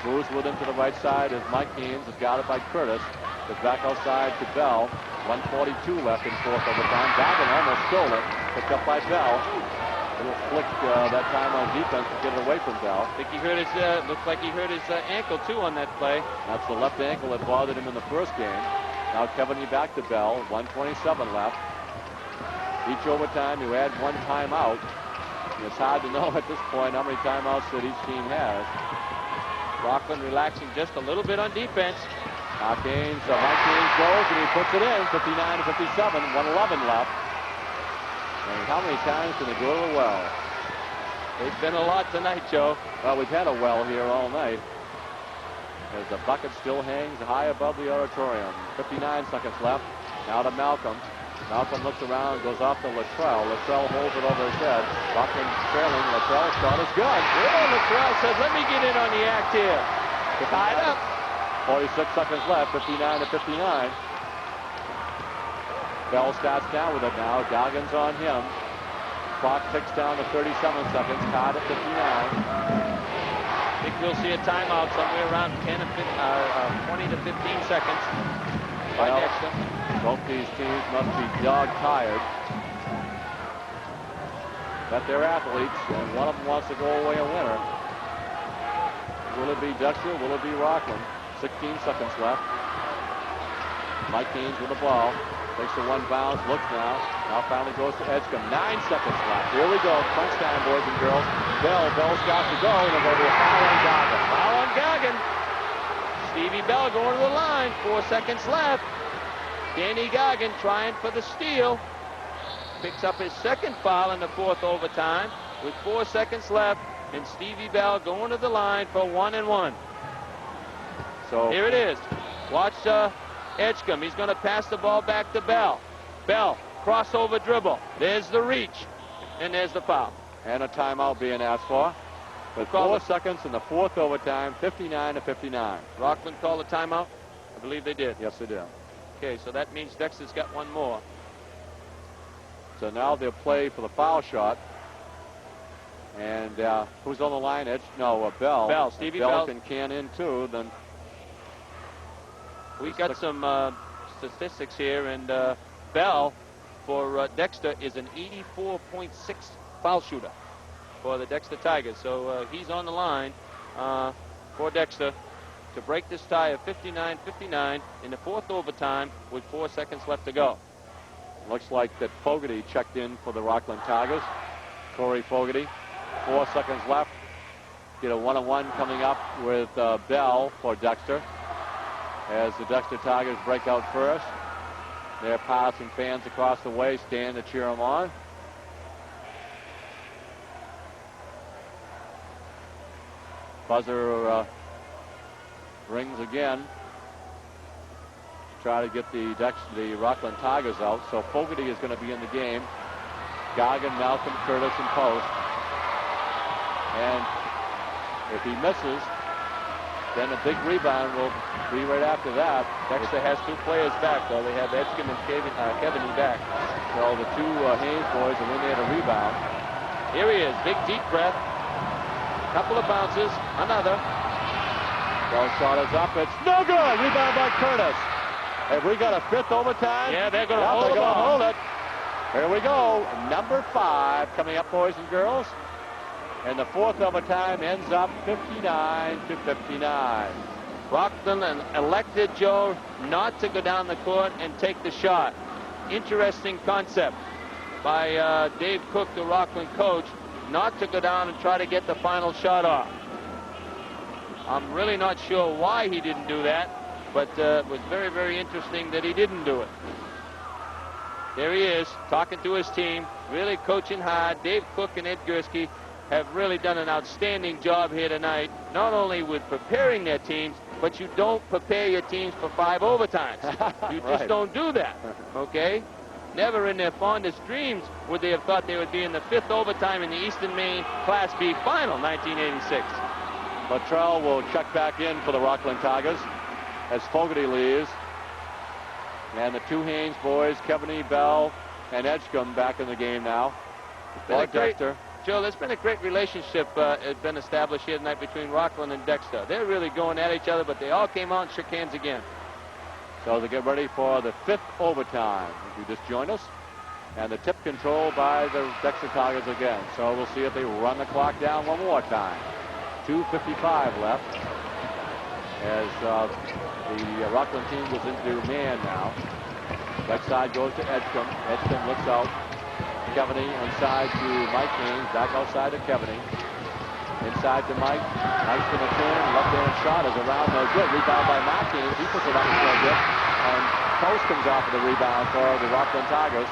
moves with him to the right side as Mike Haynes is guarded by Curtis. Goes back outside to Bell. 1:42 left in 4th overtime. Goggin almost stole it. Picked up by Bell. A little flick that time on defense to get it away from Bell. I think he hurt his, looked like he hurt his ankle too on that play. That's the left ankle that bothered him in the first game. Now Keaveney back to Bell. 1:27 left. Each overtime you add 1 timeout. It's hard to know at this point how many timeouts that each team has. Rockland relaxing just a little bit on defense. Mike Gaines goes and he puts it in. 59-57. 1:11 left. And how many times can they go to the well? They've been a lot tonight, Joe. Well, we've had a well here all night. As the bucket still hangs high above the auditorium. 59 seconds left. Now to Malcolm. Malcolm looks around, goes off to Luttrell. Luttrell holds it over his head. Rockland trailing. Luttrell's shot is good. Yeah, Luttrell says, let me get in on the act here. Tied up. 46 seconds left. 59-59. Bell starts down with it now. Goggins on him. Clock ticks down to 37 seconds. Tied at 59. I think we'll see a timeout somewhere around 20 to 15 seconds by Dexter. Both these teams must be dog-tired. But they're athletes, and one of them wants to go away a winner. Will it be Dexter? Will it be Rockland? 16 seconds left. Mike Gaines with the ball. Takes the one bounce, looks now. Now finally goes to Edgecombe. 9 seconds left. Here we go. Crunch time, boys and girls. Bell's got to go, and there'll be a foul on Goggin. Foul on Goggin. Stevie Bell going to the line. 4 seconds left. Danny Goggin trying for the steal. Picks up his second foul in the fourth overtime with 4 seconds left, and Stevie Bell going to the line for 1-1. So here it is. Watch Edgecombe. He's going to pass the ball back to Bell. Bell, crossover dribble. There's the reach, and there's the foul. And a timeout being asked for. With 4 seconds in the fourth overtime, 59-59. Rockland called a timeout? I believe they did. Yes, they did. Okay, so that means Dexter's got one more. So now they'll play for the foul shot. And who's on the line? Bell. Bell. Stevie Bell can can in too. Then we got some statistics here, and Bell for Dexter is an 84.6 foul shooter for the Dexter Tigers. So he's on the line for Dexter to break this tie of 59-59 in the fourth overtime with 4 seconds left to go. Looks like that Fogarty checked in for the Rockland Tigers. Corey Fogarty. 4 seconds left. Get a 1-on-1 coming up with Bell for Dexter. As the Dexter Tigers break out first. They're passing fans across the way, stand to cheer them on. Buzzer rings again. Try to get the Rockland Tigers out. So Fogarty is going to be in the game. Goggin, Malcolm, Curtis, and Post. And if he misses, then a big rebound will be right after that. Dexter has 2 players back, though. They have Edgecombe and Kevin back. So the 2 Haynes boys are in there to rebound. Here he is. Big deep breath. Couple of bounces. Another. Bell shot is up. It's no good. Rebound by Curtis. Have we got a 5th overtime? Yeah, they're going to hold it. Here we go. Number 5 coming up, boys and girls. And the fourth overtime ends up 59-59. Rockland elected Joe not to go down the court and take the shot. Interesting concept by Dave Cook, the Rockland coach, not to go down and try to get the final shot off. I'm really not sure why he didn't do that, but it was very, very interesting that he didn't do it. There he is, talking to his team, really coaching hard. Dave Cook and Ed Gursky have really done an outstanding job here tonight, not only with preparing their teams, but you don't prepare your teams for 5 overtimes. You just don't do that, okay? Never in their fondest dreams would they have thought they would be in the 5th overtime in the Eastern Maine Class B final, 1986. Luttrell will check back in for the Rockland Tigers as Fogarty leaves. And the 2 Haynes boys, Kevin E. Bell and Edgecombe, back in the game now. Dexter. Joe, there's been a great relationship has been established here tonight between Rockland and Dexter. They're really going at each other, but they all came out and shook hands again. So they get ready for the 5th overtime. If you just joined us. And the tip control by the Dexter Tigers again. So we'll see if they run the clock down one more time. 2:55 left. As the Rockland team goes into man now. Right side goes to Edgecombe. Edgecombe looks out. Kevany inside to Mike Haynes. Back outside to Kevany. Inside to Mike. Mike's going to turn. Left-hand shot is around. No good. Rebound by Martins. He puts it up no good. And Post comes off of the rebound for the Rockland Tigers.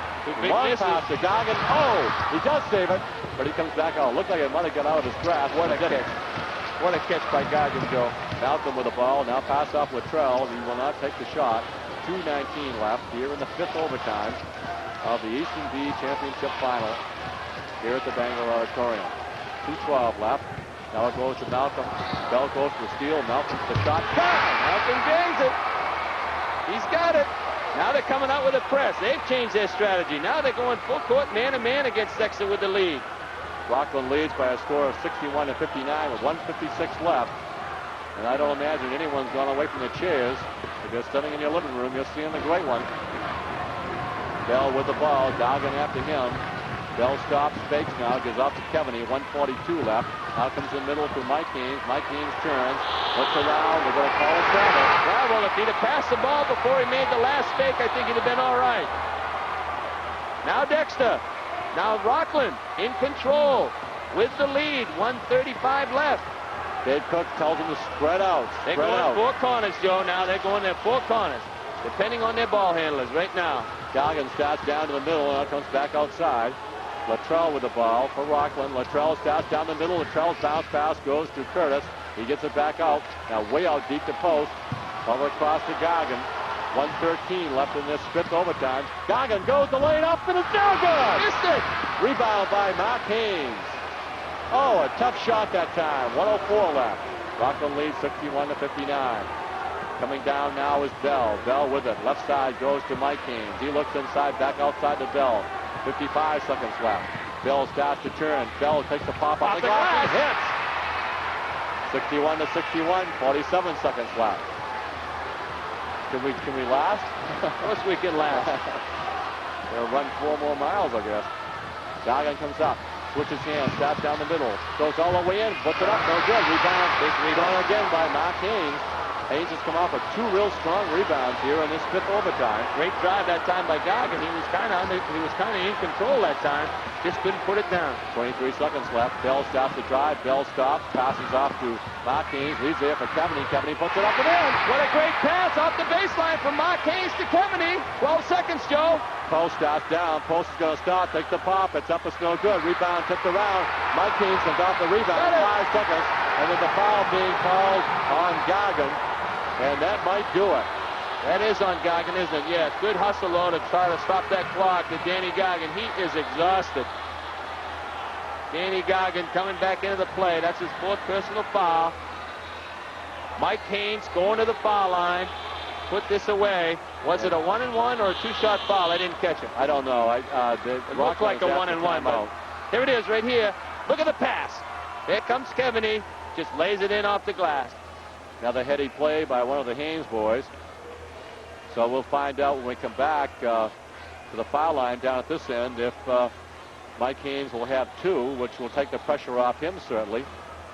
Long pass to Goggin. Oh, he does save it, but he comes back out. Looked like it might have got out of his grasp. What a catch. What a catch by Goggin, Joe. Malcolm with the ball. Now pass off Luttrell. He will not take the shot. 2:19 left here in the 5th overtime of the Eastern B Championship Final here at the Bangor Auditorium. 2:12 left. Now it goes to Malcolm. Bell goes for the steal. Malcolm's the shot. Malcolm bangs it. He's got it. Now they're coming out with a press. They've changed their strategy. Now they're going full court man-to-man against Dexter with the lead. Rockland leads by a score of 61-59 with 1:56 left. And I don't imagine anyone's gone away from the chairs. If you're sitting in your living room, you're seeing the great one. Bell with the ball. Goggin after him. Bell stops, fakes now, gives off to Kevany. 1:42 left. Now comes in the middle to Mike Haynes. Mike Haynes turns, looks around. They're going to call a travel. Well, if he'd have passed the ball before he made the last fake, I think he'd have been all right. Now Dexter. Now Rockland in control with the lead. 1:35 left. Dave Cook tells them to spread out. They're going four corners, Joe. Now they're going their four corners, depending on their ball handlers right now. Goggin starts down to the middle and now comes back outside. Luttrell with the ball for Rockland. Luttrell starts down the middle. Luttrell's bounce pass goes to Curtis. He gets it back out. Now way out deep to post. Over across to Goggin. 1:13 left in this 5th overtime. Goggin goes to lay it up and it's no good. Missed it. Rebound by Mark Haynes. Oh, a tough shot that time. 1:04 left. Rockland leads 61-59. Coming down now is Bell. Bell with it. Left side goes to Mike Haynes. He looks inside, back outside to Bell. 55 seconds left. Bell starts to turn. Bell takes the pop off the glass and hits. 61-61. 47 seconds left. Can we last? Of course we can last. They'll run 4 more miles, I guess. Goggin comes up. Switches hands. Starts down the middle. Goes all the way in. Puts it up. No good. Rebound. Big rebound again by Mark Haynes. Haynes has come off with 2 real strong rebounds here in this 5th overtime. Great drive that time by Goggin. He was kind of in control that time. Just couldn't put it down. 23 seconds left. Bell stops the drive. Bell stops. Passes off to Mark Haynes. Leaves there for Kevany. Kevany puts it up and in. What a great pass off the baseline from Mark Haynes to Kevany. 12 seconds, Joe. Post starts down. Post is going to start. Takes the pop. It's up. It's no good. Rebound tipped around. Mike Haynes comes off the rebound. 5 seconds. And there's a foul being called on Goggin. And that might do it. That is on Goggin, isn't it? Yeah, good hustle, though, to try to stop that clock to Danny Goggin. He is exhausted. Danny Goggin coming back into the play. That's his 4th personal foul. Mike Haynes going to the foul line. Put this away. Was it a 1-and-1 or a 2-shot foul? I didn't catch it. I don't know. It looked like a 1-and-1, but here it is right here. Look at the pass. Here comes Kevany. Just lays it in off the glass. Another heady play by one of the Haynes boys. So we'll find out when we come back to the foul line down at this end if Mike Haynes will have 2, which will take the pressure off him certainly.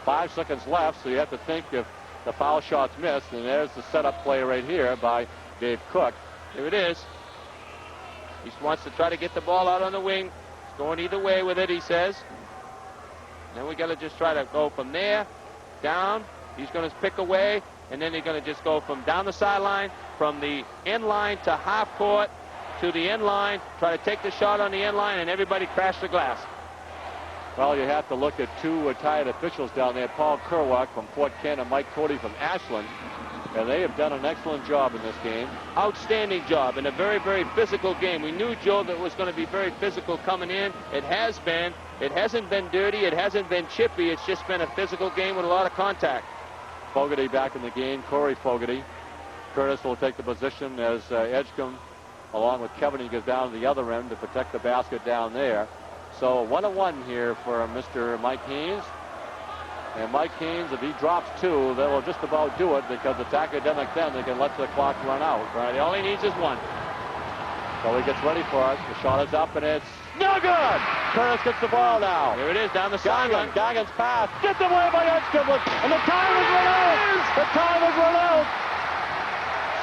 5 seconds left, so you have to think if the foul shot's missed, and there's the setup play right here by Dave Cook. Here it is. He wants to try to get the ball out on the wing. He's going either way with it, he says. Then we got to just try to go from there, down. He's going to pick away, and then they're going to just go from down the sideline, from the end line to half court, to the end line, try to take the shot on the end line, and everybody crash the glass. Well, you have to look at 2 retired officials down there, Paul Kerwak from Fort Kent and Mike Cody from Ashland, and they have done an excellent job in this game. Outstanding job in a very, very physical game. We knew, Joe, that it was going to be very physical coming in. It has been. It hasn't been dirty. It hasn't been chippy. It's just been a physical game with a lot of contact. Fogarty back in the game, Corey Fogarty. Curtis will take the position as Edgecombe, along with Kevany, goes down to the other end to protect the basket down there. So 1-1 here for Mr. Mike Haynes. And Mike Haynes, if he drops 2, that will just about do it because it's academic then. They can let the clock run out. Right, all he needs is 1. So he gets ready for it. The shot is up and it's no good. Curtis gets the ball now. Here it is down the sideline. Goggin's pass. Gets away by Edgecombe. And the time is run out. The time is run out.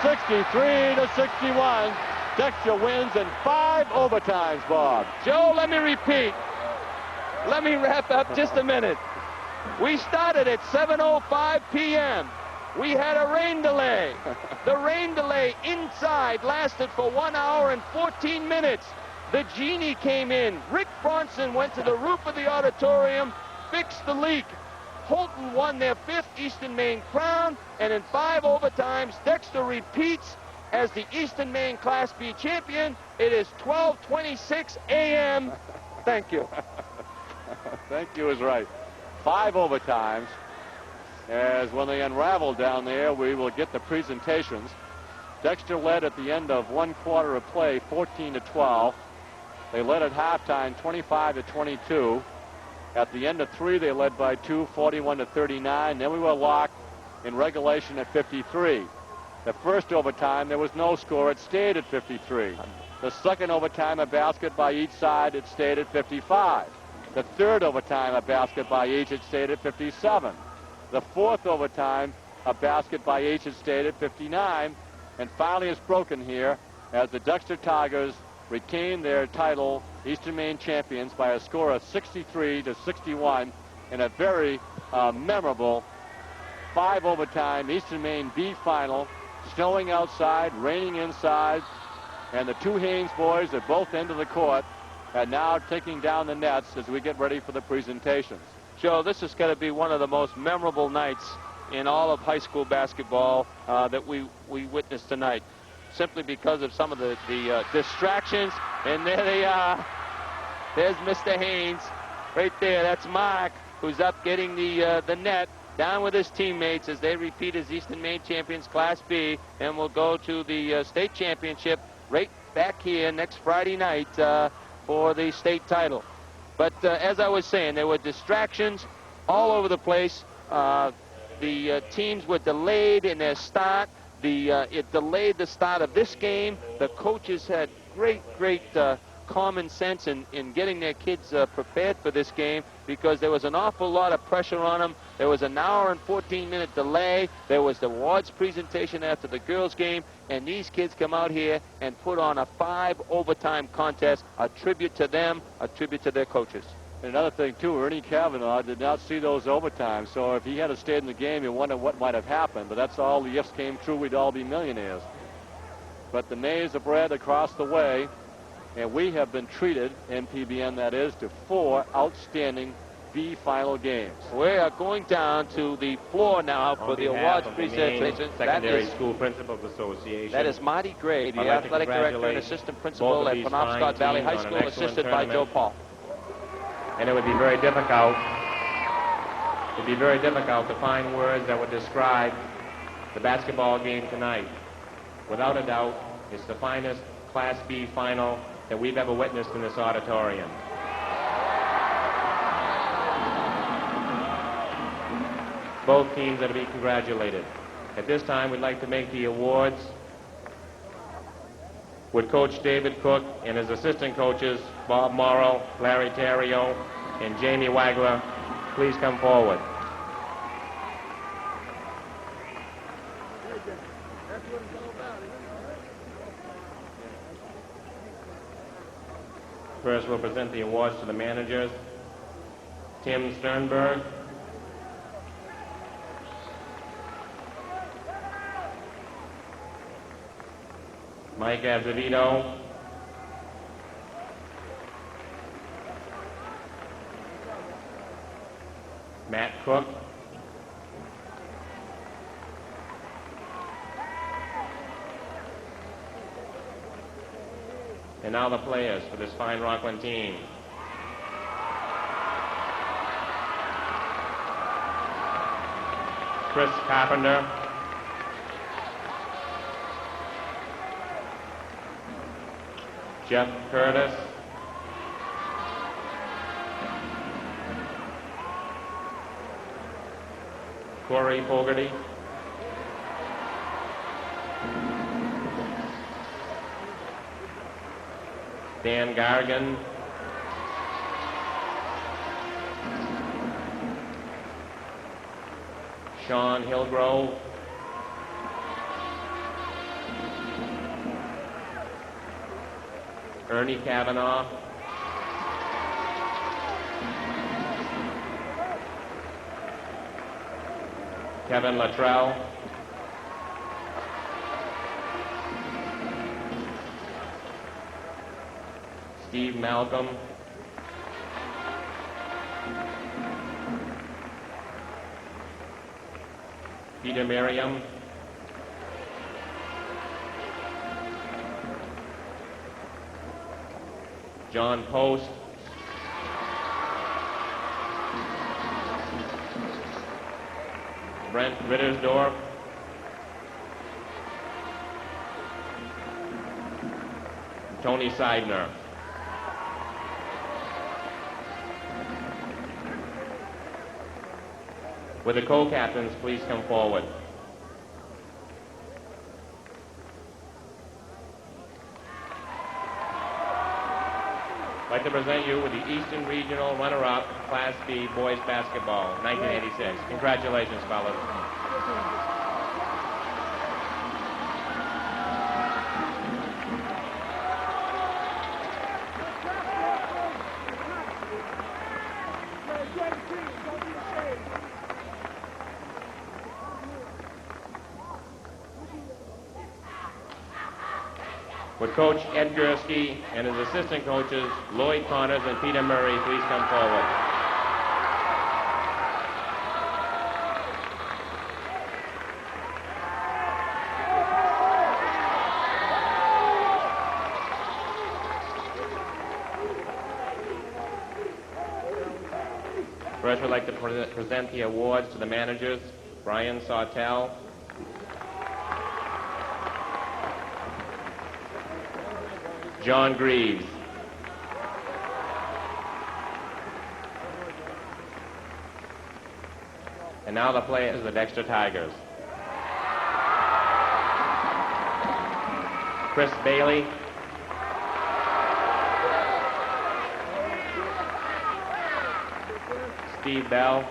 63-61. Dexter wins in 5 overtimes, Bob. Joe, let me repeat. Let me wrap up just a minute. We started at 7:05 p.m. We had a rain delay. The rain delay inside lasted for 1 hour and 14 minutes. The genie came in. Rick Bronson went to the roof of the auditorium, fixed the leak. Holton won their 5th Eastern Maine crown, and in 5 overtimes, Dexter repeats as the Eastern Maine Class B champion. It is 12:26 a.m. Thank you. Thank you is right. 5 overtimes. As when they unravel down there, we will get the presentations. Dexter led at the end of 1 quarter of play, 14-12. They led at halftime, 25-22. At the end of 3, they led by 2, 41-39. Then we were locked in regulation at 53. The first overtime, there was no score. It stayed at 53. The second overtime, a basket by each side, it stayed at 55. The third overtime, a basket by each, it stayed at 57. The fourth overtime, a basket by each, it stayed at 59. And finally, it's broken here as the Dexter Tigers retain their title, Eastern Maine champions, by a score of 63-61 in a very memorable 5 overtime Eastern Maine B final. Snowing outside, raining inside, and the 2 Haynes boys at both ends of the court are now taking down the nets as we get ready for the presentations. Joe, this is going to be one of the most memorable nights in all of high school basketball that we witnessed tonight, simply because of some of the distractions. And there they are. There's Mr. Haynes right there. That's Mark, who's up getting the net, down with his teammates as they repeat as Eastern Maine champions Class B, and will go to the state championship right back here next Friday night for the state title. But as I was saying, there were distractions all over the place. The teams were delayed in their start. It delayed the start of this game. The coaches had great common sense in getting their kids prepared for this game, because there was an awful lot of pressure on them. There was an hour and 14-minute delay. There was the awards presentation after the girls' game, and these kids come out here and put on a 5 overtime contest, a tribute to them, a tribute to their coaches. And another thing, too, Ernie Cavanaugh did not see those overtimes, so if he had stayed in the game, you wonder what might have happened. But that's all. The ifs came true. We'd all be millionaires. But the maize are bred across the way, and we have been treated, MPBN that is, to 4 outstanding B final games. We are going down to the floor now for the awards presentation. Secondary School Principals Association. That is Marty Gray, the I'd like to athletic director and congratulate assistant principal at these Penobscot fine Valley teams High on School, an excellent assisted by Joe tournament. Paul. And it would be very difficult. It'd be very difficult to find words that would describe the basketball game tonight. Without a doubt, it's the finest Class B final that we've ever witnessed in this auditorium. Both teams are to be congratulated. At this time, we'd like to make the awards. Would Coach David Cook and his assistant coaches, Bob Morrow, Larry Terrio, and Jamie Wagler, please come forward. First, we'll present the awards to the managers. Tim Sternberg. Mike Azevedo. Matt Cook. And now the players for this fine Rockland team. Chris Carpenter. Jeff Curtis. Corey Fogarty. Dan Gargan. Sean Hillgrove. Ernie Cavanaugh. Kevin Luttrell, Steve Malcolm, Peter Merriam, John Post, Brent Rittersdorf, Tony Seidner. Would the co-captains please come forward? I'd like to present you with the Eastern Regional runner-up Class B boys basketball, 1986. Congratulations, fellas. Would Coach Ed Gursky and his assistant coaches, Lloyd Connors and Peter Murray, please come forward. First, we'd like to present the awards to the managers, Brian Sawtell, John Greaves, and now the players of the Dexter Tigers. Chris Bailey, Steve Bell,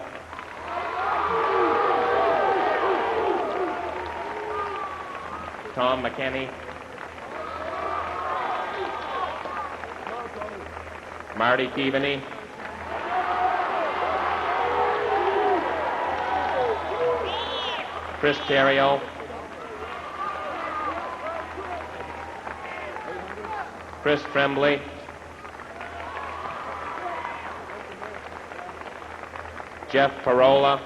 Tom McKinney, Marty Keaveney, Chris Terrio, Chris Tremblay, Jeff Parola,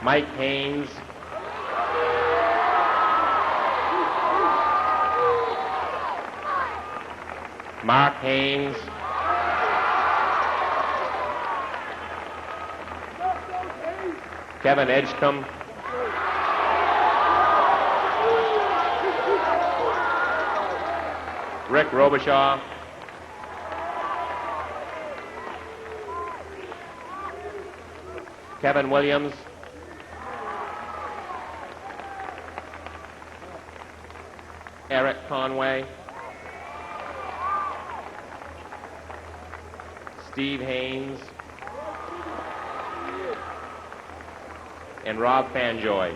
Mike Haynes, Mark Haynes, Kevin Edgecombe, Rick Robichaud, Kevin Williams, Eric Conway, Steve Haynes, and Rob Fanjoy.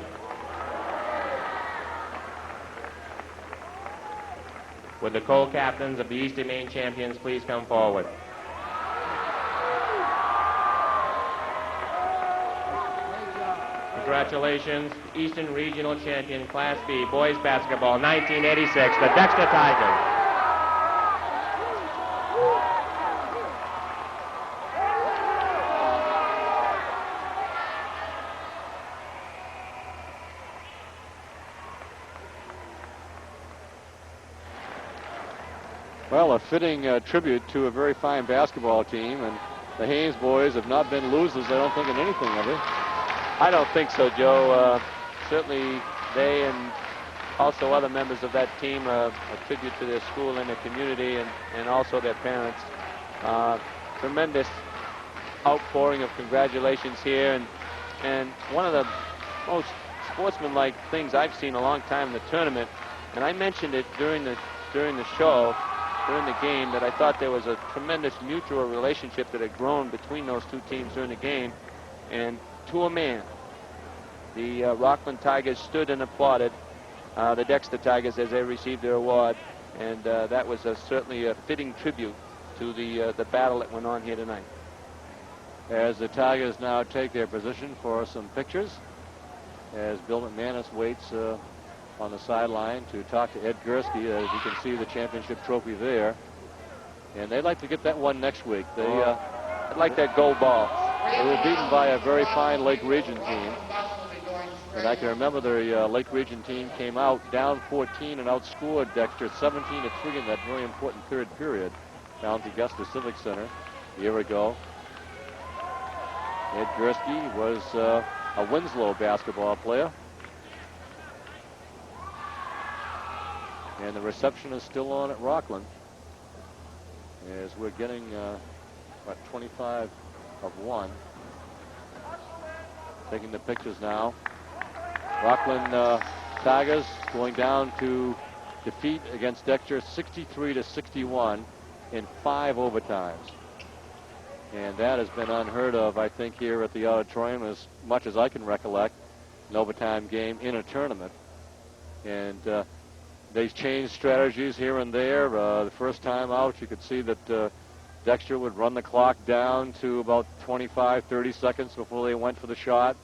Would the co-captains of the Eastern Maine champions please come forward? Congratulations, Eastern Regional Champion Class B Boys Basketball 1986, the Dexter Tigers. Well, a fitting tribute to a very fine basketball team, and the Haynes boys have not been losers, I don't think, in anything, have they? I don't think so, Joe. Certainly they and also other members of that team a tribute to their school and their community and also their parents. Tremendous outpouring of congratulations here, and one of the most sportsmanlike things I've seen in a long time in the tournament, and I mentioned it during the show, during the game, that I thought there was a tremendous mutual relationship that had grown between those two teams during the game, and to a man, the Rockland Tigers stood and applauded the Dexter Tigers as they received their award, and that was certainly a fitting tribute to the battle that went on here tonight. as the Tigers now take their position for some pictures, as Bill McManus waits on the sideline to talk to Ed Gursky. As you can see, the championship trophy there. And they'd like to get that one next week. I'd like that gold ball. They were beaten by a very fine Lake Region team. And I can remember the Lake Region team came out down 14 and outscored Dexter 17-3 in that very important third period down at the Augusta Civic Center a year ago. Ed Gursky was a Winslow basketball player. And the reception is still on at Rockland, as we're getting about 25 of 1. Taking the pictures now. Rockland Tigers going down to defeat against Dexter 63-61 in 5 overtimes. And that has been unheard of, I think, here at the auditorium, as much as I can recollect, an overtime game in a tournament. And they've changed strategies here and there. The first time out, you could see that Dexter would run the clock down to about 25, 30 seconds before they went for the shot.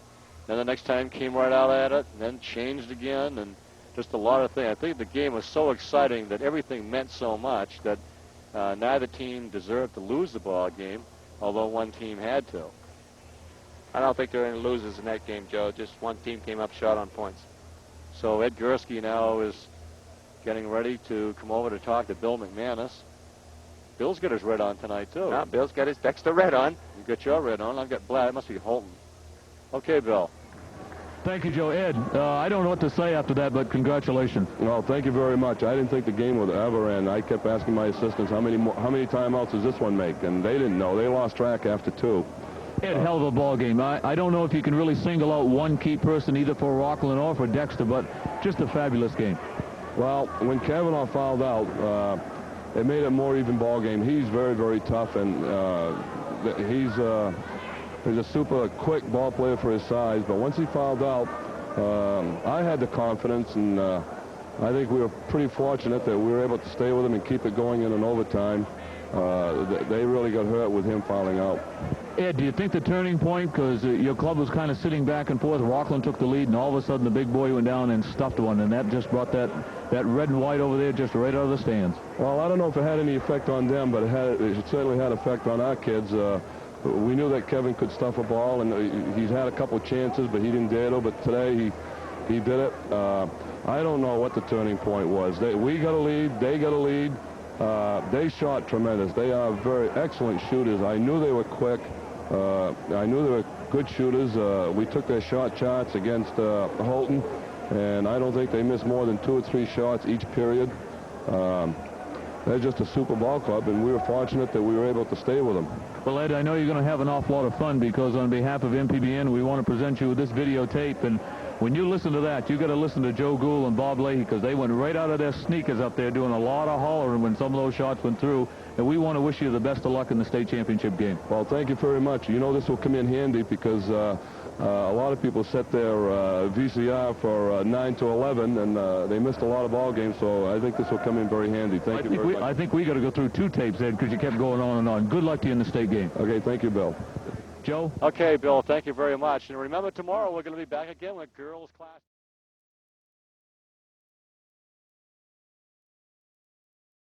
Then the next time came right out at it, and then changed again, and just a lot of things. I think the game was so exciting that everything meant so much that neither team deserved to lose the ball game, although one team had to. I don't think there are any losers in that game, Joe. Just one team came up short on points. So Ed Gursky now is getting ready to come over to talk to Bill McManus. Bill's got his red on tonight, too. Now, Bill's got his Dexter red on. You got your red on. I've got black. It must be Holton. Okay, Bill. Thank you, Joe. Ed, I don't know what to say after that, but congratulations. Well, thank you very much. I didn't think the game would ever end. I kept asking my assistants, how many timeouts does this one make? And they didn't know. They lost track after 2. Ed, hell of a ball game. I don't know if you can really single out one key person either for Rockland or for Dexter, but just a fabulous game. Well, when Kavanaugh fouled out, it made it more even ball game. He's very, very tough, and he's a super quick ball player for his size. But once he fouled out, I had the confidence, and I think we were pretty fortunate that we were able to stay with him and keep it going in an overtime. They really got hurt with him fouling out. Ed, do you think the turning point, because your club was kind of sitting back and forth, Rockland took the lead, and all of a sudden the big boy went down and stuffed one, and that just brought that red and white over there just right out of the stands? Well, I don't know if it had any effect on them, but it certainly had effect on our kids. We knew that Kevin could stuff a ball, and he's had a couple chances, but he didn't dare to. But today he did it. I don't know what the turning point was. We got a lead. They got a lead. They shot tremendous. They are very excellent shooters. I knew they were quick. I knew they were good shooters. We took their shot charts against Holton, and I don't think they missed more than 2 or 3 shots each period. They're just a super ball club, and we were fortunate that we were able to stay with them. Well, Ed, I know you're going to have an awful lot of fun, because on behalf of MPBN, we want to present you with this videotape. And when you listen to that, you got to listen to Joe Gould and Bob Leahy, because they went right out of their sneakers up there doing a lot of hollering when some of those shots went through. And we want to wish you the best of luck in the state championship game. Well, thank you very much. You know, this will come in handy, because a lot of people set their VCR for 9 to 11, and they missed a lot of ball games, so I think this will come in very handy. Thank you very much. I think we got to go through 2 tapes, Ed, because you kept going on and on. Good luck to you in the state game. Okay, thank you, Bill. Joe? Okay, Bill, thank you very much. And remember, tomorrow we're going to be back again with girls class.